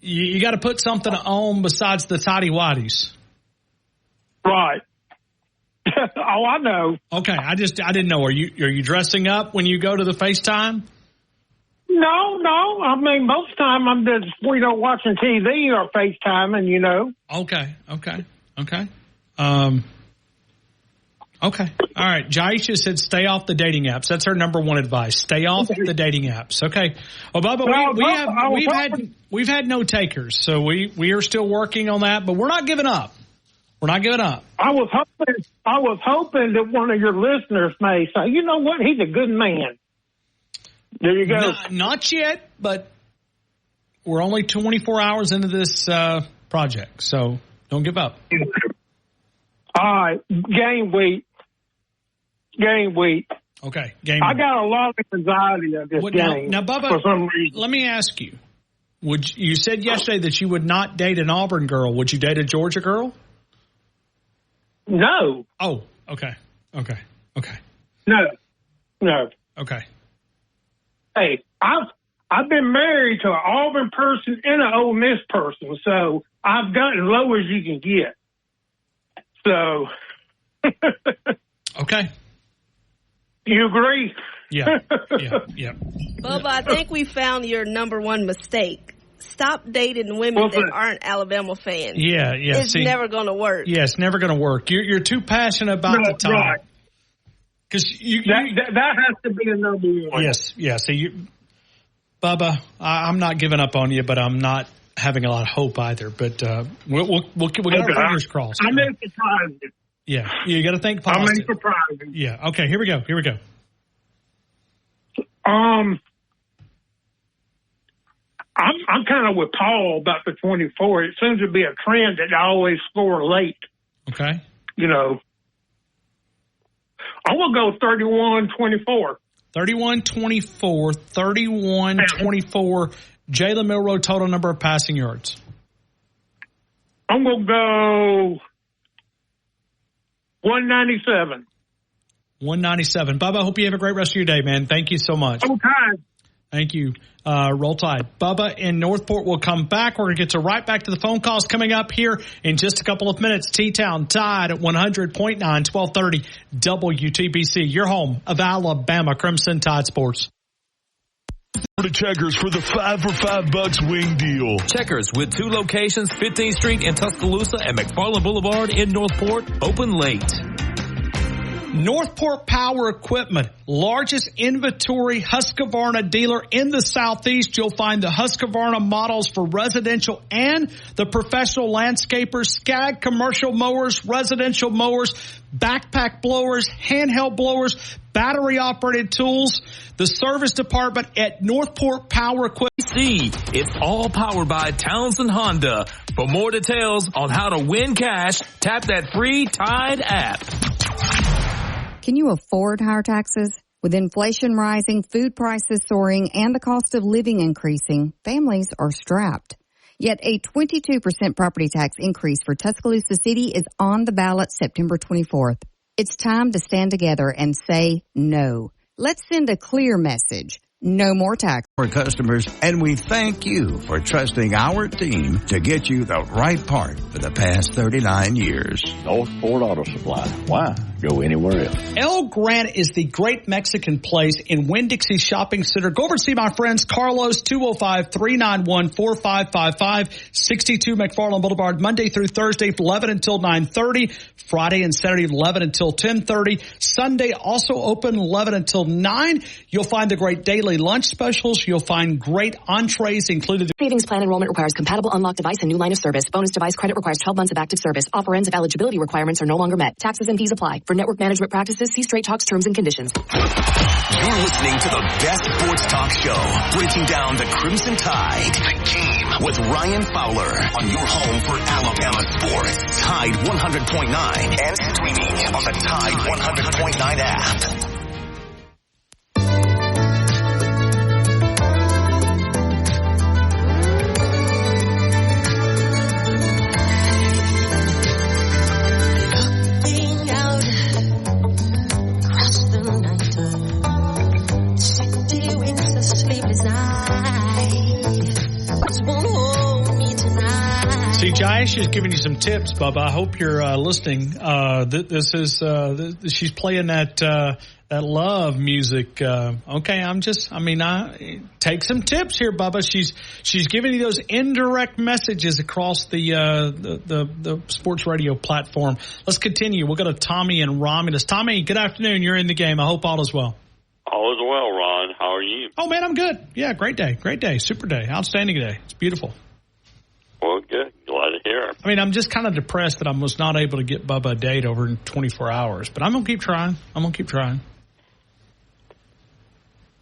you got to put something on besides the tidy whities. Right. Oh, I know. Okay, I didn't know. Are you dressing up when you go to the FaceTime? No. I mean, most time I'm just watching TV or FaceTiming. Okay. Okay. All right. Jaisha said stay off the dating apps. That's her number one advice. Stay off the dating apps. Okay. Well, Bubba, we've had no takers, so we are still working on that, but we're not giving up. I was hoping that one of your listeners may say, you know what, he's a good man. There you go. Not yet, but we're only 24 hours into this project, so don't give up. All right. Game week. Okay. I got a lot of anxiety of this game. Now, Bubba, for some reason. Let me ask you. You said yesterday that you would not date an Auburn girl. Would you date a Georgia girl? No. Oh, okay. No. Okay. Hey, I've been married to an Auburn person and an Ole Miss person, so I've gotten as low as you can get. So. Okay. You agree? Yeah. Bubba, I think we found your number one mistake. Stop dating women that aren't Alabama fans. Yeah. It's never going to work. Yeah, it's never going to work. You're too passionate about the time. Right. Because that has to be a number one. Yes. See, Bubba, I'm not giving up on you, but I'm not having a lot of hope either. But we'll get our fingers crossed. I may surprise you. Yeah, you got to think positive. I may surprise you. Yeah. Okay. Here we go. I'm kind of with Paul about the 24. It seems to be a trend that I always score late. Okay. I'm going to go 31-24. 31-24. Jalen Milroe, total number of passing yards. I'm going to go 197. 197. Bubba, I hope you have a great rest of your day, man. Thank you so much. Okay. Thank you. Roll Tide. Bubba in Northport will come back. We're going to get right back to the phone calls coming up here in just a couple of minutes. T-Town Tide at 100.9, 1230 WTBC. Your home of Alabama Crimson Tide Sports. To Checkers for the 5 for $5 wing deal. Checkers with 2 locations, 15th Street in Tuscaloosa and McFarland Boulevard in Northport, open late. Northport Power Equipment, largest inventory Husqvarna dealer in the Southeast. You'll find the Husqvarna models for residential and the professional landscapers, Skag commercial mowers, residential mowers, backpack blowers, handheld blowers, battery-operated tools. The service department at Northport Power Equipment. It's all powered by Townsend Honda. For more details on how to win cash, tap that free Tide app. Can you afford higher taxes? With inflation rising, food prices soaring, and the cost of living increasing, families are strapped. Yet a 22% property tax increase for Tuscaloosa City is on the ballot September 24th. It's time to stand together and say no. Let's send a clear message. no more tax. For customers, and we thank you for trusting our team to get you the right part for the past 39 years. North Ford Auto Supply. Why go anywhere else? El Grant is the great Mexican place in Winn-Dixie Shopping Center. Go over and see my friends Carlos, 205-391-4555, 62 McFarland Boulevard, Monday through Thursday, 11 until 9:30, Friday and Saturday, 11 until 10:30, Sunday also open 11 until 9. You'll find the great daily lunch specials. You'll find great entrees included. Savings plan enrollment requires compatible unlocked device and new line of service. Bonus device credit requires 12 months of active service. Offer ends if eligibility requirements are no longer met. Taxes and fees apply. For network management practices, see Straight Talk's terms and conditions. You're listening to the best sports talk show, breaking down the Crimson Tide, the game with Ryan Fowler on your home for Alabama sports. Tide 100.9 and streaming on the Tide 100.9 app. See, Jayesh is giving you some tips, Bubba. I hope you're listening. She's playing that love music. Okay, take some tips here, Bubba. She's giving you those indirect messages across the sports radio platform. Let's continue. We'll go to Tommy and Romulus. Tommy, good afternoon. You're in the game. I hope all is well. All is well, Ron. How are you? Oh, man, I'm good. Yeah, great day. Great day. Super day. Outstanding day. It's beautiful. Well, good. Glad to hear it. I mean, I'm just kind of depressed that I was not able to get Bubba a date over in 24 hours, but I'm going to keep trying.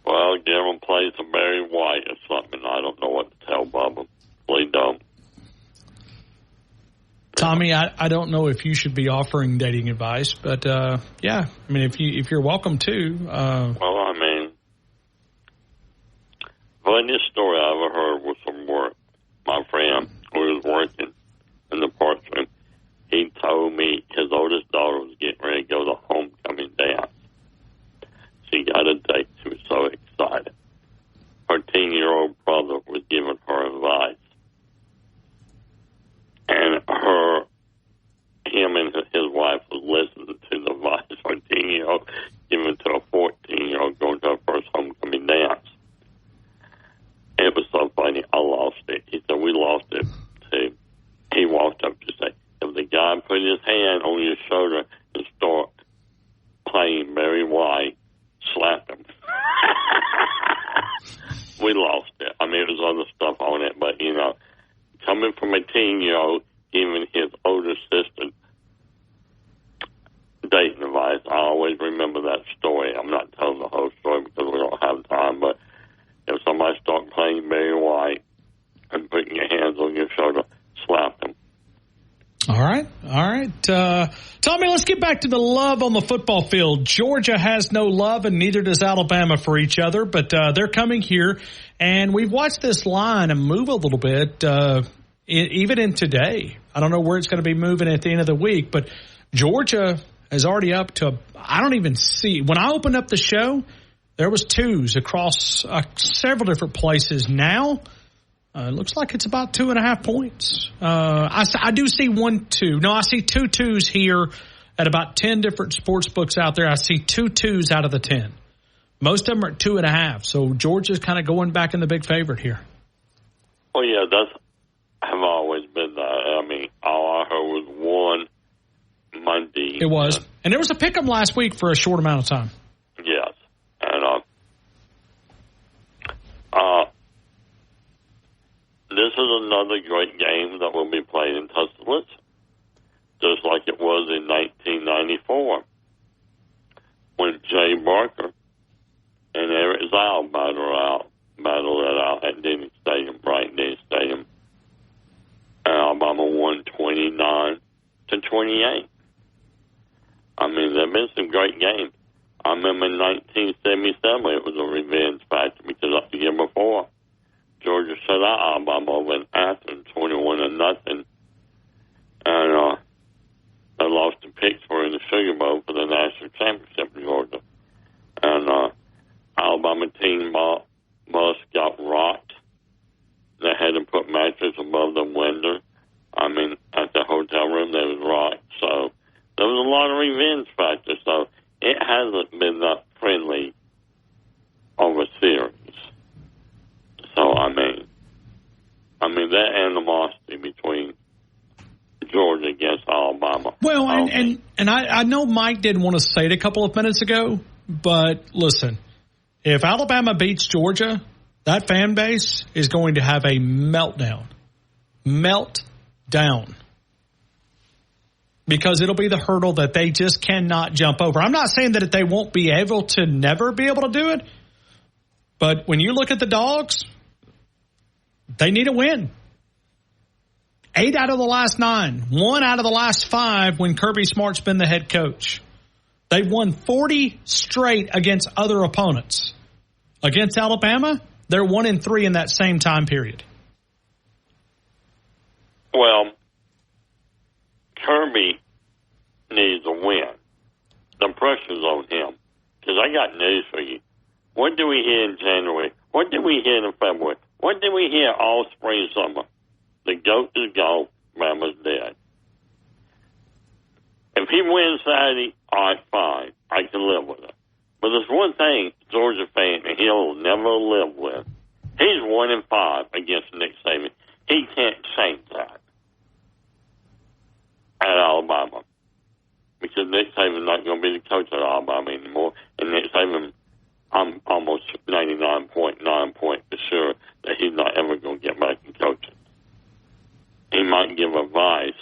Well, give him play some Barry White or something. I don't know what to tell Bubba. Please don't. Tommy, I don't know if you should be offering dating advice, but yeah, I mean, if you're welcome to. Well, I mean, funniest story I ever heard was from work. My friend who was working in the parks room, he told me his oldest daughter was getting ready to go to homecoming dance. She got a date. She was so excited. Her 10-year-old brother was giving her advice. And him and his wife was listening to the advice of her 10-year-old giving to a 14-year-old going to her first homecoming dance. It was so funny. I lost it. He said, we lost it too. He walked up to say, if the guy put his hand on your shoulder and start playing Barry White, slap him. We lost it. I mean, there's other stuff on it, but, you know, coming from a 10-year-old, giving his older sister dating advice, I always remember that story. I'm not telling the whole story because we don't have time, but if somebody starts playing Barry White and putting your hands on your shoulder, slap them. All right. Tommy, let's get back to the love on the football field. Georgia has no love, and neither does Alabama for each other, but they're coming here, and we've watched this line move a little bit, even in today. I don't know where it's going to be moving at the end of the week, but Georgia is already up to, I don't even see. When I opened up the show, there was twos across several different places. Now, it looks like it's about 2.5 points. I do see 1, 2. No, I see 2 twos here at about 10 different sports books out there. I see 2 twos out of the 10. Most of them are at 2.5. So Georgia's kind of going back in the big favorite here. Oh, yeah, have always been that. I mean, all I heard was 1 Monday. It was. And there was a pick-em last week for a short amount of time. Yes. And this is another great game that will be played in Tuscaloosa, just like it was in 1994 when Jay Barker and Eric Zal battled it out at Denny Stadium, Bright Denny Stadium. Alabama won 29-28. I mean, there have been some great games. I remember in 1977 it was a revenge factor because the year before, Georgia shut out Alabama over in Athens 21-0. And they lost to Pittsburgh in the Sugar Bowl for the national championship in Georgia. And Alabama team And I know Mike didn't want to say it a couple of minutes ago, but listen, if Alabama beats Georgia, that fan base is going to have a meltdown. Meltdown. Because it'll be the hurdle that they just cannot jump over. I'm not saying that they won't be able to never be able to do it, but when you look at the Dogs, they need a win. 8 out of the last 9. 1 out of the last 5 when Kirby Smart's been the head coach. They've won 40 straight against other opponents. Against Alabama, they're 1-3 in that same time period. Well, Kirby needs a win. The pressure's on him. Because I got news for you. What did we hear in January? What did we hear in February? What did we hear all spring summer? The GOAT is gone. Bama's dead. If he wins Saturday, all right, fine. I can live with it. But there's one thing Georgia fan he'll never live with. He's 1-5 against Nick Saban. He can't change that at Alabama. Because Nick Saban's not going to be the coach at Alabama anymore. And Nick Saban, I'm almost 99.9% for sure that he's not ever going to get back in coaching. He might give advice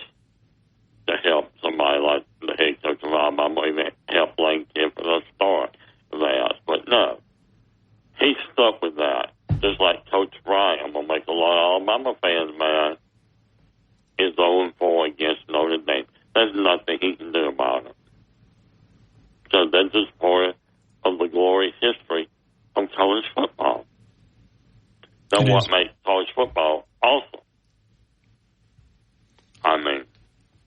to help somebody like the head coach of Alabama, even help Lane Kiffin at the start of that. But no, he's stuck with that. Just like Coach Bryant, I'm going to make a lot of Alabama fans mad, is 0-4 against Notre Dame. There's nothing he can do about it. So that's just part of the glorious history of college football. That's what makes college football awesome. I mean,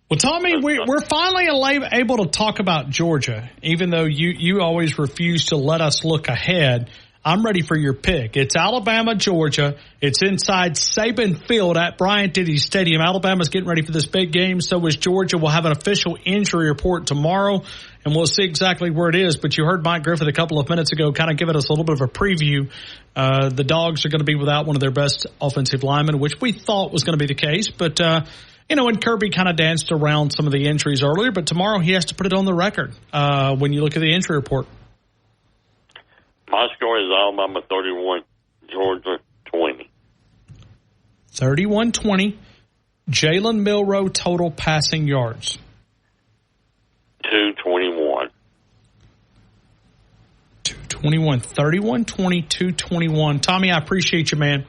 well, Tommy, we're finally able to talk about Georgia, even though you always refuse to let us look ahead. I'm ready for your pick. It's Alabama, Georgia. It's inside Saban Field at Bryant-Denny Stadium. Alabama's getting ready for this big game. So is Georgia. We'll have an official injury report tomorrow, and we'll see exactly where it is. But you heard Mike Griffith a couple of minutes ago kind of giving us a little bit of a preview. The Dogs are going to be without one of their best offensive linemen, which we thought was going to be the case. But, and Kirby kind of danced around some of the injuries earlier, but tomorrow he has to put it on the record when you look at the injury report. My score is Alabama 31, Georgia 20. 31-20. Jalen Milroe total passing yards. 221. 221. 31-20, 221. Tommy, I appreciate you, man.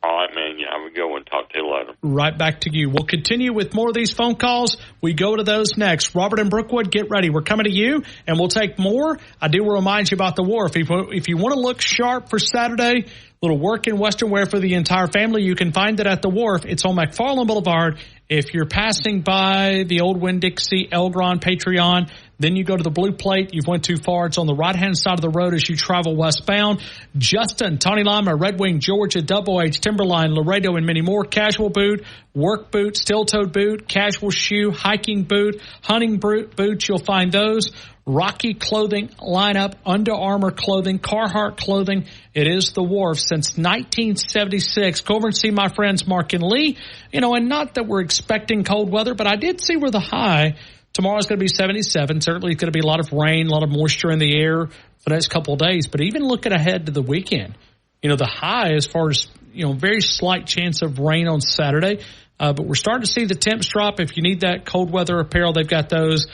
All right, man. Yeah, have a good one. Talk to you later. Right back to you. We'll continue with more of these phone calls. We go to those next. Robert and Brookwood, get ready. We're coming to you, and we'll take more. I do remind you about the Wharf. If you want to look sharp for Saturday, little work in Western wear for the entire family, you can find it at the Wharf. It's on McFarland Boulevard. If you're passing by the old Winn-Dixie, Elgron, Patreon, then you go to the Blue Plate. You've went too far. It's on the right-hand side of the road as you travel westbound. Justin, Tony Lima, Red Wing, Georgia, Double H, Timberline, Laredo, and many more. Casual boot, work boot, steel-toed boot, casual shoe, hiking boot, hunting boots. You'll find those. Rocky clothing lineup, Under Armour clothing, Carhartt clothing. It is the Wharf since 1976. Go over and see my friends Mark and Lee. And not that we're expecting cold weather, but I did see where the high tomorrow's going to be 77. Certainly it's going to be a lot of rain, a lot of moisture in the air for the next couple of days. But even looking ahead to the weekend, the high as far as, very slight chance of rain on Saturday. But we're starting to see the temps drop. If you need that cold weather apparel, they've got those.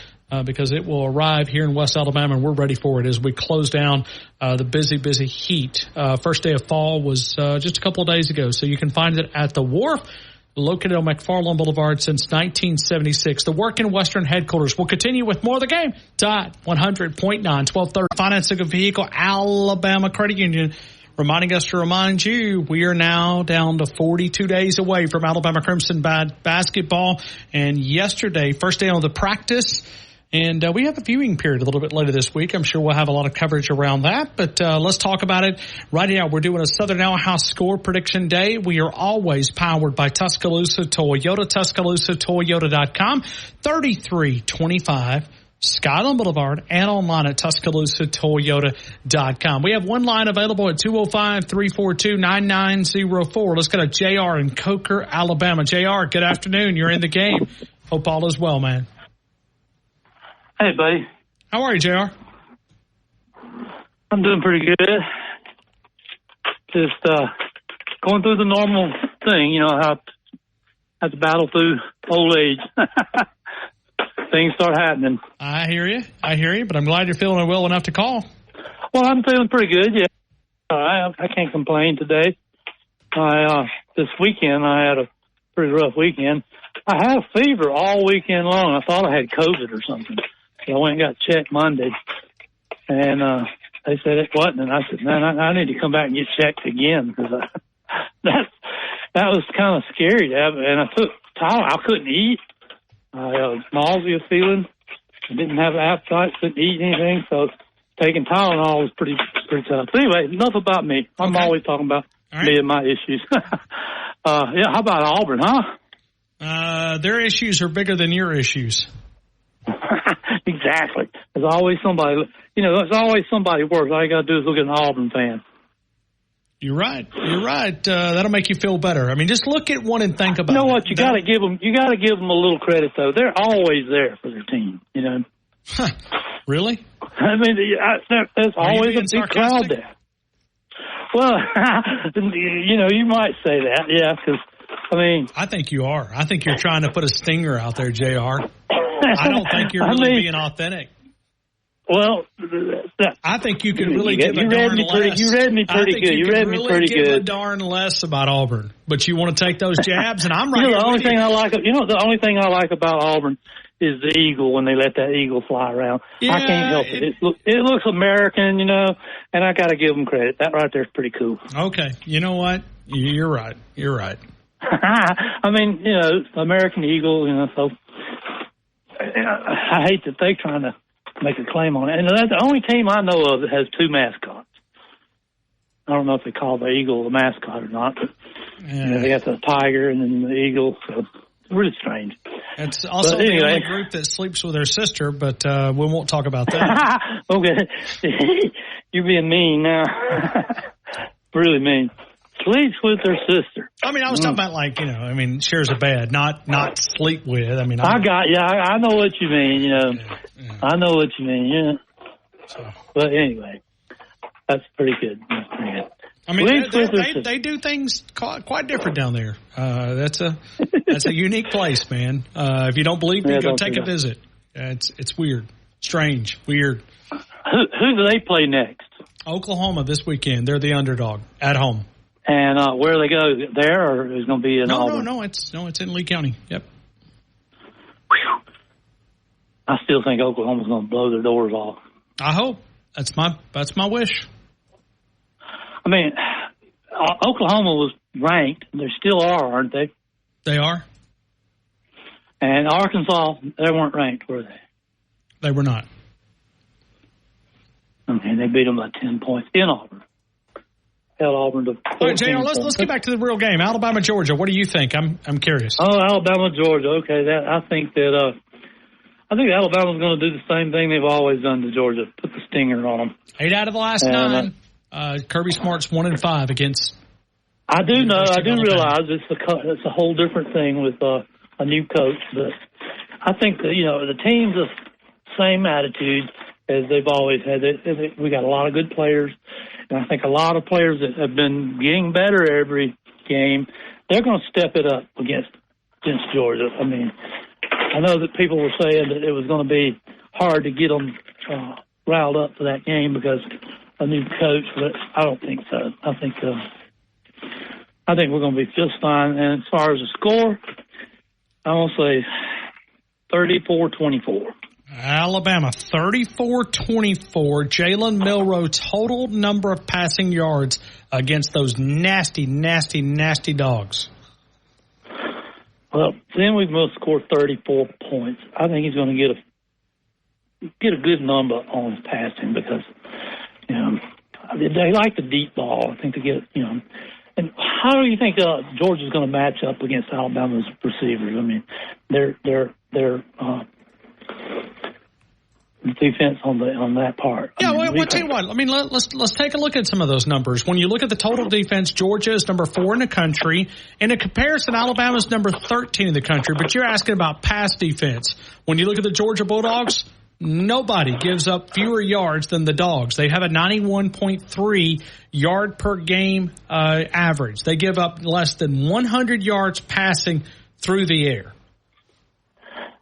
Because it will arrive here in West Alabama, and we're ready for it as we close down the busy heat. First day of fall was just a couple of days ago, so you can find it at the Wharf, located on McFarland Boulevard since 1976. The Working Western headquarters. We'll continue with more of the game. Tide 100.9, 1230. Financing a vehicle, Alabama Credit Union. Reminding us to remind you, we are now down to 42 days away from Alabama Crimson basketball. And yesterday, first day on the practice. And we have a viewing period a little bit later this week. I'm sure we'll have a lot of coverage around that. But let's talk about it right now. We're doing a Southern Ale House score prediction day. We are always powered by Tuscaloosa Toyota, TuscaloosaToyota.com, 3325 Skyland Boulevard, and online at TuscaloosaToyota.com. We have one line available at 205-342-9904. Let's go to JR in Coker, Alabama. JR, good afternoon. You're in the game. Hope all is well, man. Hey, buddy. How are you, JR? I'm doing pretty good. Just going through the normal thing, you know, how I have to battle through old age. Things start happening. I hear you, but I'm glad you're feeling well enough to call. Well, I'm feeling pretty good, yeah. I can't complain today. This weekend, I had a pretty rough weekend. I had a fever all weekend long. I thought I had COVID or something. So I went and got checked Monday. And they said it wasn't. And I said, man, I need to come back and get checked again because that was kind of scary to have. And I took Tylenol. I couldn't eat. I was nausea feeling. I didn't have an appetite, couldn't eat anything. So taking Tylenol was pretty tough. But anyway, enough about me. I'm always talking about me and my issues. Yeah, how about Auburn, huh? Their issues are bigger than your issues. Exactly. There's always somebody, there's always somebody worse. All you got to do is look at an Auburn fan. You're right. That'll make you feel better. I mean, just look at one and think about it. You know what? You got to give them a little credit, though. They're always there for their team, you know. Really? I mean, there's always a big crowd there. Well, you might say that, yeah, because, I think you are. I think you're trying to put a stinger out there, JR. I don't think you're really being authentic. Well, I think you could really give a darn less. You read me pretty good. You read me pretty good. Give a darn less about Auburn, but you want to take those jabs, and I'm right. The only thing I like about Auburn is the eagle when they let that eagle fly around. Yeah, I can't help it. It looks American, and I got to give them credit. That right there is pretty cool. Okay, you know what? You're right. I mean, American eagle. So I hate that they're trying to make a claim on it. And that's the only team I know of that has two mascots. I don't know if they call the eagle the mascot or not, but they got the tiger and then the eagle. So it's really strange. It's also the only group that sleeps with their sister, but we won't talk about that. Okay. You're being mean now. Really mean. Sleeps with their sister. I mean, I was talking about shares a bed, not sleep with. I mean, I know what you mean. I know what you mean. Yeah. So. But anyway, that's pretty good. I mean, they do things quite different down there. That's a unique place, man. If you don't believe me, go take a visit. It's weird, strange, weird. Who do they play next? Oklahoma this weekend. They're the underdog at home. And where do they go? There, or is it going to be in Auburn? No, it's in Lee County. Yep. Whew. I still think Oklahoma's going to blow their doors off. I hope. That's my wish. I mean, Oklahoma was ranked. They still are, aren't they? They are. And Arkansas, they weren't ranked, were they? They were not. Okay, they beat them by 10 points in Auburn. Held Auburn to 14 All right, JR, let's get back to the real game. Alabama, Georgia. What do you think? I'm curious. Oh, Alabama, Georgia. Okay, I think Alabama's going to do the same thing they've always done to Georgia. Put the stinger on them. 8 out of the last 9. Kirby Smart's 1-5 against. I do realize it's a whole different thing with a new coach, but I think that the team's the same attitude as they've always had. We got a lot of good players. And I think a lot of players that have been getting better every game, they're going to step it up against Georgia. I mean, I know that people were saying that it was going to be hard to get them riled up for that game because a new coach, but I don't think so. I think we're going to be just fine. And as far as the score, I'm going to say 34-24. Alabama, 34-24. Jalen Milroe, total number of passing yards against those nasty, nasty, nasty dogs. Well, then we must score 34 points. I think he's going to get a good number on his passing because, they like the deep ball. I think to get, And how do you think Georgia's going to match up against Alabama's receivers? I mean, their defense on that part. Yeah, well, tell you what. I mean, let's take a look at some of those numbers. When you look at the total defense, Georgia is number 4 in the country. In a comparison, Alabama's number 13 in the country. But you're asking about pass defense. When you look at the Georgia Bulldogs, Nobody gives up fewer yards than the Dogs. They have a 91.3 yard per game average. They give up less than 100 yards passing through the air.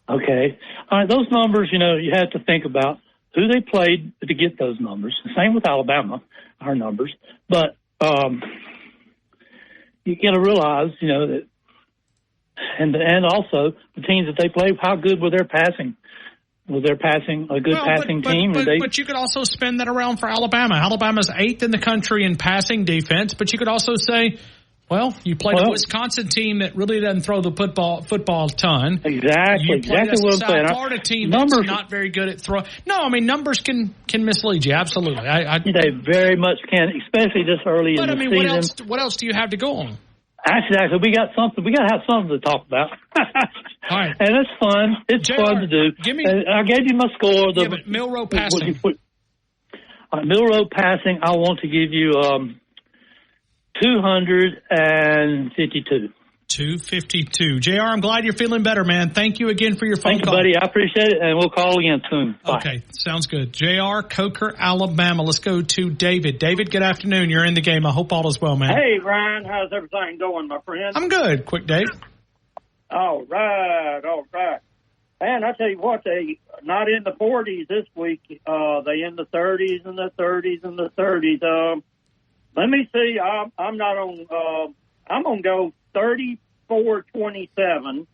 Okay. All right, those numbers, you have to think about who they played to get those numbers. Same with Alabama, our numbers. But you got to realize, that, and also the teams that they play, how good were their passing? Was their passing a good passing team? But you could also spin that around for Alabama. Alabama's 8th in the country in passing defense, but you could also say, well, you played a Wisconsin team that really doesn't throw the football a ton. Exactly. You played a what I'm South saying. Florida team that's not very good at throwing. No, I mean, numbers can mislead you, absolutely. They very much can, especially this early in the season. What else do you have to go on? Actually, we got something. We got to have something to talk about. All right. And it's fun. It's fun to do. I gave you my score. But Milroe passing. Milroe passing, I want to give you 252. 252. JR, I'm glad you're feeling better, man. Thank you again for your phone call. Thank you, buddy. I appreciate it, and we'll call again soon. Bye. Okay, sounds good. JR, Coker, Alabama. Let's go to David. David, good afternoon. You're in the game. I hope all is well, man. Hey, Ryan. How's everything going, my friend? I'm good. Quick, Dave. All right. Man, I tell you what, they not in the 40s this week. They in the 30s and the 30s and the 30s. Let me see. I'm not on. I'm gonna go 34-27.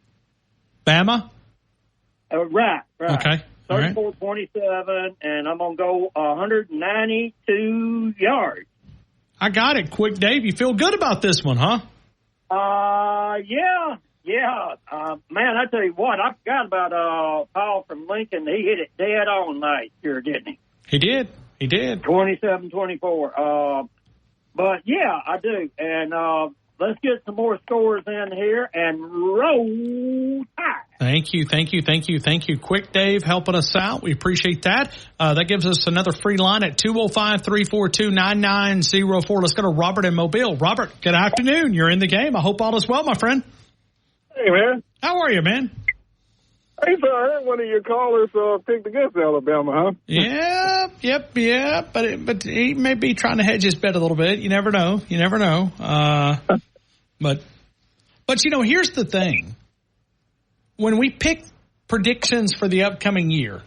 Bama. Right. Okay. 34-27, and I'm gonna go 192 yards. I got it. Quick, Dave. You feel good about this one, huh? Yeah. Man, I tell you what, I forgot about Paul from Lincoln. He hit it dead on last year, didn't he? He did. 27-24. But yeah, I do. And let's get some more scores in here and roll Tide. Thank you. Quick, Dave, helping us out. We appreciate that. That gives us another free line at 205-342-9904. Let's go to Robert in Mobile. Robert, good afternoon. You're in the game. I hope all is well, my friend. Hey, man. How are you, man? Hey, so I heard one of your callers picked against Alabama, huh? Yeah. But he may be trying to hedge his bet a little bit. You never know. But here's the thing. When we pick predictions for the upcoming year,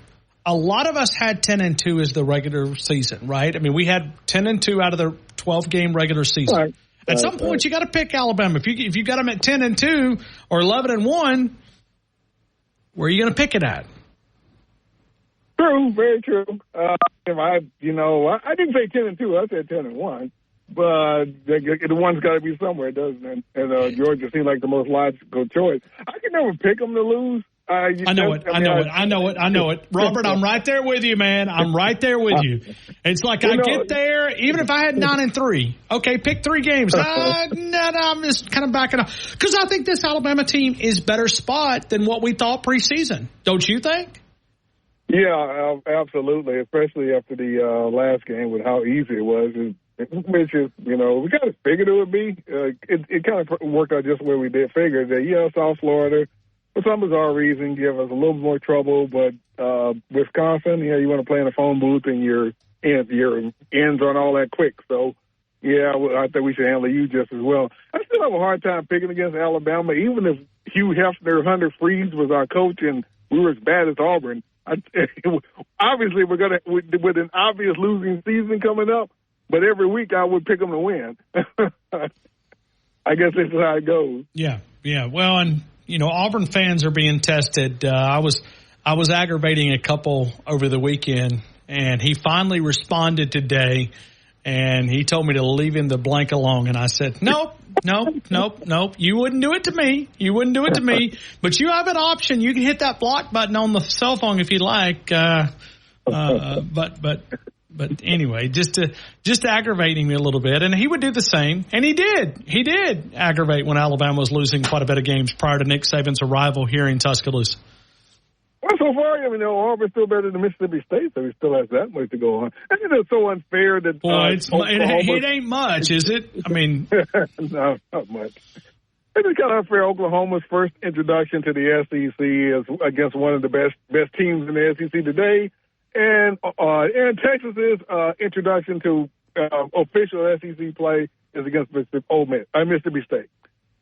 a lot of us had 10-2 as the regular season, right? I mean, we had 10-2 out of the 12-game regular season. Right. At some point, you got to pick Alabama. If you got them at 10-2 or 11-1, where are you going to pick it at? True, very true. I didn't say 10-2. I said 10-1. But the one's got to be somewhere, doesn't it? And Georgia seemed like the most logical choice. I can never pick them to lose. I know it. Robert, I'm right there with you, man. I'm right there with you. It's like I get there, even if I had 9-3. Okay, pick 3 games. No, I'm just kind of backing up. Because I think this Alabama team is better spot than what we thought preseason. Don't you think? Yeah, absolutely, especially after the last game with how easy it was. Which is, we kind of figured it would be. It kind of worked out just where we did figure that, South Florida, for some bizarre reason, give us a little more trouble. But Wisconsin, you want to play in a phone booth and your ends aren't all that quick. So, I think we should handle you just as well. I still have a hard time picking against Alabama, even if Hugh Hefner, Hunter Freeze was our coach and we were as bad as Auburn. Obviously, we're going to, with an obvious losing season coming up, but every week I would pick them to win. I guess this is how it goes. Yeah. Well, and Auburn fans are being tested. I was aggravating a couple over the weekend, and he finally responded today, and he told me to leave him the blank alone. And I said, nope. You wouldn't do it to me. But you have an option. You can hit that block button on the cell phone if you like. But anyway, just to aggravating me a little bit, and he would do the same, and he did aggravate when Alabama was losing quite a bit of games prior to Nick Saban's arrival here in Tuscaloosa. Well, so far, Auburn's still better than Mississippi State, so he still has that much to go on. And it's so unfair that it ain't much, is it? I mean, no, not much. It's kind of unfair. Oklahoma's first introduction to the SEC is against one of the best teams in the SEC today, and Texas's introduction to official SEC play is against Mississippi State.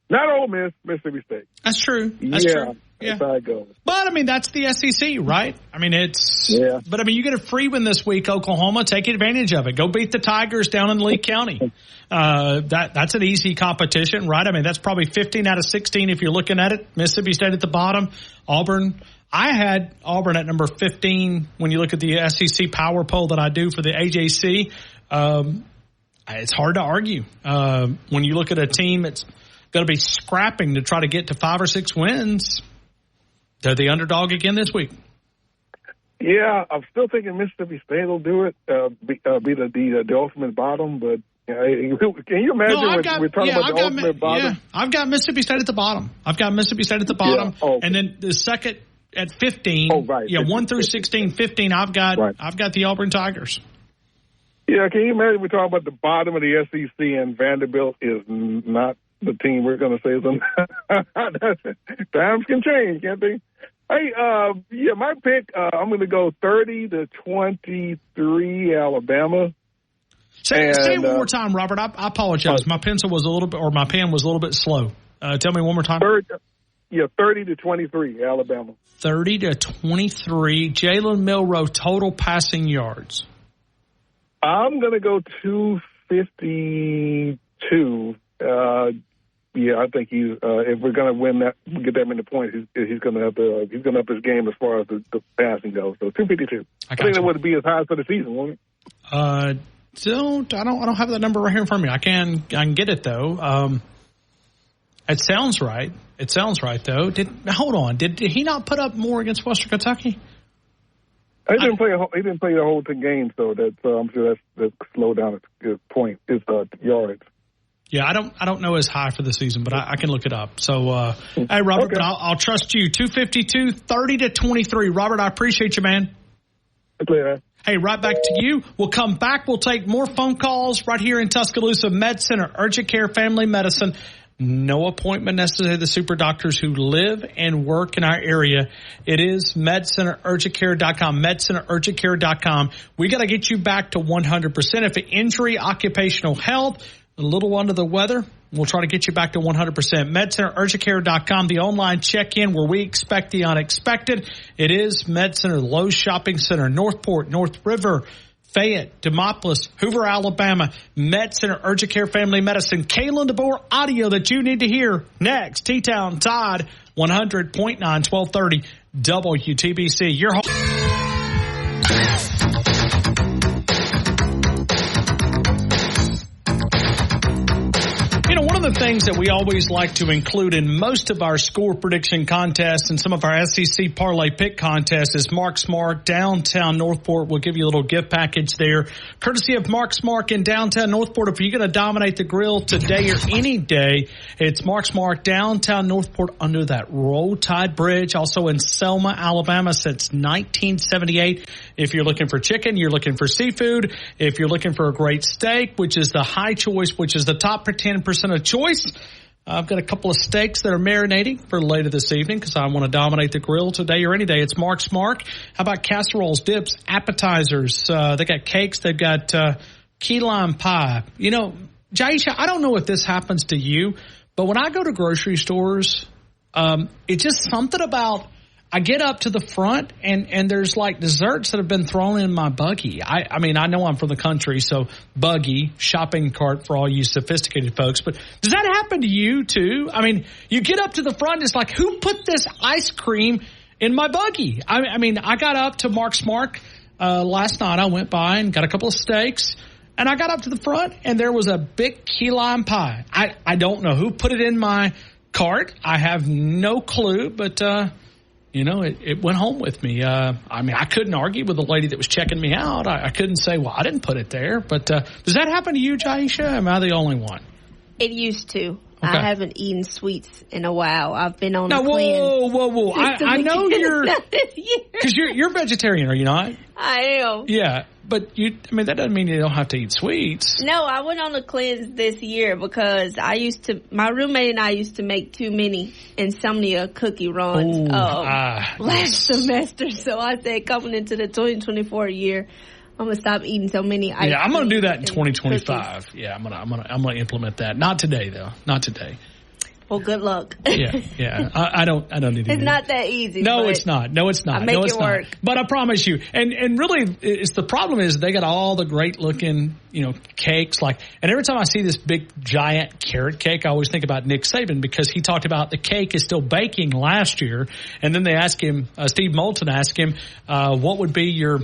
Not Ole Miss, Mississippi State. That's true. That's true. Yeah. That's how it goes. But, I mean, that's the SEC, right? I mean, But, I mean, you get a free win this week, Oklahoma. Take advantage of it. Go beat the Tigers down in Lee County. That's an easy competition, right? I mean, that's probably 15 out of 16 if you're looking at it. Mississippi State at the bottom. Auburn. I had Auburn at number 15 when you look at the SEC power poll that I do for the AJC. It's hard to argue. When you look at a team that's going to be scrapping to try to get to 5 or 6 wins, they're the underdog again this week. Yeah, I'm still thinking Mississippi State will do it, be the ultimate bottom. But can you imagine we're talking about the ultimate bottom? Yeah, I've got Mississippi State at the bottom. Yeah. Oh, okay. And then the second at 15. Oh, right. Yeah, 1 through 16, 15. I've got the Auburn Tigers. Yeah, can you imagine we're talking about the bottom of the SEC and Vanderbilt is not the team we're going to say them. Times can change, can't they? Hey, my pick, I'm going to go 30-23 Alabama. Say it one more time, Robert. I apologize. My pen was a little bit slow. Tell me one more time. 30-23 Alabama. 30-23. Jalen Milroe total passing yards. I'm going to go 252. I think if we're going to win that, get that many points, he's going to up his game as far as the passing goes. So 252. I think that would be as high for the season, won't it? I don't have that number right here in front of me. I can get it though. It sounds right. Though. Hold on. Did he not put up more against Western Kentucky? He didn't play the whole game, so that's I'm sure that's slowed down his point. His yards. Yeah, I don't know as high for the season, but I can look it up. So, hey, Robert, okay. But I'll trust you. 252, 30-23. Robert, I appreciate you, man. Hey, right back to you. We'll come back. We'll take more phone calls right here in Tuscaloosa Med Center, Urgent Care Family Medicine. No appointment necessary. The super doctors who live and work in our area. It is MedCenterUrgentCare.com. MedCenterUrgentCare.com. We got to get you back to 100%. If an injury, occupational health, a little under the weather, we'll try to get you back to 100%. MedCenterUrgentCare.com, the online check-in where we expect the unexpected. It is MedCenter, Lowe's Shopping Center, Northport, North River, Fayette, Demopolis, Hoover, Alabama, MedCenter, Urgent Care Family Medicine. Kayla DeBoer audio that you need to hear next. T-Town Todd, 100.9, 1230 WTBC. Your home. One of the things that we always like to include in most of our score prediction contests and some of our SEC parlay pick contests is Mark's Mark, downtown Northport. We'll give you a little gift package there. Courtesy of Mark's Mark in downtown Northport. If you're going to dominate the grill today or any day, it's Mark's Mark, downtown Northport under that Roll Tide Bridge. Also in Selma, Alabama since 1978. If you're looking for chicken, you're looking for seafood. If you're looking for a great steak, which is the high choice, which is the top 10% of choice. I've got a couple of steaks that are marinating for later this evening because I want to dominate the grill today or any day. It's Mark's Mark. How about casseroles, dips, appetizers? They got cakes. They've got key lime pie. You know, Jaisha, I don't know if this happens to you, but when I go to grocery stores, it's just something about I get up to the front and there's like desserts that have been thrown in my buggy. I mean, I know I'm from the country, so buggy, shopping cart for all you sophisticated folks. But does that happen to you too? I mean, you get up to the front, it's like, who put this ice cream in my buggy? I mean, I got up to Mark's Mark last night. I went by and got a couple of steaks. And I got up to the front and there was a big key lime pie. I don't know who put it in my cart. I have no clue, but you know, it went home with me. I mean, I couldn't argue with the lady that was checking me out. I couldn't say, well, I didn't put it there. But does that happen to you, Jaisha? Am I the only one? It used to. Okay. I haven't eaten sweets in a while. I've been on a cleanse. Whoa. I know you're, because you're vegetarian, are you not? I am. Yeah. But that doesn't mean you don't have to eat sweets. No, I went on a cleanse this year because my roommate and I used to make too many insomnia cookie runs last semester. So I said, coming into the 2024 year, I'm gonna stop eating so many. Yeah, I'm gonna do that in 2025. Cookies. Yeah, I'm gonna implement that. Not today though. Not today. Well, good luck. Yeah. I don't need to. It's not that easy. No, it's not. I make it work. But I promise you, and really, it's the problem is they got all the great looking, cakes. And every time I see this big giant carrot cake, I always think about Nick Saban because he talked about the cake is still baking last year, and then they asked him, Steve Moulton asked him, what would be your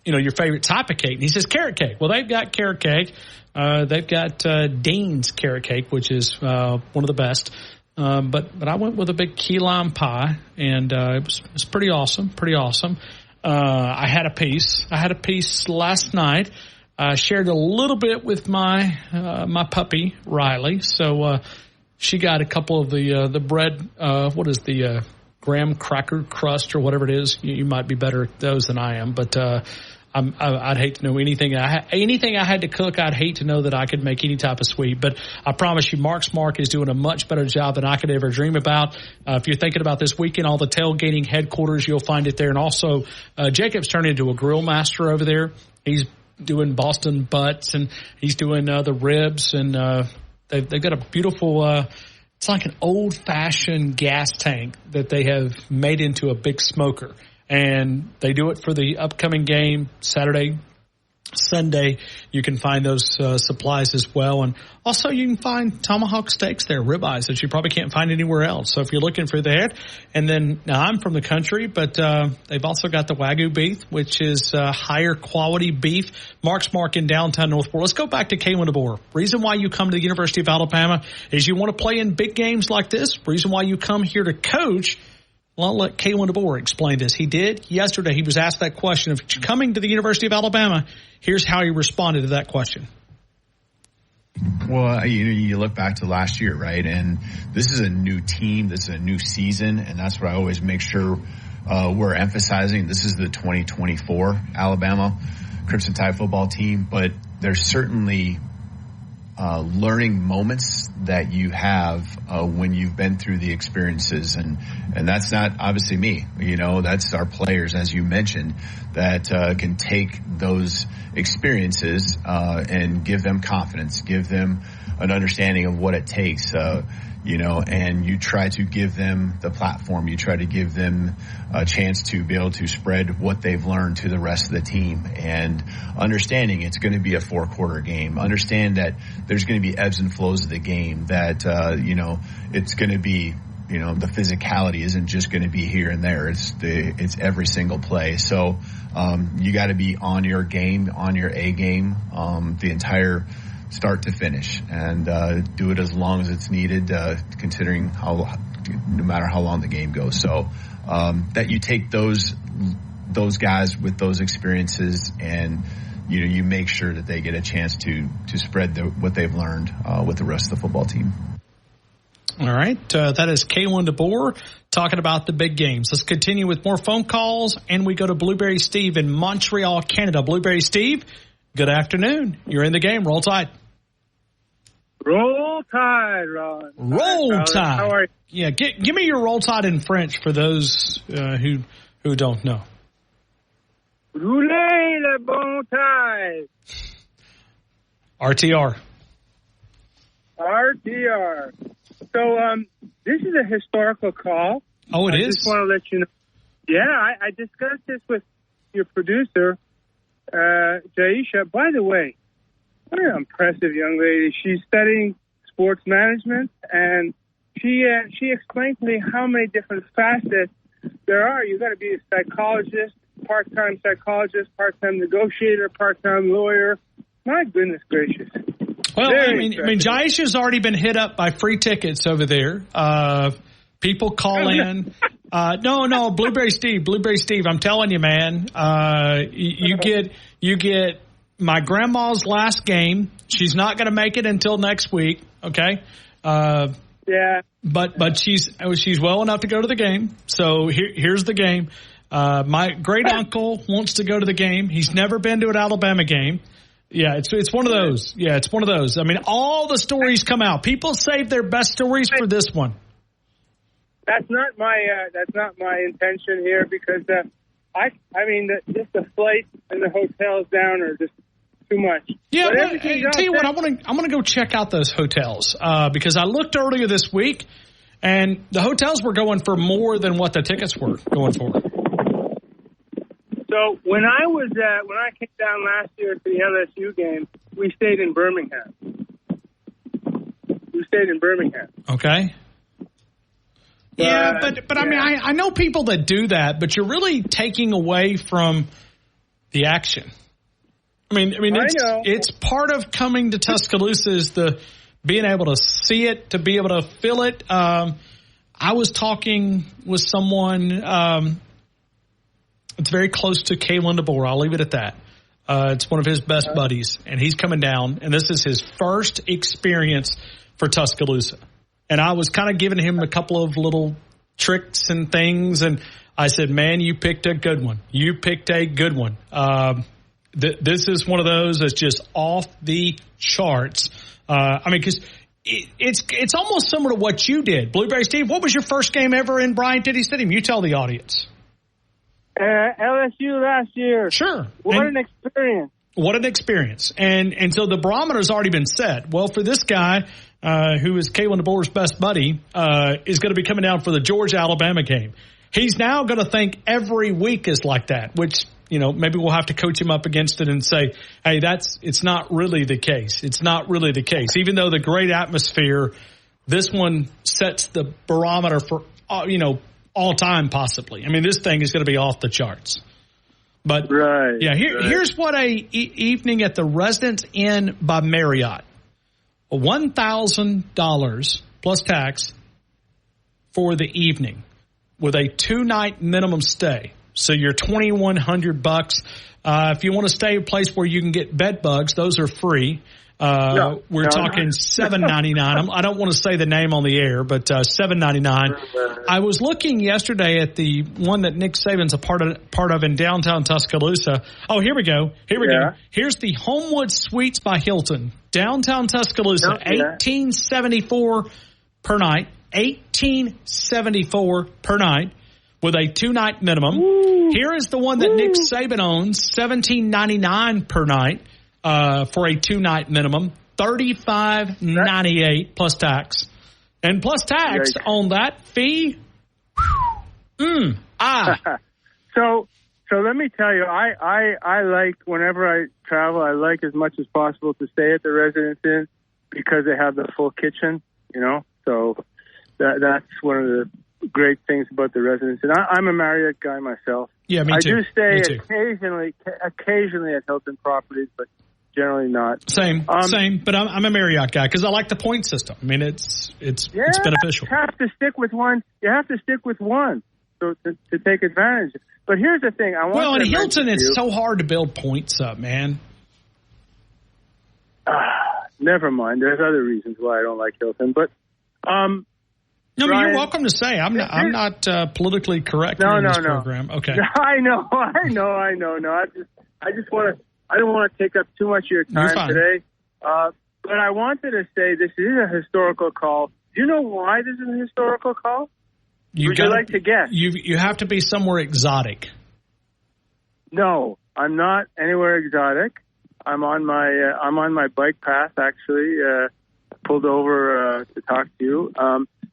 favorite type of cake? And he says carrot cake. Well, they've got carrot cake. They've got Dean's carrot cake, which is one of the best. But I went with a big key lime pie, and it was pretty awesome. Pretty awesome. I had a piece last night. I shared a little bit with my puppy Riley. So she got a couple of the bread. What is the graham cracker crust or whatever it is? You might be better at those than I am, but. I'd hate to know anything I had to cook. I'd hate to know that I could make any type of sweet. But I promise you, Mark's Mark is doing a much better job than I could ever dream about. If you're thinking about this weekend, all the tailgating headquarters, you'll find it there. And also, Jacob's turned into a grill master over there. He's doing Boston butts and he's doing the ribs. And they've got a beautiful it's like an old-fashioned gas tank that they have made into a big smoker. And they do it for the upcoming game, Saturday, Sunday. You can find those supplies as well. And also you can find tomahawk steaks there, ribeyes that you probably can't find anywhere else. So if you're looking for that. And then now I'm from the country, but they've also got the Wagyu beef, which is higher quality beef. Mark's Mark in downtown Northport. Let's go back to Kalen DeBoer. Reason why you come to the University of Alabama is you want to play in big games like this. Reason why you come here to coach. Well, I'll let Kalen DeBoer explain this. He did yesterday. He was asked that question of coming to the University of Alabama. Here's how he responded to that question. Well, you look back to last year, right? And this is a new team. This is a new season. And that's what I always make sure we're emphasizing. This is the 2024 Alabama Crimson Tide football team. But there's certainly learning moments that you have when you've been through the experiences, and that's not obviously me. That's our players, as you mentioned, that can take those experiences and give them confidence, give them an understanding of what it takes. And you try to give them the platform. You try to give them a chance to be able to spread what they've learned to the rest of the team. And understanding it's going to be a 4-quarter game. Understand that there's going to be ebbs and flows of the game, that, it's going to be, the physicality isn't just going to be here and there. It's every single play. So you got to be on your game, on your A game, the entire start to finish, and do it as long as it's needed, considering no matter how long the game goes. So that you take those guys with those experiences, and you make sure that they get a chance to spread what they've learned with the rest of the football team. All right, that is Kalen DeBoer talking about the big games. Let's continue with more phone calls, and we go to Blueberry Steve in Montreal, Canada. Blueberry Steve, good afternoon. You're in the game. Roll Tide. Roll Tide, Ron. Roll Tide. How are you? Yeah, give me your Roll Tide in French for those who don't know. Roulez le bon tide. RTR. RTR. So this is a historical call. Oh, I just want to let you know. Yeah, I discussed this with your producer, Jaisha. By the way, what an impressive young lady. She's studying sports management, and she explained to me how many different facets there are. You've got to be a psychologist, part-time psychologist, part-time negotiator, part-time lawyer. My goodness gracious. Well, I mean, Jaisha's already been hit up by free tickets over there. People call in. No, Blueberry Steve. I'm telling you, man. You get my grandma's last game. She's not going to make it until next week. Okay. Yeah. But she's well enough to go to the game. So here's the game. My great uncle wants to go to the game. He's never been to an Alabama game. Yeah, it's one of those. Yeah, it's one of those. I mean, all the stories come out. People save their best stories for this one. That's not my intention here because just the flight and the hotels down are just too much. Yeah, but tell you what, I'm gonna go check out those hotels because I looked earlier this week, and the hotels were going for more than what the tickets were going for. So when I came down last year to the LSU game, we stayed in Birmingham. Okay. Yeah, but I mean, I know people that do that, but you're really taking away from the action. I mean, it's part of coming to Tuscaloosa is the being able to see it, to be able to feel it. I was talking with someone. It's very close to Kalen DeBoer. I'll leave it at that. It's one of his best buddies, and he's coming down, and this is his first experience for Tuscaloosa. And I was kind of giving him a couple of little tricks and things, and I said, man, you picked a good one. You picked a good one. This is one of those that's just off the charts. Because it's almost similar to what you did. Blueberry Steve, what was your first game ever in Bryant-Denny Stadium? You tell the audience. LSU last year. Sure. What an experience. What an experience. And so the barometer's already been set. Well, for this guy, who is Kalen DeBoer's best buddy, is going to be coming down for the Georgia-Alabama game. He's now going to think every week is like that, which, maybe we'll have to coach him up against it and say, hey, it's not really the case. It's not really the case. Even though the great atmosphere, this one sets the barometer for, all time possibly. I mean, this thing is going to be off the charts. But here's what a evening at the Residence Inn by Marriott, $1,000 plus tax for the evening with a 2-night minimum stay. So you're $2,100. If you want to stay at a place where you can get bed bugs, those are free. We're talking $7.99. I don't want to say the name on the air, but $7.99. I was looking yesterday at the one that Nick Saban's a part of in downtown Tuscaloosa. Oh, here we go. Go. Here's the Homewood Suites by Hilton, downtown Tuscaloosa, $1,874 per night. $1,874 per night with a 2-night minimum. Woo. Here is the one that Nick Saban owns, $17.99 per night. For a 2-night minimum, $35.98 plus tax, and plus tax on that fee. So let me tell you, I like whenever I travel, I like as much as possible to stay at the Residence Inn because they have the full kitchen. So that's one of the great things about the Residence Inn. I'm a Marriott guy myself. Yeah, me too. I do stay occasionally at Hilton properties, but generally not. Same. But I'm a Marriott guy because I like the point system. I mean, it's beneficial. You have to stick with one. So to take advantage. But here's the thing. In Hilton, it's so hard to build points up, man. Never mind. There's other reasons why I don't like Hilton, but no, Ryan, you're welcome to say I'm not politically correct in this program. Okay. I know. No, I just want to. I don't want to take up too much of your time today, but I wanted to say this is a historical call. Do you know why this is a historical call? Would you like to guess? You have to be somewhere exotic. No, I'm not anywhere exotic. I'm on my bike path actually. Pulled over to talk to you.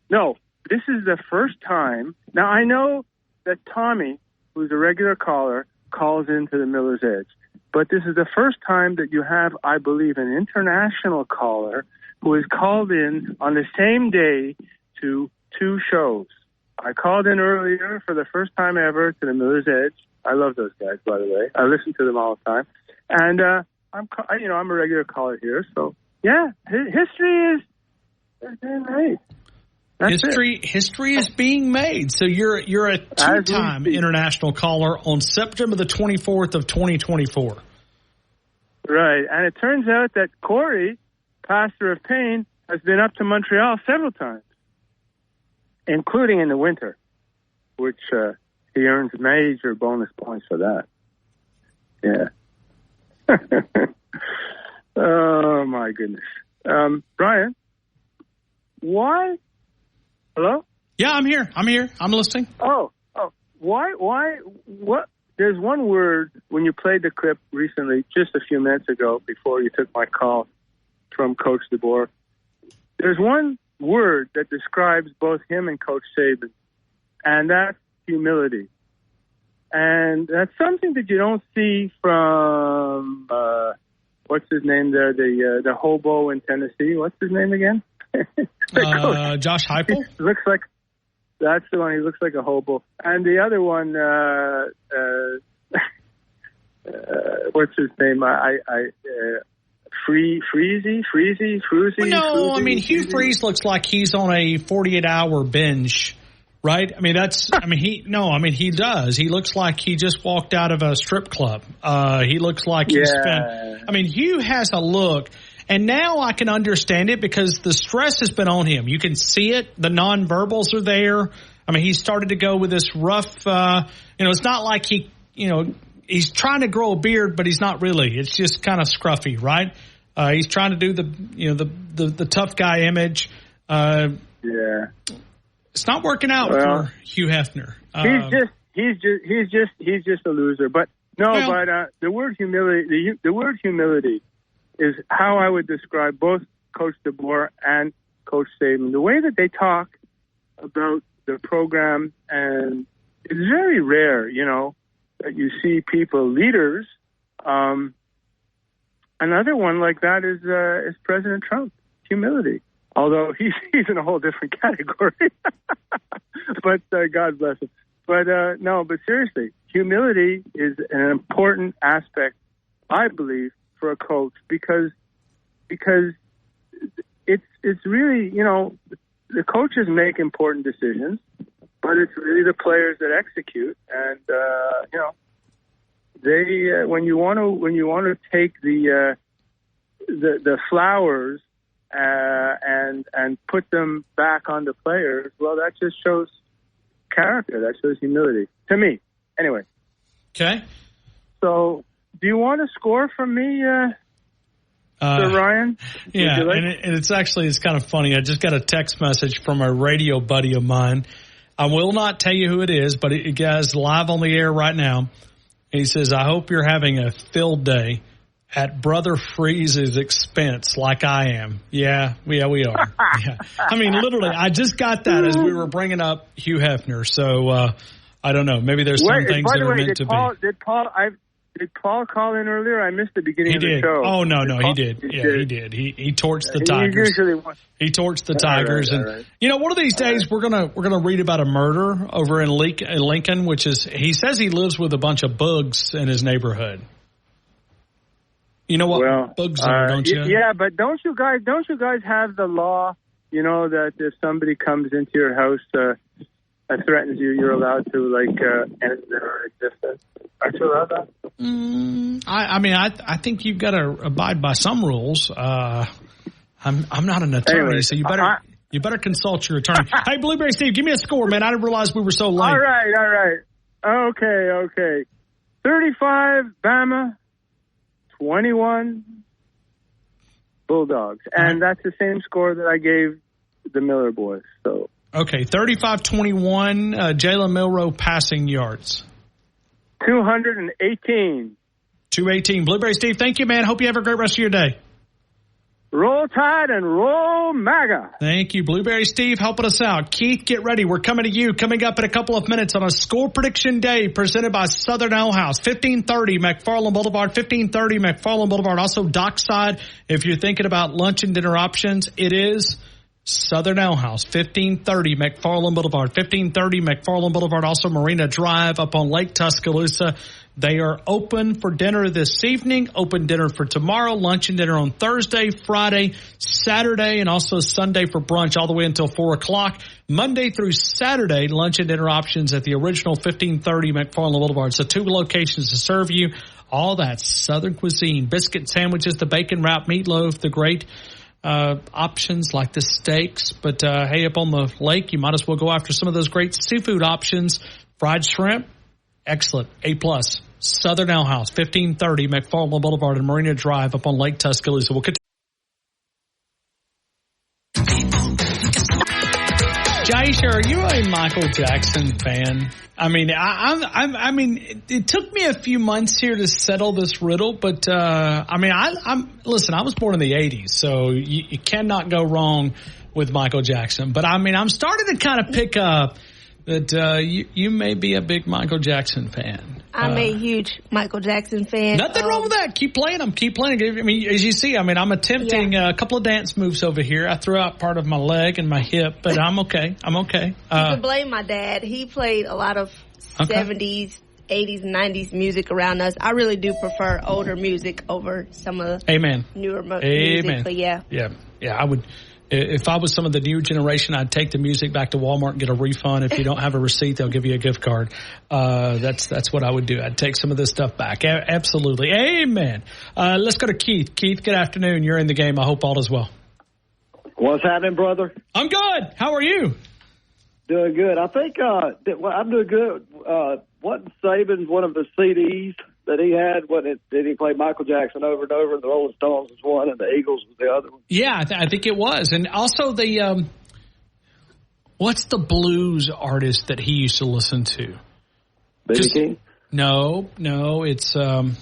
No, this is the first time. Now I know that Tommy, who's a regular caller, calls into the Miller's Edge. But this is the first time that you have, I believe, an international caller who has called in on the same day to 2 shows. I called in earlier for the first time ever to the Miller's Edge. I love those guys, by the way. I listen to them all the time. And I'm a regular caller here. So, yeah, history is being made. History is being made. So you're a 2-time international caller on September the 24th of 2024. Right. And it turns out that Corey, pastor of Payne, has been up to Montreal several times, including in the winter, which he earns major bonus points for that. Yeah. Oh, my goodness. Brian, why? Hello? Yeah, I'm here. I'm listening. Oh, why, what? There's one word when you played the clip recently, just a few minutes ago, before you took my call from Coach DeBoer. There's one word that describes both him and Coach Saban, and that's humility. And that's something that you don't see from, what's his name there, the hobo in Tennessee. What's his name again? Josh Heupel? Looks like, that's the one. He looks like a hobo. And the other one, what's his name? Freezy? Well, no, I mean, Hugh Freeze looks like he's on a 48-hour binge, right? I mean, he does. He looks like he just walked out of a strip club. He looks like he spent, Hugh has a look, and now I can understand it because the stress has been on him. You can see it. The nonverbals are there. I mean, he started to go with this rough, it's not like he's trying to grow a beard, but he's not really. It's just kind of scruffy, right? He's trying to do the tough guy image. Yeah. It's not working out for Hugh Hefner. He's just a loser. But the word humility is how I would describe both Coach DeBoer and Coach Saban. The way that they talk about the program, and it's very rare, that you see people, leaders. Another one like that is President Trump. Humility. Although he's in a whole different category. But God bless him. But but seriously, humility is an important aspect, I believe, for a coach because it's really, the coaches make important decisions, but it's really the players that execute. And they when you want to take the flowers and put them back on the players, well, that just shows character. That shows humility to me. Anyway. Okay. So, do you want to score from me, Sir Ryan? Yeah, and it's kind of funny. I just got a text message from a radio buddy of mine. I will not tell you who it is, but it guy's live on the air right now. He says, I hope you're having a filled day at Brother Freeze's expense like I am. Yeah, we are. Yeah. I mean, literally, I just got that as we were bringing up Hugh Hefner. So, I don't know. Maybe there's some things that are meant to be. Did Paul call in earlier? I missed the beginning of the show. Oh, no, he did. He did. He torched the Tigers. He torched the Tigers. All right. One of these days we're gonna read about a murder over in Lincoln, which is, he says he lives with a bunch of bugs in his neighborhood. You know what bugs are, don't you? Yeah, but don't you guys have the law, that if somebody comes into your house and threatens you, you're allowed to end their existence? Aren't you allowed that? I think you've got to abide by some rules. I'm not an attorney, anyway, so you better consult your attorney. Hey, Blueberry Steve, give me a score, man. I didn't realize we were so late. All right. Okay. 35 Bama, 21 Bulldogs, and that's the same score that I gave the Miller boys. So. Okay, 35-21, Jalen Milroe passing yards. 218. 218. Blueberry Steve, thank you, man. Hope you have a great rest of your day. Roll Tide and roll MAGA. Thank you, Blueberry Steve, helping us out. Keith, get ready. We're coming to you coming up in a couple of minutes on a score prediction day presented by Southern Ale House. 1530 McFarland Boulevard, 1530 McFarland Boulevard. Also, Dockside, if you're thinking about lunch and dinner options, it is Southern Ale House, 1530 McFarland Boulevard, 1530 McFarland Boulevard. Also, Marina Drive up on Lake Tuscaloosa. They are open for dinner this evening, open dinner for tomorrow, lunch and dinner on Thursday, Friday, Saturday, and also Sunday for brunch all the way until 4 o'clock. Monday through Saturday, lunch and dinner options at the original 1530 McFarland Boulevard. So 2 locations to serve you. All that Southern cuisine, biscuit sandwiches, the bacon wrap meatloaf, the great options like the steaks. But, hey, up on the lake, you might as well go after some of those great seafood options. Fried shrimp, excellent, A+. Southern Ale House, 1530 McFarland Boulevard and Marina Drive up on Lake Tuscaloosa. We'll continue. Jaisha, are you a Michael Jackson fan? I mean, I mean, it took me a few months here to settle this riddle, but listen, I was born in the 80s, so you cannot go wrong with Michael Jackson. But I mean, I'm starting to kind of pick up that you may be a big Michael Jackson fan. I'm a huge Michael Jackson fan. Nothing wrong with that. Keep playing them. Keep playing. I mean, as you see, I'm attempting a couple of dance moves over here. I threw out part of my leg and my hip, but I'm okay. You can blame my dad. He played a lot of 70s, 80s, and 90s music around us. I really do prefer older music over some of the newer music. But yeah, I would. If I was some of the new generation, I'd take the music back to Walmart and get a refund. If you don't have a receipt, they'll give you a gift card. That's what I would do. I'd take some of this stuff back. Absolutely. Amen. Let's go to Keith. Keith, good afternoon. You're in the game. I hope all is well. What's happening, brother? I'm good. How are you? Doing good. I think I'm doing good. Wasn't Saban's one of the CDs that he had? Did he play Michael Jackson over and over? The Rolling Stones was one, and the Eagles was the other one. Yeah, I think it was. And also the what's the blues artist that he used to listen to? B.B. King? No, it's I'll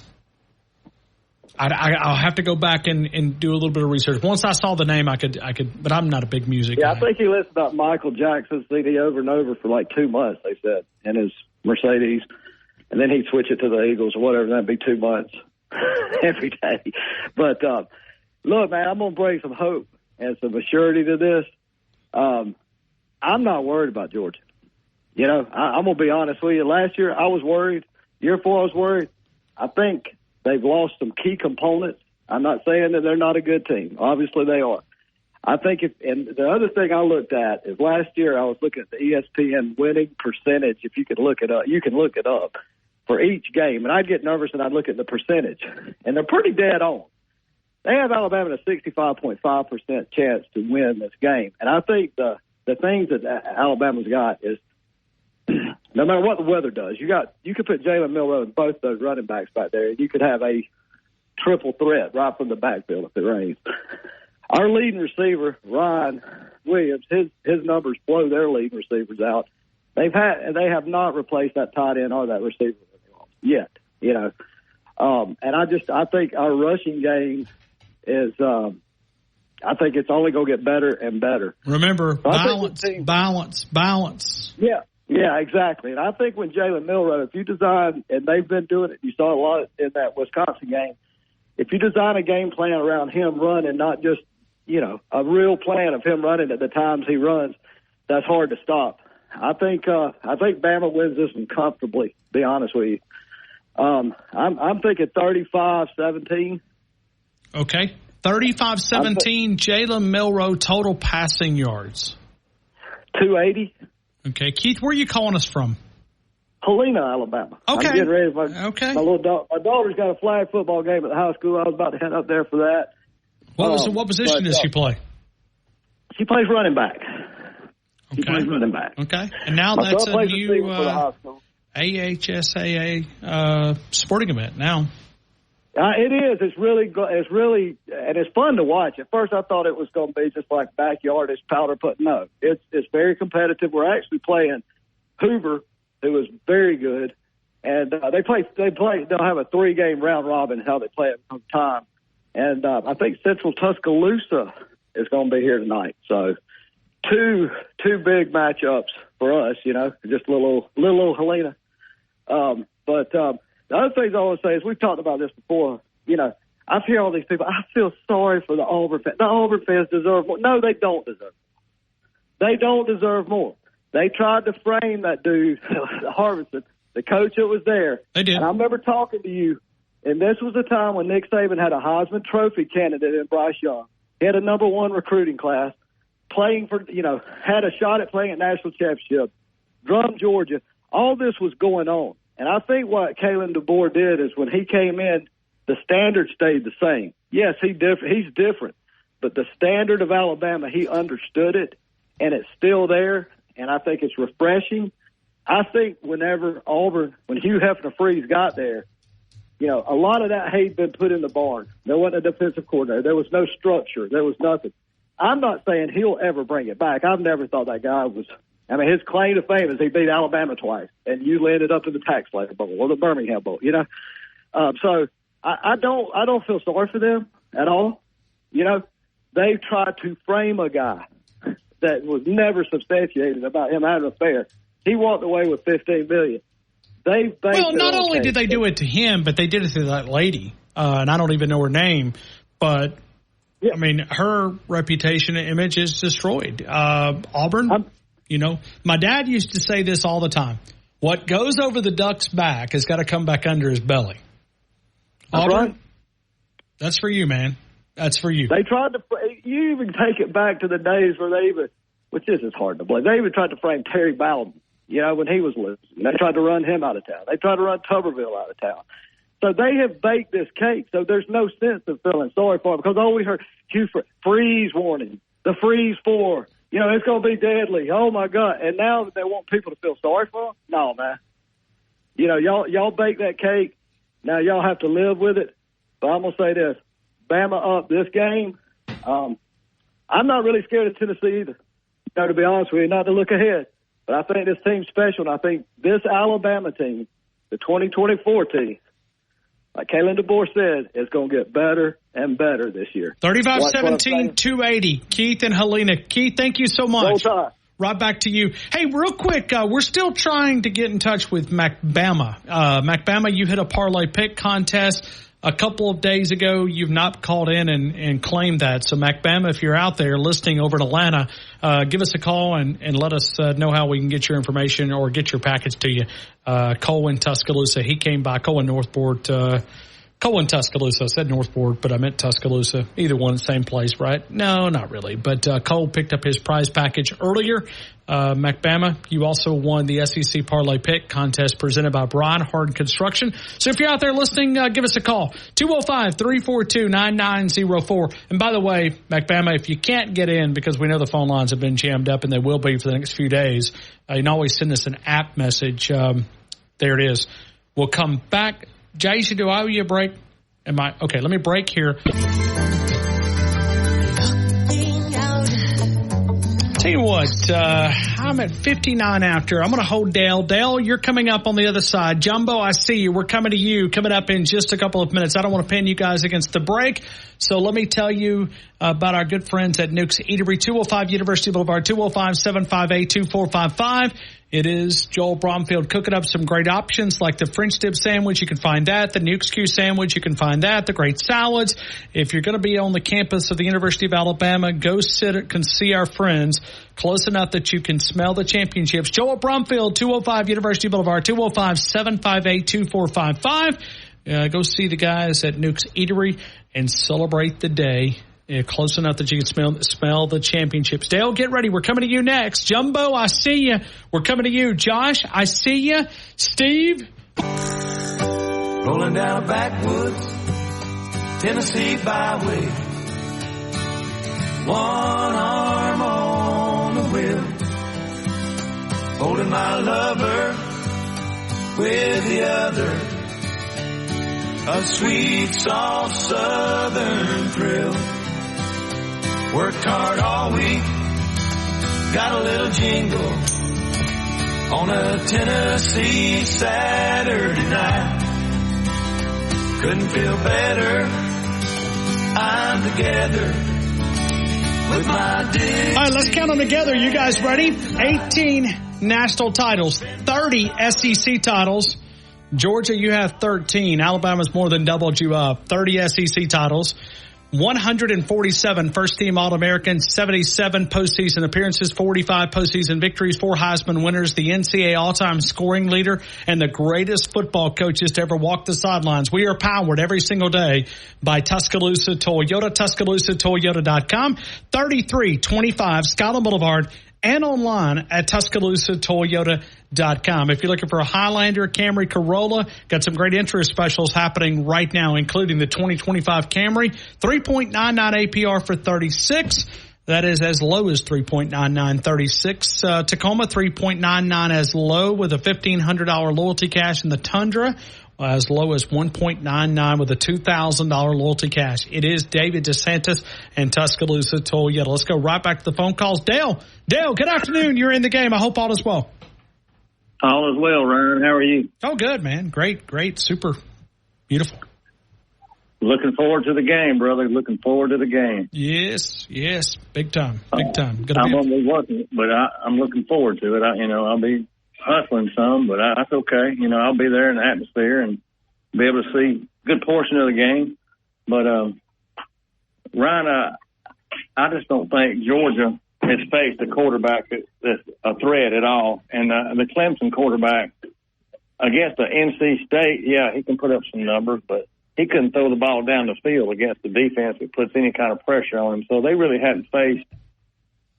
have to go back and do a little bit of research. Once I saw the name, I could, but I'm not a big music guy. I think he listened to Michael Jackson's CD over and over for like 2 months, they said, in his Mercedes. And then he'd switch it to the Eagles or whatever, and that'd be 2 months every day. But, look, man, I'm going to bring some hope and some assurity to this. I'm not worried about Georgia. You know, I'm going to be honest with you. Last year, I was worried. Year 4, I was worried. I think they've lost some key components. I'm not saying that they're not a good team. Obviously, they are. I think and the other thing I looked at is last year I was looking at the ESPN winning percentage. If you could look it up, you can look it up for each game. And I'd get nervous and I'd look at the percentage. And they're pretty dead on. They have Alabama at a 65.5% chance to win this game. And I think the things that Alabama's got is no matter what the weather does, you could put Jalen Milroe and both those running backs back there, and you could have a triple threat right from the backfield if it rains. Our leading receiver, Ryan Williams, his numbers blow their leading receivers out. They have not replaced that tight end or that receiver yet, you know. And I think our rushing game is I think it's only going to get better and better. Remember, balance. Yeah, exactly. And I think when Jalen Milroe, if you design, and they've been doing it, you saw a lot in that Wisconsin game, if you design a game plan around him running, not just, you know, a real plan of him running at the times he runs, that's hard to stop. I think Bama wins this one comfortably, to be honest with you. I'm thinking 35-17. Okay. 35-17, Jalen Milroe, total passing yards. 280. Okay. Keith, where are you calling us from? Helena, Alabama. Okay. I'm getting ready. My daughter's got a flag football game at the high school. I was about to head up there for that. What position does she play? She plays running back. Okay. She plays running back. Okay. And now that's a new AHSAA sporting event now. It is. It's really, and it's fun to watch. At first, I thought it was going to be just like backyardish powder putt. No, it's very competitive. We're actually playing Hoover, who is very good, and they'll have a 3-game round robin how they play it from time. And I think Central Tuscaloosa is going to be here tonight. So two big matchups for us. You know, just little Helena. The other things I want to say is we've talked about this before. You know, I hear all these people. I feel sorry for the Auburn fans. The Auburn fans deserve more. No, they don't deserve more. They don't deserve more. They tried to frame that dude, Harbison, the coach that was there. They did. And I remember talking to you, and this was the time when Nick Saban had a Heisman Trophy candidate in Bryce Young. He had a number 1 recruiting class, playing for, you know, had a shot at playing at national championship, drummed Georgia. All this was going on. And I think what Kalen DeBoer did is when he came in, the standard stayed the same. Yes, he's different. But the standard of Alabama, he understood it, and it's still there. And I think it's refreshing. I think whenever Auburn, when Hugh Hefner-Freeze got there, you know, a lot of that hate been put in the barn. There wasn't a defensive coordinator. There was no structure. There was nothing. I'm not saying he'll ever bring it back. I've never thought that guy was. I mean, his claim to fame is he beat Alabama twice, and you landed up to the TaxSlayer Bowl or the Birmingham Bowl. You know, so I don't feel sorry for them at all. You know, they tried to frame a guy that was never substantiated about him having an affair. He walked away with $15 million. Well, not only did they do it to him, but they did it to that lady, and I don't even know her name, but. Yeah. I mean, her reputation and image is destroyed. Auburn, you know, my dad used to say this all the time. What goes over the duck's back has got to come back under his belly. That's Auburn, right. That's for you, man. That's for you. They tried to, you even take it back to the days where they even, which this is hard to believe, they even tried to frame Terry Bowden, you know, when he was losing. They tried to run him out of town. They tried to run Tuberville out of town. So they have baked this cake, so there's no sense of feeling sorry for him because all we heard, Hugh freeze warning, the freeze 4, you know, it's going to be deadly. Oh, my God. And now they want people to feel sorry for them? No, man. You know, y'all baked that cake. Now y'all have to live with it. But I'm going to say this. Bama up this game. I'm not really scared of Tennessee either, you know, to be honest with you, not to look ahead. But I think this team's special, and I think this Alabama team, the 2024 team, like Kalen DeBoer said, it's going to get better and better this year. 35-17, 280. Keith and Helena. Keith, thank you so much. Right back to you. Hey, real quick, we're still trying to get in touch with MacBama. MacBama, you hit a parlay pick contest a couple of days ago. You've not called in and claimed that. So, MacBama, if you're out there listening over in Atlanta, give us a call and let us know how we can get your information or get your package to you. Cole in Tuscaloosa. He came by. Cole in Northport. Cole in Tuscaloosa. I said Northport, but I meant Tuscaloosa. Either one, same place, right? No, not really. But Cole picked up his prize package earlier. MacBama, you also won the SEC Parlay Pick contest presented by Brian Hard Construction. So if you're out there listening, give us a call. 205-342-9904. And by the way, MacBama, if you can't get in because we know the phone lines have been jammed up and they will be for the next few days, you can always send us an app message. There it is. We'll come back. Jason, do I owe you a break? Okay, let me break here. Tell you what, I'm at 59 after. I'm going to hold Dale. Dale, you're coming up on the other side. Jumbo, I see you. We're coming to you, coming up in just a couple of minutes. I don't want to pin you guys against the break, so let me tell you about our good friends at Nuke's Eatery, 205 University Boulevard, 205-758-2455. It is Joel Bromfield cooking up some great options like the French dip sandwich. You can find that. The Nuke's Q sandwich. You can find that. The great salads. If you're going to be on the campus of the University of Alabama, go see our friends close enough that you can smell the championships. Joel Bromfield, 205 University Boulevard, 205-758-2455. Go see the guys at Nuke's Eatery and celebrate the day. Close enough that you can smell the championships. Dale, get ready. We're coming to you next. Jumbo, I see you. We're coming to you. Josh, I see you. Steve. Rolling down a backwoods Tennessee byway. One arm on the wheel. Holding my lover with the other. A sweet, soft southern thrill. Worked hard all week, got a little jingle on a Tennessee Saturday night. Couldn't feel better, I'm together with my dick. All right, let's count them together. You guys ready? 18 national titles, 30 SEC titles. Georgia, you have 13. Alabama's more than doubled you up. 30 SEC titles. 147 first-team All-Americans, 77 postseason appearances, 45 postseason victories, 4 Heisman winners, the NCAA all-time scoring leader, and the greatest football coaches to ever walk the sidelines. We are powered every single day by Tuscaloosa Toyota, TuscaloosaToyota.com, 3325 Scotland Boulevard, and online at TuscaloosaToyota.com. If you're looking for a Highlander, Camry, Corolla, got some great interest specials happening right now, including the 2025 Camry, 3.99 APR for 36. That is as low as 3.99. 36 Tacoma, 3.99 as low with a $1,500 loyalty cash, and the Tundra as low as 1.99 with a $2,000 loyalty cash. It is David DeSantis and Tuscaloosa Toyota. Let's go right back to the phone calls. Dale, good afternoon. You're in the game. I hope all is well. All is well, Ryan. How are you? Oh, good, man. Great. Super beautiful. Looking forward to the game, brother. Looking forward to the game. Yes. Big time. I'm going to be working, but I'm looking forward to it. I'll be hustling some, but that's okay. I'll be there in the atmosphere and be able to see a good portion of the game. But, Ryan, I just don't think Georgia has faced a quarterback that's a threat at all. And the Clemson quarterback against the NC State, yeah, he can put up some numbers, but he couldn't throw the ball down the field against the defense that puts any kind of pressure on him. So they really hadn't faced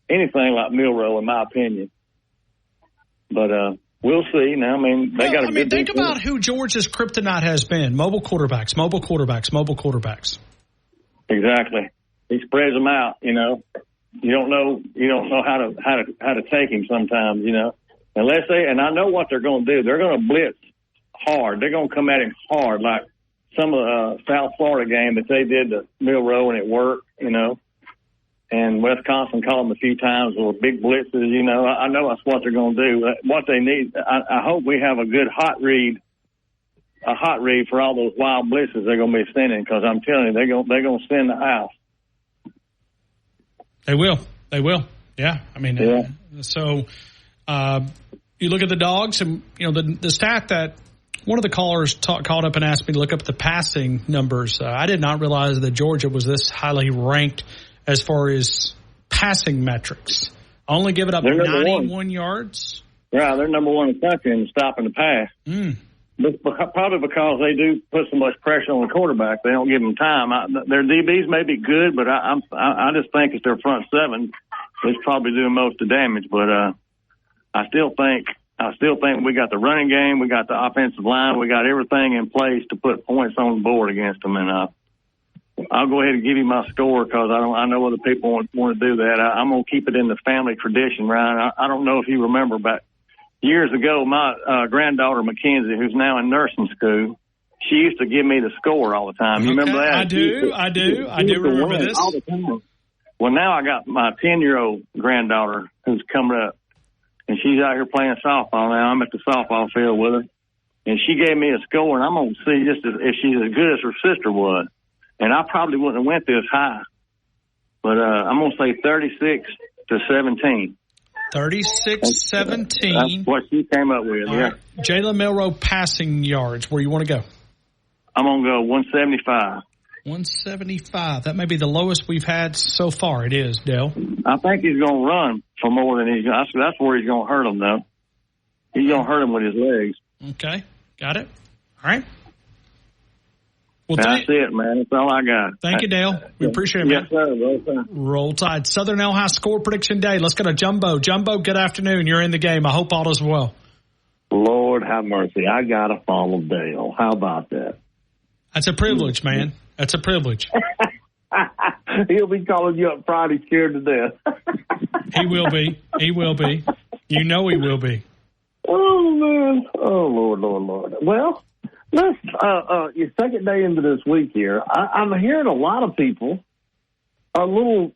anything like Milroe, in my opinion. But we'll see. Now, they got a good think about who Georgia's kryptonite has been. Mobile quarterbacks. Exactly. He spreads them out, You don't know how to take him sometimes, Unless and I know what they're going to do. They're going to blitz hard. They're going to come at him hard, like some of the South Florida game that they did to Milroe, and it worked, And Wisconsin called them a few times with big blitzes, I know that's what they're going to do. What they need, I hope we have a good hot read for all those wild blitzes they're going to be sending, because I'm telling you, they're going to send the house. They will. Yeah. So you look at the Dogs, and, the stat that one of the callers called up and asked me to look up the passing numbers. I did not realize that Georgia was this highly ranked as far as passing metrics. Only giving up 91 yards. Yeah, they're number one in the country in stopping the pass. Probably because they do put so much pressure on the quarterback. They don't give them time. Their DBs may be good, but I just think it's their front seven is probably doing most of the damage. But I still think we got the running game, we got the offensive line, we got everything in place to put points on the board against them. And I'll go ahead and give you my score, because I know other people want to do that. I'm going to keep it in the family tradition, Ryan. I don't know if you remember, but years ago, my granddaughter Mackenzie, who's now in nursing school, she used to give me the score all the time. You remember that? I do remember this. All the time. Well, now I got my 10-year-old granddaughter who's coming up, and she's out here playing softball now. I'm at the softball field with her, and she gave me a score, and I'm going to see just if she's as good as her sister was. And I probably wouldn't have went this high, but I'm going to say 36-17. 36-17. That's what she came up with. All right. Jalen Milroe passing yards. Where you want to go? I'm going to go 175. 175. That may be the lowest we've had so far. It is, Dale. I think he's going to run for more than he's going to. That's where he's going to hurt him, though. He's going to hurt him with his legs. Okay. Got it. All right. Well, that's it, man. That's all I got. Thank you, Dale. We appreciate it, man. Yes, sir. Roll Tide. Southern High Score Prediction Day. Let's go to Jumbo. Jumbo, good afternoon. You're in the game. I hope all is well. Lord have mercy. I got to follow Dale. How about that? That's a privilege, man. That's a privilege. He'll be calling you up Friday scared to death. He will be. He will be. You know he will be. Oh, man. Oh, Lord. Well, let's, your second day into this week here, I'm hearing a lot of people are a little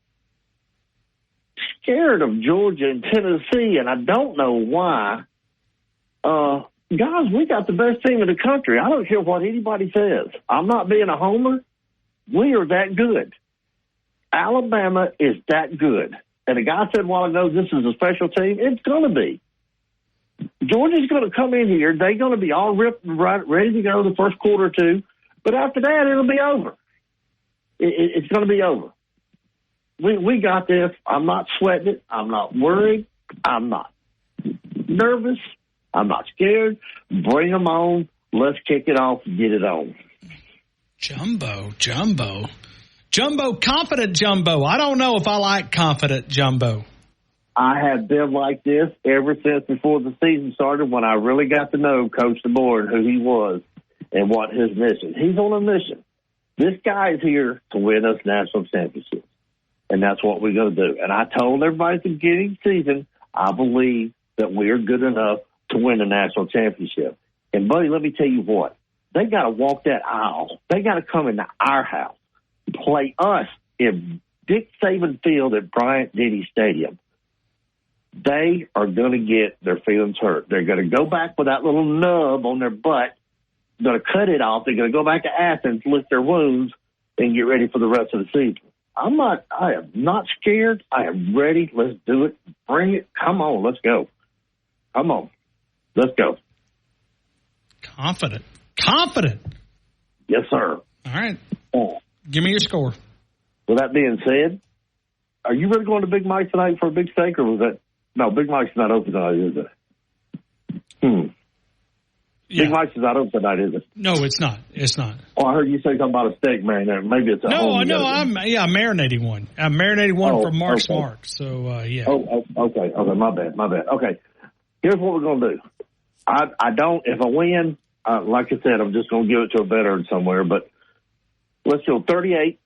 scared of Georgia and Tennessee, and I don't know why. Guys, we got the best team in the country. I don't care what anybody says. I'm not being a homer. We are that good. Alabama is that good. And the guy said a while ago, this is a special team. It's going to be. Georgia's going to come in here. They're going to be all ripped and ready to go the first quarter or two. But after that, it'll be over. It's going to be over. We got this. I'm not sweating it. I'm not worried. I'm not nervous. I'm not scared. Bring them on. Let's kick it off and get it on. Jumbo, confident Jumbo. I don't know if I like confident Jumbo. I have been like this ever since before the season started, when I really got to know Coach DeBoer and who he was and what his mission. He's on a mission. This guy is here to win us national championships. and that's what we're going to do. And I told everybody at the beginning of the season, I believe that we are good enough to win the national championship. And, buddy, let me tell you what. They got to walk that aisle. They got to come into our house, play us in Dick Saban Field at Bryant-Denny Stadium. They are going to get their feelings hurt. They're going to go back with that little nub on their butt. They're going to cut it off. They're going to go back to Athens, lick their wounds, and get ready for the rest of the season. I am not scared. I am ready. Let's do it. Bring it. Come on. Let's go. Come on. Let's go. Confident. Yes, sir. All right. Give me your score. With that being said, are you really going to Big Mike's tonight for a big steak, or was that? No, Big Mike's not open tonight, is it? Yeah. Big Mike's is not open tonight, is it? No, it's not. It's not. Oh, I heard you say something about a steak marinade. Maybe it's a I'm marinating one. I'm marinating one from Mark's Mark. So, yeah. Oh, okay. My bad. Okay. Here's what we're going to do. If I win, like I said, I'm just going to give it to a veteran somewhere, but let's go 38-24.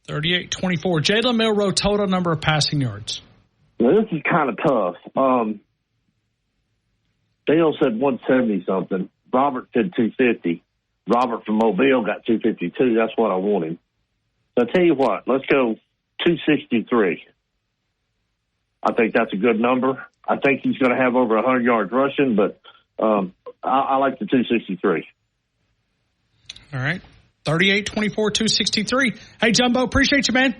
38-24. Jalen Milroe, total number of passing yards. Now, this is kind of tough. Dale said 170-something. Robert said 250. Robert from Mobile got 252. That's what I wanted. So I'll tell you what. Let's go 263. I think that's a good number. I think he's going to have over 100 yards rushing, but I like the 263. All right. 38-24, 263. Hey, Jumbo, appreciate you, man.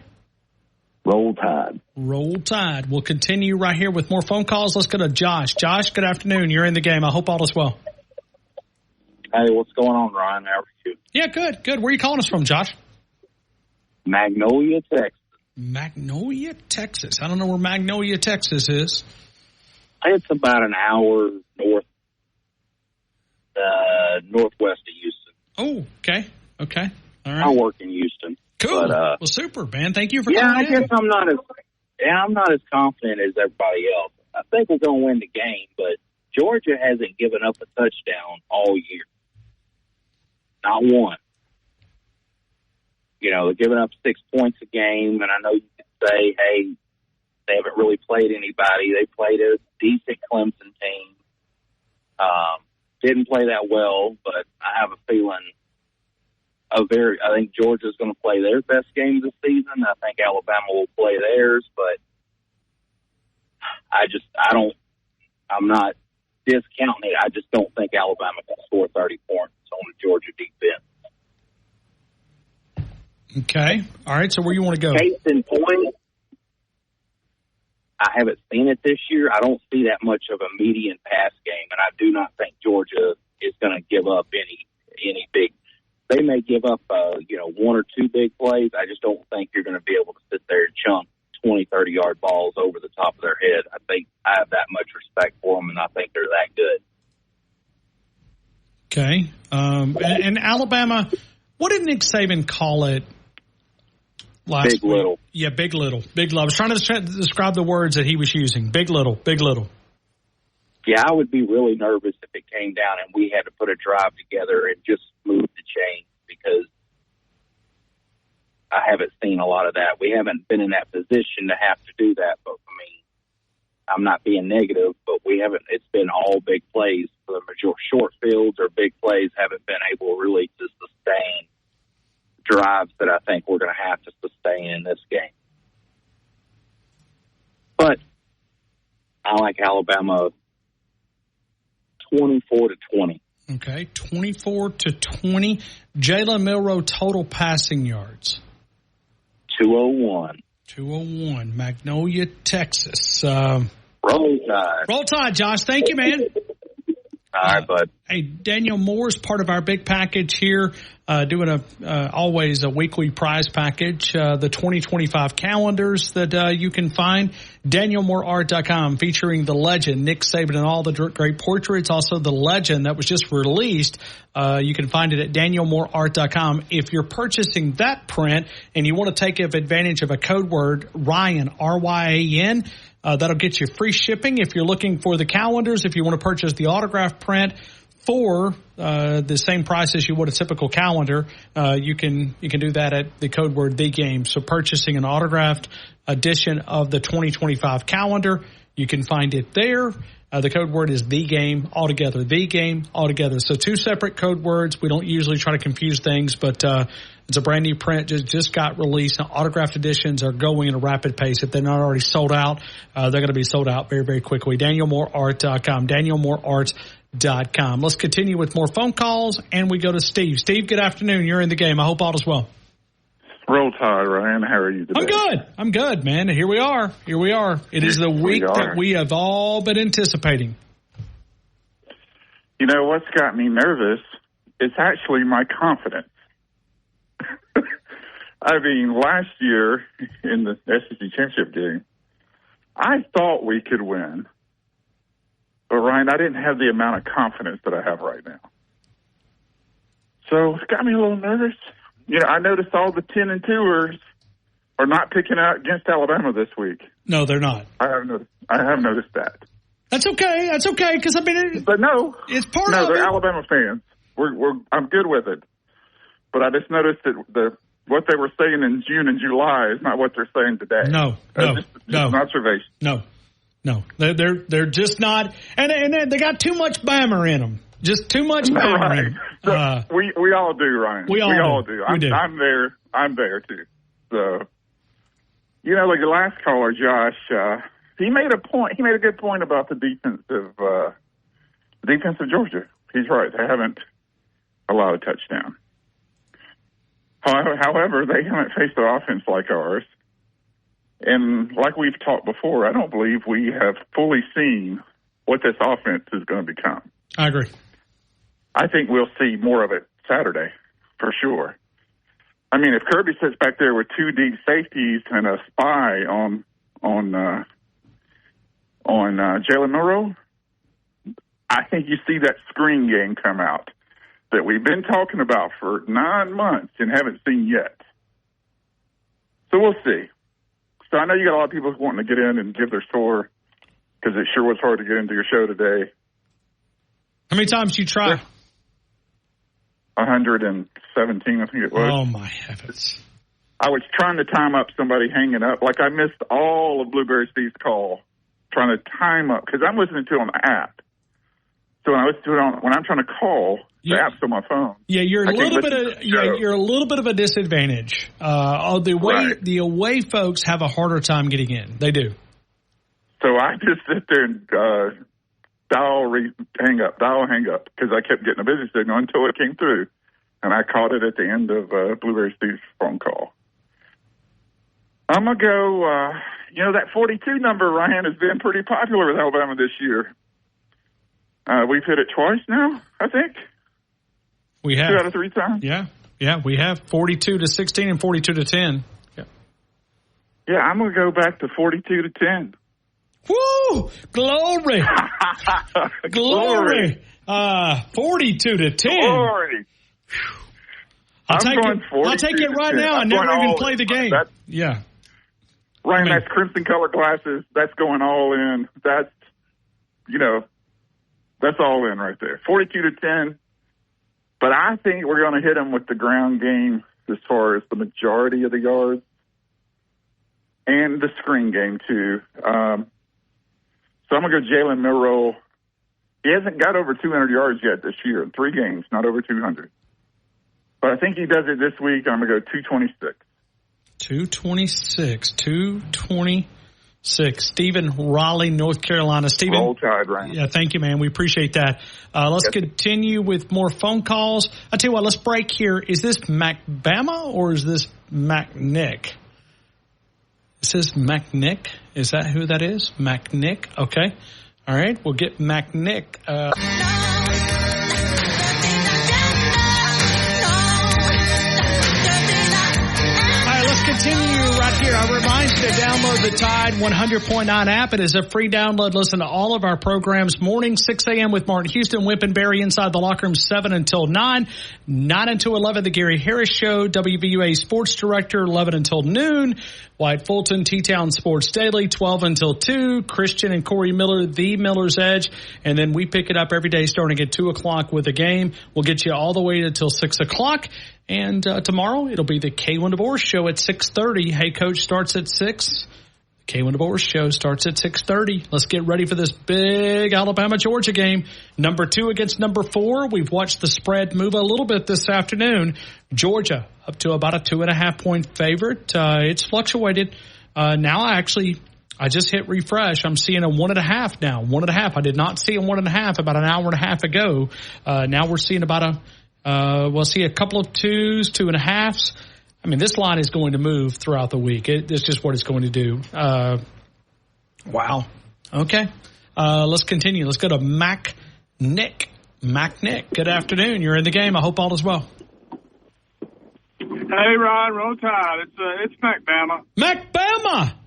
Roll Tide. Roll Tide. We'll continue right here with more phone calls. Let's go to Josh. Josh, good afternoon. You're in the game. I hope all is well. Hey, what's going on, Ryan? How are you? Yeah, good. Where are you calling us from, Josh? Magnolia, Texas. Magnolia, Texas. I don't know where Magnolia, Texas is. It's about an hour northwest of Houston. Oh, okay. All right. I work in Houston. Cool. Well, super, man. Thank you for calling in. I guess I'm not as confident as everybody else. I think we're going to win the game, but Georgia hasn't given up a touchdown all year. Not one. You know, they're giving up 6 points a game, and I know you could say, hey, they haven't really played anybody. They played a decent Clemson team. Didn't play that well, but I have a feeling I think Georgia's going to play their best game this season. I think Alabama will play theirs, but I'm not discounting it. I just don't think Alabama can score 30 points on the Georgia defense. Okay. All right. So where you want to go? Case in point, I haven't seen it this year. I don't see that much of a median pass game, and I do not think Georgia is going to give up any big. They may give up, one or two big plays. I just don't think you're going to be able to sit there and chunk 20, 30-yard balls over the top of their head. I think I have that much respect for them, and I think they're that good. Okay. And Alabama, what did Nick Saban call it last week? Big little. Yeah, big little. Big little. I was trying to describe the words that he was using. Big little, big little. Yeah, I would be really nervous if it came down and we had to put a drive together and just move the chain, because I haven't seen a lot of that. We haven't been in that position to have to do that. But, I mean, I'm not being negative, but we haven't. It's been all big plays. For the majority, short fields or big plays haven't been able really to sustain drives that I think we're going to have to sustain in this game. But I like Alabama 24-20. Okay, 24-20. Jalen Milroe, total passing yards. 201. 201. Magnolia, Texas. Roll Tide. Roll Tide, Josh. Thank you, man. All right, bud. Hey, Daniel Moore is part of our big package here, doing always a weekly prize package, the 2025 calendars that you can find. DanielMooreArt.com, featuring the legend, Nick Saban, and all the great portraits. Also, the legend that was just released. You can find it at DanielMooreArt.com. If you're purchasing that print and you want to take advantage of a code word, Ryan, R-Y-A-N, that'll get you free shipping. If you're looking for the calendars, if you want to purchase the autograph print, for the same price as you would a typical calendar, you can do that at the code word The Game. So purchasing an autographed edition of the 2025 calendar, you can find it there. The code word is The Game altogether. The Game altogether. So 2 separate code words. We don't usually try to confuse things, but it's a brand new print. Just got released. Now, autographed editions are going at a rapid pace. If they're not already sold out, they're going to be sold out very, very quickly. DanielMooreArt.com. DanielMooreArt.com. Let's continue with more phone calls, and we go to Steve. Steve, good afternoon. You're in the game. I hope all is well. Roll Tide, Ryan. How are you today? I'm good, man. Here we are. It is the week that we have all been anticipating. You know, what's got me nervous is actually my confidence. I mean, last year in the SEC championship game, I thought we could win. But, Ryan, I didn't have the amount of confidence that I have right now. So it's got me a little nervous. You know, I noticed all the 10-2ers are not picking out against Alabama this week. No, they're not. I have noticed that. That's okay. Because but no, it's part of it. No, they're it. Alabama fans. I'm good with it. But I just noticed that what they were saying in June and July is not what they're saying today. No. Just an observation. No. They're just not, and they got too much Bama in them. Just too much Bama in them. So we all do, Ryan. We all do. I'm there too. So, you know, like the last caller, Josh, he made a point. He made a good point about the defense of Georgia. He's right. They haven't allowed a touchdown. However, they haven't faced an offense like ours. And like we've talked before, I don't believe we have fully seen what this offense is going to become. I agree. I think we'll see more of it Saturday, for sure. I mean, if Kirby sits back there with 2 deep safeties and a spy on Jalen Milroe, I think you see that screen game come out that we've been talking about for 9 months and haven't seen yet. So we'll see. So I know you got a lot of people wanting to get in and give their score because it sure was hard to get into your show today. How many times you try? 117, I think it was. Oh, my heavens. I was trying to time up somebody hanging up. Like, I missed all of Blueberry Steve's call trying to time up because I'm listening to it on the app. So when I listen to it when I'm trying to call, the app's on my phone. Yeah, you're a little bit of a disadvantage. The away folks have a harder time getting in. They do. So I just sit there and hang up, because I kept getting a busy signal until it came through. And I caught it at the end of Blueberry Steve's phone call. I'm going to go, that 42 number, Ryan, has been pretty popular with Alabama this year. We've hit it twice now, I think. We have. 2 out of 3 times. Yeah, we have 42-16 and 42-10. Yeah, I'm going to go back to 42-10. Woo! Glory! Glory! 42-10. Glory! I'll take it right now and never even play the game. Yeah. Ryan, that's crimson colored glasses. That's going all in. That's all in right there. 42-10. But I think we're going to hit them with the ground game as far as the majority of the yards and the screen game, too. So I'm going to go Jalen Milroe. He hasn't got over 200 yards yet this year in 3 games, not over 200. But I think he does it this week. I'm going to go 226. 226. Stephen, Raleigh, North Carolina. Stephen. Roll Tide, Ryan. Yeah, thank you, man. We appreciate that. Let's continue with more phone calls. I tell you what, let's break here. Is this MacBama or is this MacNick? It says MacNick. Is that who that is? MacNick. Okay. All right. We'll get MacNick. All right. Let's continue right here. I remind you to download the Tide 100.9 app. It is a free download. Listen to all of our programs. Morning, 6 a.m. with Martin Houston, Wimp and Barry inside the locker room, 7 until 9. 9 until 11, the Gary Harris Show. WVUA Sports Director, 11 until noon. Wyatt Fulton, T-Town Sports Daily, 12 until 2. Christian and Corey Miller, The Miller's Edge. And then we pick it up every day starting at 2 o'clock with a game. We'll get you all the way until 6 o'clock. And tomorrow it'll be the K1 DeBoer Show at 6:30. Hey Coach starts at 6. K1 DeBoer Show starts at 6:30. Let's get ready for this big Alabama-Georgia game. Number 2 against number 4. We've watched the spread move a little bit this afternoon. Georgia up to about a 2.5-point favorite. It's fluctuated. Now I just hit refresh. I'm seeing a 1.5 now. 1.5. I did not see a 1.5 about an hour and a half ago. Now we're seeing about we'll see a couple of 2s, 2.5s. I mean, this line is going to move throughout the week. It's just what it's going to do. Wow. Okay. Let's continue. Let's go to Mac Nick. Mac Nick, good afternoon. You're in the game. I hope all is well. Hey, Ryan, roll tide. It's Mac Bama.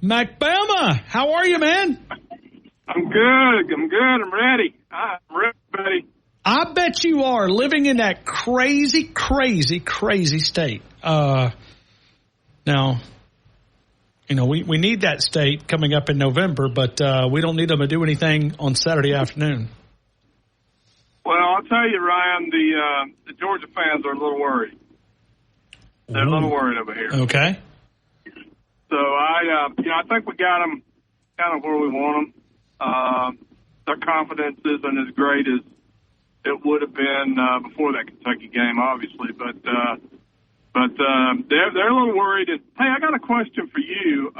Mac Bama. How are you, man? I'm good. I'm ready. I'm ready. I bet you are living in that crazy, crazy, crazy state. Now, we need that state coming up in November, but we don't need them to do anything on Saturday afternoon. Well, I'll tell you, Ryan, the Georgia fans are a little worried. They're a little worried over here. Okay. So I think we got them kind of where we want them. Their confidence isn't as great as it would have been before that Kentucky game, obviously, but they're a little worried. And, hey, I got a question for you.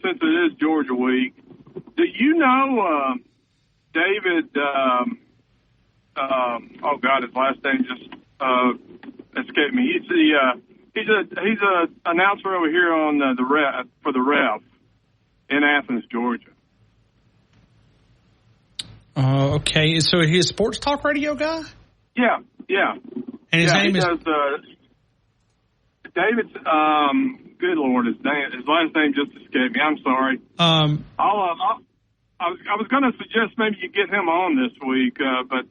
Since it is Georgia week, do you know David? His last name just escaped me. He's a announcer over here on for the Ref in Athens, Georgia. Okay, so he's a sports talk radio guy? Yeah. And his name is David's. Good Lord, his last name just escaped me. I'm sorry. I was going to suggest maybe you get him on this week, but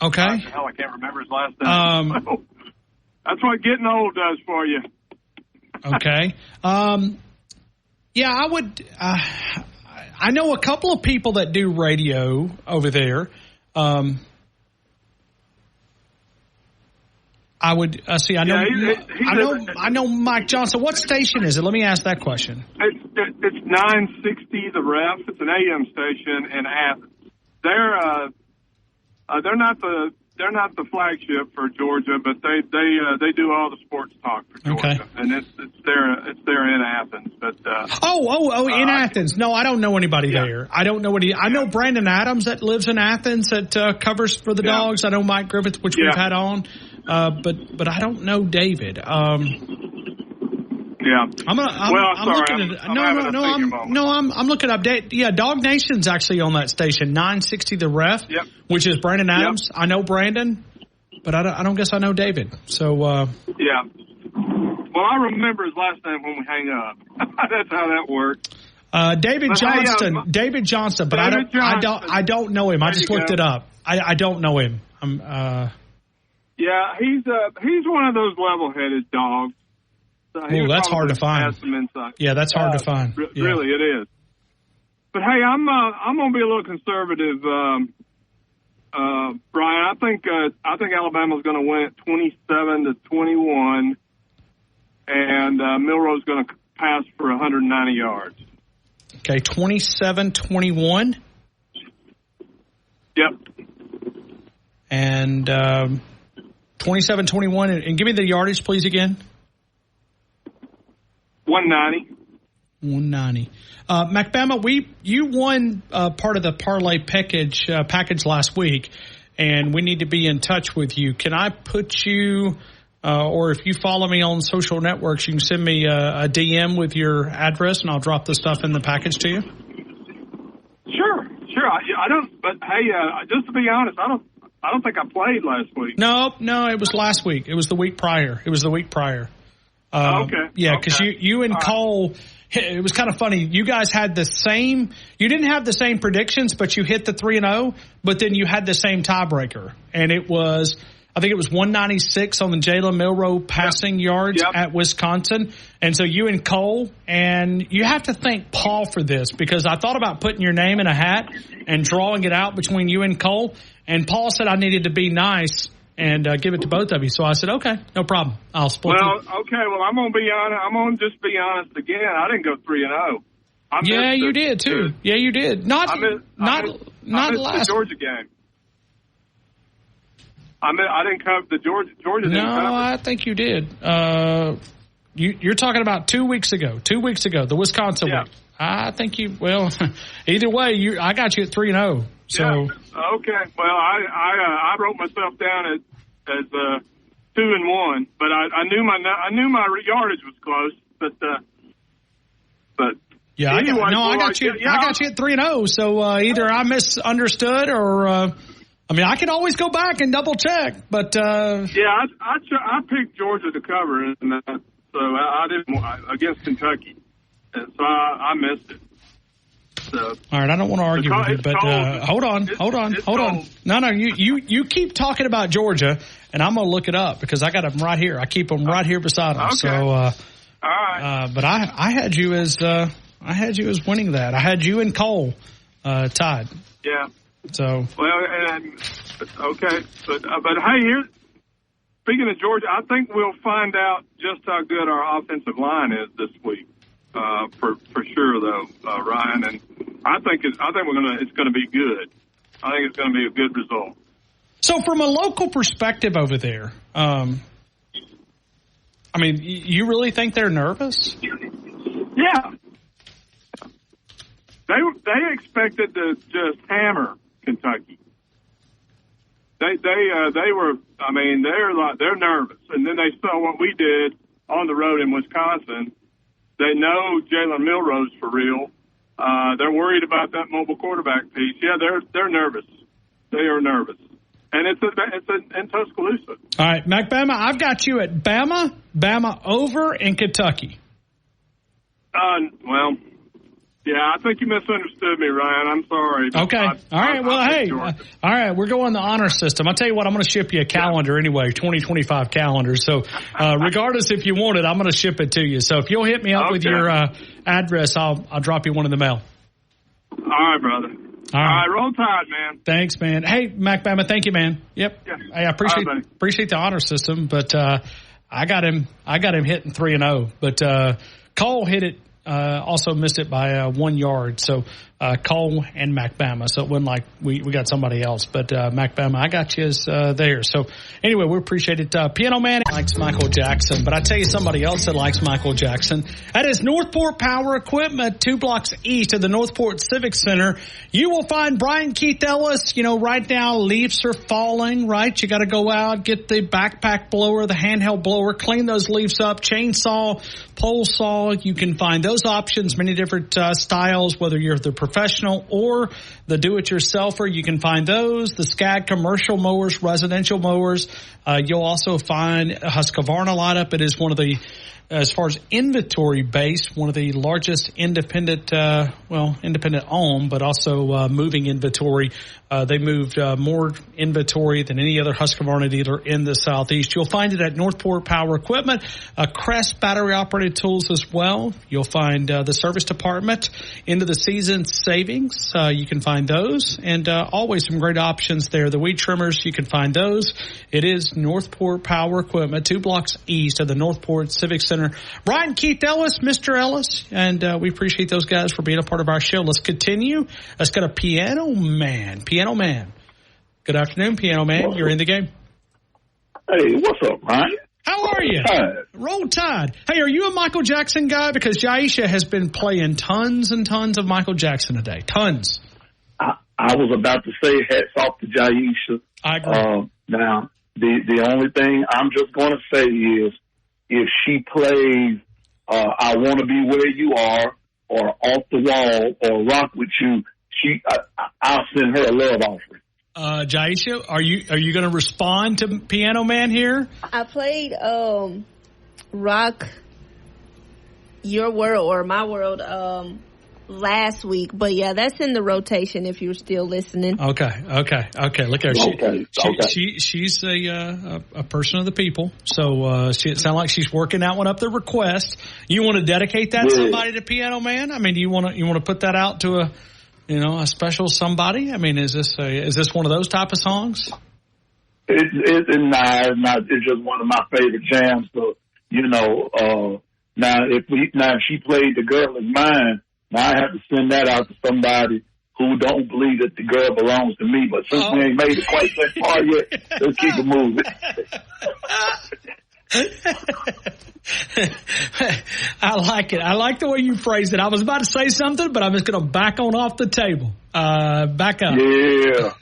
okay. Hell, I can't remember his last name. That's what getting old does for you. Okay. Yeah, I would. I know a couple of people that do radio over there. I would see. I know Mike Johnson. What station is it? Let me ask that question. It's 960 The Ref. It's an AM station in Athens. They're not the flagship for Georgia, but they do all the sports talk for Georgia, okay. And it's there in Athens. But in Athens. No, I don't know anybody there. I don't know I know Brandon Adams that lives in Athens that covers for the Dogs. I know Mike Griffith, which we've had on, but I don't know David. I'm looking up. Dog Nation's actually on that station, 960 The Ref, which is Brandon Adams. I know Brandon, but I don't guess I know David. So Well, I remember his last name when we hang up. That's how that works. David Johnston, but I don't know him. I just looked it up. I don't know him. He's one of those level-headed dogs. That's hard to find. Yeah, that's hard to find. Really, it is. But hey, I'm going to be a little conservative, Brian. I think Alabama's going to win it 27-21, and Milroe's going to pass for 190 yards. Okay, 27-21. Yep. And 27-21, and give me the yardage, please, again. 190. McBama, you won part of the parlay package last week, and we need to be in touch with you. Can I put you, or if you follow me on social networks, you can send me a DM with your address, and I'll drop the stuff in the package to you? Sure. I don't. But hey, just to be honest, I don't think I played last week. No, it was last week. It was the week prior. Okay. Yeah, because you and Cole, it was kind of funny. You guys had the same. You didn't have the same predictions, but you hit the 3-0. But then you had the same tiebreaker, and it was. I think it was 196 on the Jalen Milroe passing yards at Wisconsin. And so you and Cole, and you have to thank Paul for this, because I thought about putting your name in a hat and drawing it out between you and Cole. And Paul said I needed to be nice and give it to both of you. So I said, okay, no problem. I'll split it. Okay. Well, I'm going to be honest. I'm going to just be honest again. I didn't go 3-0. Yeah, you did too. Yeah, you did. Not the Georgia game. I didn't cover the Georgia didn't cover. No, I think you did. You're talking about 2 weeks ago. 2 weeks ago, the Wisconsin week. I think you. Well, either way, I got you at 3-0. So okay. Well, I wrote myself down as 2-1, but I knew my yardage was close, but yeah. Anyway, I got you. I got you at 3-0. So either I misunderstood or. I mean, I can always go back and double check, but I picked Georgia to cover, and so I didn't against Kentucky, and so I missed it. So, all right, I don't want to argue with you, but hold on. No, you keep talking about Georgia, and I'm gonna look it up because I got them right here. I keep them right here beside them. Okay. So, all right. But I had you as winning that. I had you and Cole tied. Yeah. So okay, but hey, speaking of Georgia, I think we'll find out just how good our offensive line is this week, for sure though, Ryan. And I think it's going to be good. I think it's going to be a good result. So from a local perspective over there, I mean, you really think they're nervous? Yeah, they expected to just hammer Kentucky. They were. I mean, they're nervous, and then they saw what we did on the road in Wisconsin. They know Jalen Milroe's for real. They're worried about that mobile quarterback piece. Yeah, they're nervous. They are nervous, and it's in Tuscaloosa. All right, Mac Bama, I've got you at Bama over in Kentucky. Well. Yeah, I think you misunderstood me, Ryan. I'm sorry. Okay. All right. Well, hey. All right. We're going the honor system. I'll tell you what. I'm going to ship you a calendar anyway, 2025 calendar. So regardless if you want it, I'm going to ship it to you. So if you'll hit me up with your address, I'll drop you one in the mail. All right, brother. All right. Roll Tide, man. Thanks, man. Hey, Mac Bama, thank you, man. Yep. Yeah. Hey, I appreciate the honor system, but I got him hitting 3-0. But Cole hit it. Also missed it by 1 yard. So Cole and Mac Bama. So it wasn't like we got somebody else. But Mac Bama, I got you there. So anyway, we appreciate it. Piano Man likes Michael Jackson. But I tell you somebody else that likes Michael Jackson. That is Northport Power Equipment, 2 blocks east of the Northport Civic Center. You will find Brian Keith Ellis. You know, right now leaves are falling, right? You got to go out, get the backpack blower, the handheld blower, clean those leaves up, chainsaw, pole saw. You can find those options, many different styles, whether you're the professional or the do-it-yourselfer. You can find those, the Skag commercial mowers, residential mowers. You'll also find a Husqvarna lineup. It is one of the, as far as inventory base, one of the largest independent owned, but also moving inventory. They moved more inventory than any other Husqvarna dealer in the Southeast. You'll find it at Northport Power Equipment, Crest battery-operated tools as well. You'll find the service department, end of the season savings. You can find those, and always some great options there. The weed trimmers, you can find those. It is Northport Power Equipment, 2 blocks east of the Northport Civic Center. Brian Keith Ellis, Mr. Ellis, and we appreciate those guys for being a part of our show. Let's continue. Let's go to Piano Man. Piano Man. Good afternoon, Piano Man. You're in the game. Hey, what's up, Ryan? How are you? Roll Tide. Hey, are you a Michael Jackson guy? Because Jaisha has been playing tons and tons of Michael Jackson today. Tons. I was about to say hats off to Jaisha. I agree. Now, the only thing I'm just going to say is if she plays I Want to Be Where You Are or Off the Wall or Rock With You, I'll send her a love offering. Jaisha, are you going to respond to Piano Man here? I played Rock your world or my world last week. But, yeah, that's in the rotation if you're still listening. Okay. Look at her. She's a person of the people. So it sounds like she's working that one up the request. You want to dedicate that to somebody to Piano Man? I mean, do you want to put that out to a special somebody? I mean, is this one of those type of songs? It's not. It's just one of my favorite jams. So, now if she played The Girl Is Mine, now I have to send that out to somebody who don't believe that the girl belongs to me. But since we ain't made it quite that far yet, let's keep it moving. I like it. I like the way you phrased it. I was about to say something, but I'm just going to back on off the table. Back up. Yeah.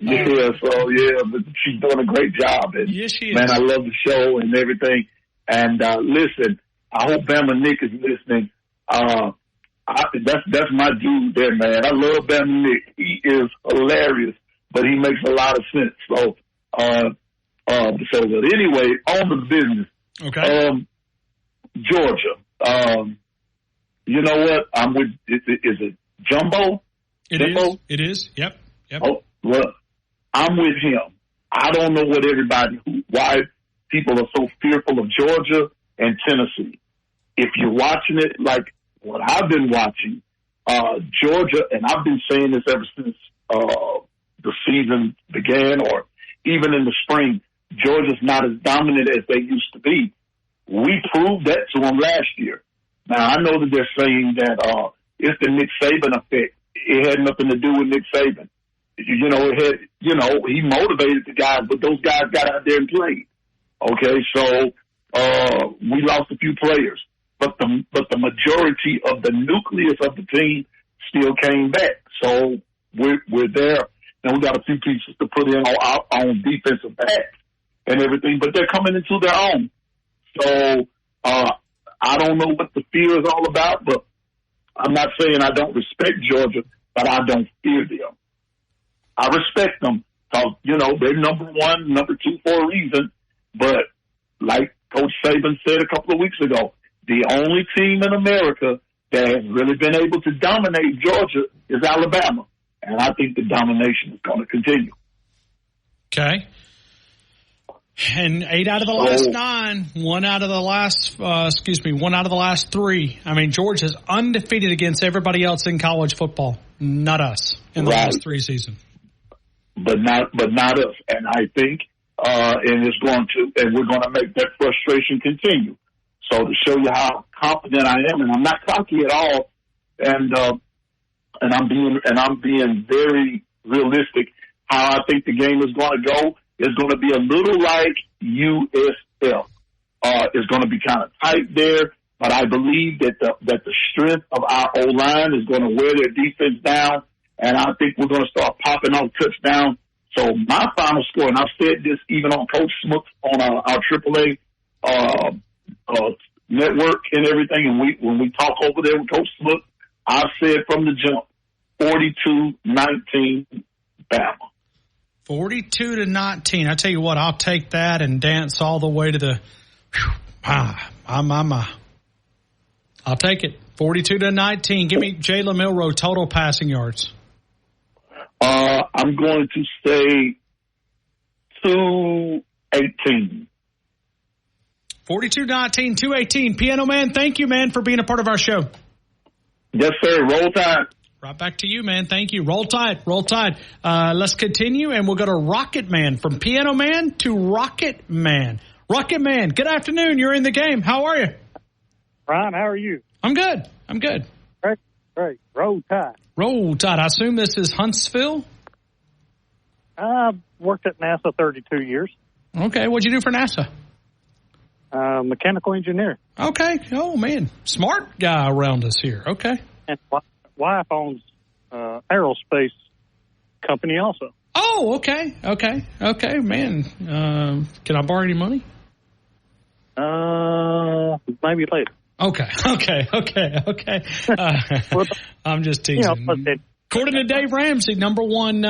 But she's doing a great job. And, yes, she is. Man, I love the show and everything. And listen, I hope Bama Nick is listening. That's my dude there, man. I love Bama Nick. He is hilarious, but he makes a lot of sense. So, but anyway, on the business. Okay. Georgia. You know what? I'm with. Is it Jumbo? It is. Yep. Oh, well, I'm with him. I don't know why people are so fearful of Georgia and Tennessee. If you're watching it like what I've been watching, Georgia, and I've been saying this ever since the season began or even in the spring, Georgia's not as dominant as they used to be. We proved that to them last year. Now, I know that they're saying that it's the Nick Saban effect. It had nothing to do with Nick Saban. He motivated the guys, but those guys got out there and played. Okay, so we lost a few players, but the majority of the nucleus of the team still came back. So we're there. Now we got a few pieces to put in on our own defensive backs and everything, but they're coming into their own. So I don't know what the fear is all about, but I'm not saying I don't respect Georgia, but I don't fear them. I respect them because, they're number one, number two for a reason. But like Coach Saban said a couple of weeks ago, the only team in America that has really been able to dominate Georgia is Alabama. And I think the domination is going to continue. Okay. And 8 out of the last 9, 1 out of the last 3. I mean, Georgia's undefeated against everybody else in college football. Not us in the last 3 seasons. But not us. And I think, and we're going to make that frustration continue. So to show you how confident I am, and I'm not cocky at all, and I'm being very realistic. How I think the game is going to go is going to be a little like USF. It's going to be kind of tight there, but I believe that the strength of our O-line is going to wear their defense down, and I think we're going to start popping off touchdowns. So my final score, and I've said this even on Coach Smith on our AAA network and everything, and when we talk over there with Coach Smith, I've said from the jump, 42-19 Bama. 42-19. I tell you what, I'll take that and dance all the way to the. I'll take it. 42-19. Give me Jalen Milroe total passing yards. I'm going to say 218. 42-19, 218. Piano Man, thank you, man, for being a part of our show. Yes, sir. Roll Tide. Right back to you, man. Thank you. Roll Tide. Roll Tide. Let's continue, and we'll go to Rocket Man. From Piano Man to Rocket Man. Rocket Man, good afternoon. You're in the game. How are you? Ryan, how are you? I'm good. I'm good. Great. Roll Tide. Roll Tide. I assume this is Huntsville? I've worked at NASA 32 years. Okay. What'd you do for NASA? Mechanical engineer. Okay. Oh, man. Smart guy around us here. Okay. And wife owns aerospace company also. Oh, okay. Man, can I borrow any money? Maybe later. Okay. I'm just teasing. According to Dave Ramsey, number one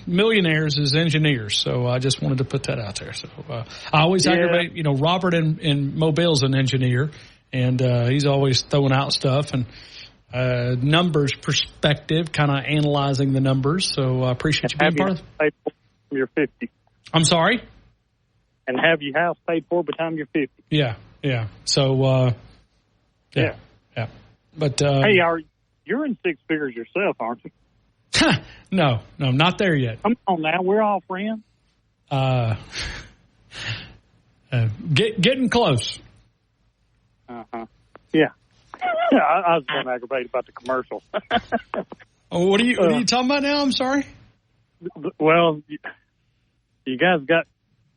millionaires is engineers. So I just wanted to put that out there. So I always aggravate, Robert in Mobile's an engineer. and he's always throwing out stuff and numbers perspective, kind of analyzing the numbers. So I appreciate you being part of it. You're 50. I'm sorry? And have your house paid for by the time you're 50. Yeah. So, yeah. But hey, you're in six figures yourself, aren't you? No, not there yet. Come on now, we're all friends. Getting close. Yeah. I was getting aggravated about the commercial. What are you talking about now? I'm sorry. Well, you guys got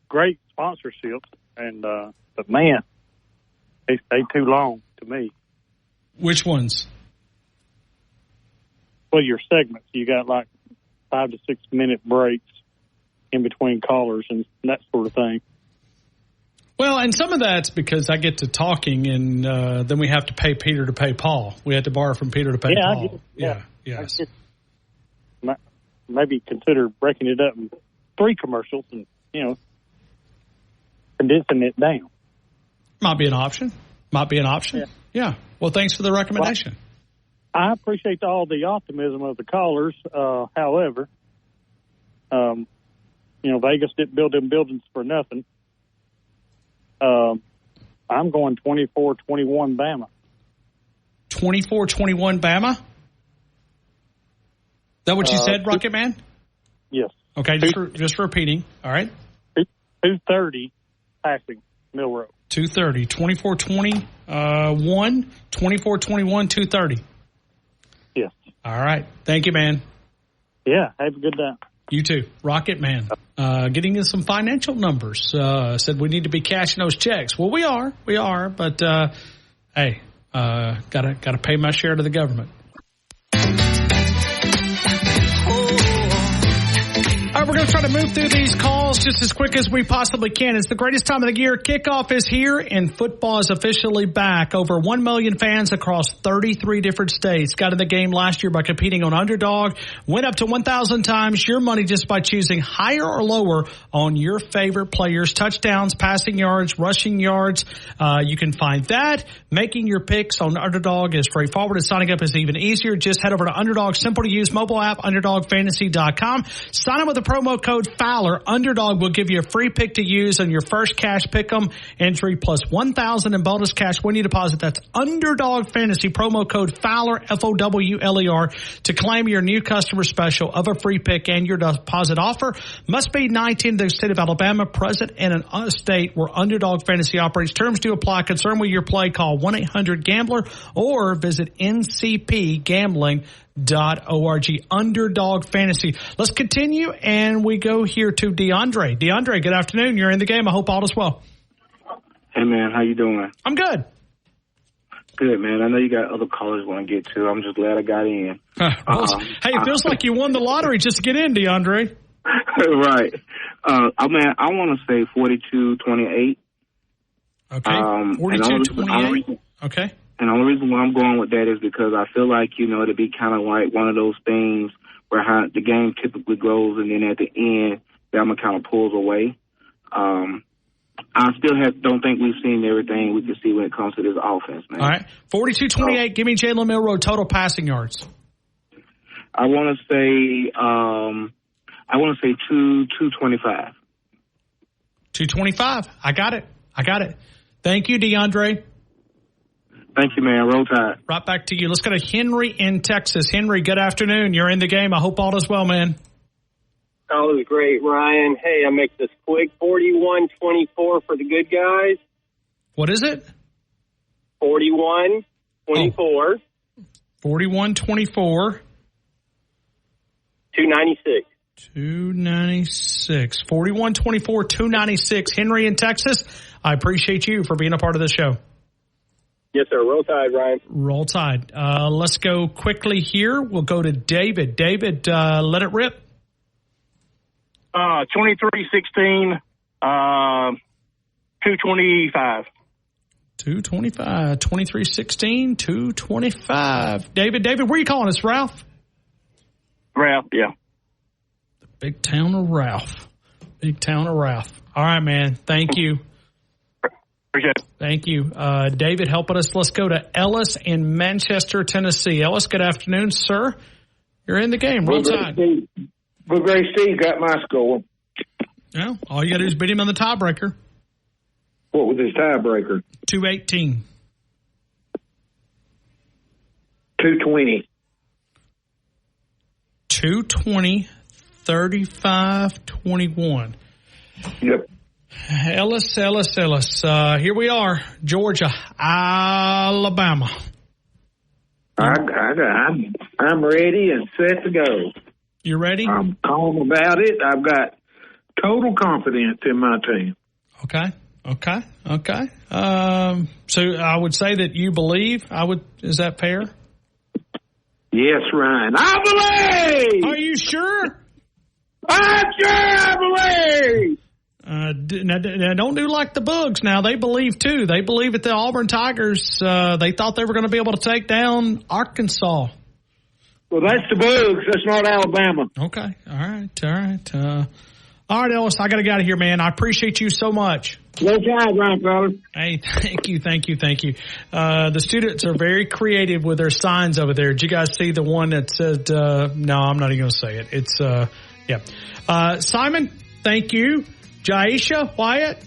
great sponsorships, but man, they stay too long to me. Which ones? Well, your segments. You got like 5 to 6 minute breaks in between callers and that sort of thing. Well, and some of that's because I get to talking, and then we have to pay Peter to pay Paul. We had to borrow from Peter to pay Paul. Yes. Maybe consider breaking it up in 3 commercials and, condensing it down. Might be an option. Yeah. Well, thanks for the recommendation. Well, I appreciate all the optimism of the callers. However, Vegas didn't build them buildings for nothing. I'm going 24-21 Bama. 24-21 Bama? Is that what you said, Rocket Man? Yes. Okay, just repeating. All right. 230 passing, Milroe. 230. 24-21, 24-21, 230. Yes. All right. Thank you, man. Yeah, have a good day. You too. Rocket Man. Getting in some financial numbers. Said we need to be cashing those checks. Well, we are, but hey, gotta pay my share to the government. All right, we're going to try to move through these calls just as quick as we possibly can. It's the greatest time of the year. Kickoff is here, and football is officially back. Over 1 million fans across 33 different states got in the game last year by competing on Underdog. Went up to 1,000 times your money just by choosing higher or lower on your favorite players. Touchdowns, passing yards, rushing yards. You can find that. Making your picks on Underdog is straightforward, and signing up is even easier. Just head over to Underdog's simple-to-use mobile app, UnderdogFantasy.com. Sign up with the promo code Fowler. Underdog will give you a free pick to use on your first cash pick'em entry plus $1,000 in bonus cash when you deposit. That's Underdog Fantasy, promo code Fowler, Fowler, to claim your new customer special of a free pick and your deposit offer. Must be 19 in the state of Alabama, present in a state where Underdog Fantasy operates. Terms do apply. Concerned with your play, call 1-800-GAMBLER or visit ncpgambling.org. Underdog Fantasy. Let's continue, and we go here to DeAndre. DeAndre, good afternoon. You're in the game. I hope all is well. Hey, man. How you doing? I'm good. Good, man. I know you got other callers want to get to. I'm just glad I got in. Hey, it feels like you won the lottery just to get in, DeAndre. Right. Man, I want to say 42-28. Okay. 42-28. Okay. And the only reason why I'm going with that is because I feel like, it'd be kind of like one of those things where the game typically goes, and then at the end, Bama kind of pulls away. I still don't think we've seen everything we can see when it comes to this offense, man. All right. 42-28, give me Jalen Milroe total passing yards. I want to say 225. 225. I got it. Thank you, DeAndre. Thank you, man. Roll Tide. Right back to you. Let's go to Henry in Texas. Henry, good afternoon. You're in the game. I hope all is well, man. All is great, Ryan. Hey, I make this quick. 41-24 for the good guys. What is it? 41-24. 41-24. 296. 296. 41-24, 296. Henry in Texas, I appreciate you for being a part of the show. Yes, sir. Roll Tide, Ryan. Roll Tide. Let's go quickly here. We'll go to David. David, let it rip. 23-16, 225. 225. 23-16, 225. David, where are you calling us, Ralph? Ralph, yeah. The big town of Ralph. All right, man. Thank you. Appreciate it. Thank you. David helping us. Let's go to Ellis in Manchester, Tennessee. Ellis, good afternoon, sir. You're in the game. Roll Tide. Good Gray Steve got my score. Yeah, all you got to do is beat him on the tiebreaker. What was his tiebreaker? 218. 220. 220, 35, 21. Yep. Ellis. Here we are, Georgia, Alabama. I'm ready and set to go. You ready? I'm calm about it. I've got total confidence in my team. Okay. So I would say that you believe. Is that fair? Yes, Ryan. I believe. Are you sure? I'm sure I believe. Now, don't do like the Bugs. Now, they believe, too. They believe that the Auburn Tigers, they thought they were going to be able to take down Arkansas. Well, that's the Bugs. That's not Alabama. Okay. All right. All right, Ellis, I got to get out of here, man. I appreciate you so much. No time, Ryan, brother. Hey, thank you. The students are very creative with their signs over there. Did you guys see the one that said, no, I'm not even going to say it. It's, yeah. Simon, thank you. Jaisha, Wyatt,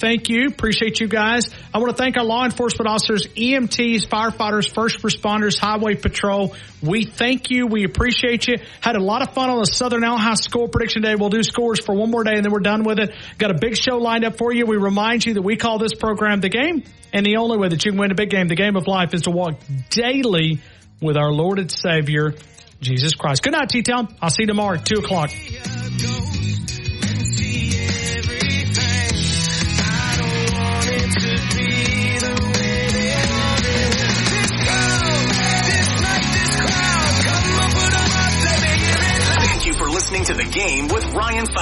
thank you. Appreciate you guys. I want to thank our law enforcement officers, EMTs, firefighters, first responders, highway patrol. We thank you. We appreciate you. Had a lot of fun on the Southern Alhouse score prediction day. We'll do scores for one more day and then we're done with it. Got a big show lined up for you. We remind you that we call this program The Game, and the only way that you can win a big game, the game of life, is to walk daily with our Lord and Savior, Jesus Christ. Good night, T-Town. I'll see you tomorrow at 2 o'clock. Thank you for listening to The Game with Ryan Fowler.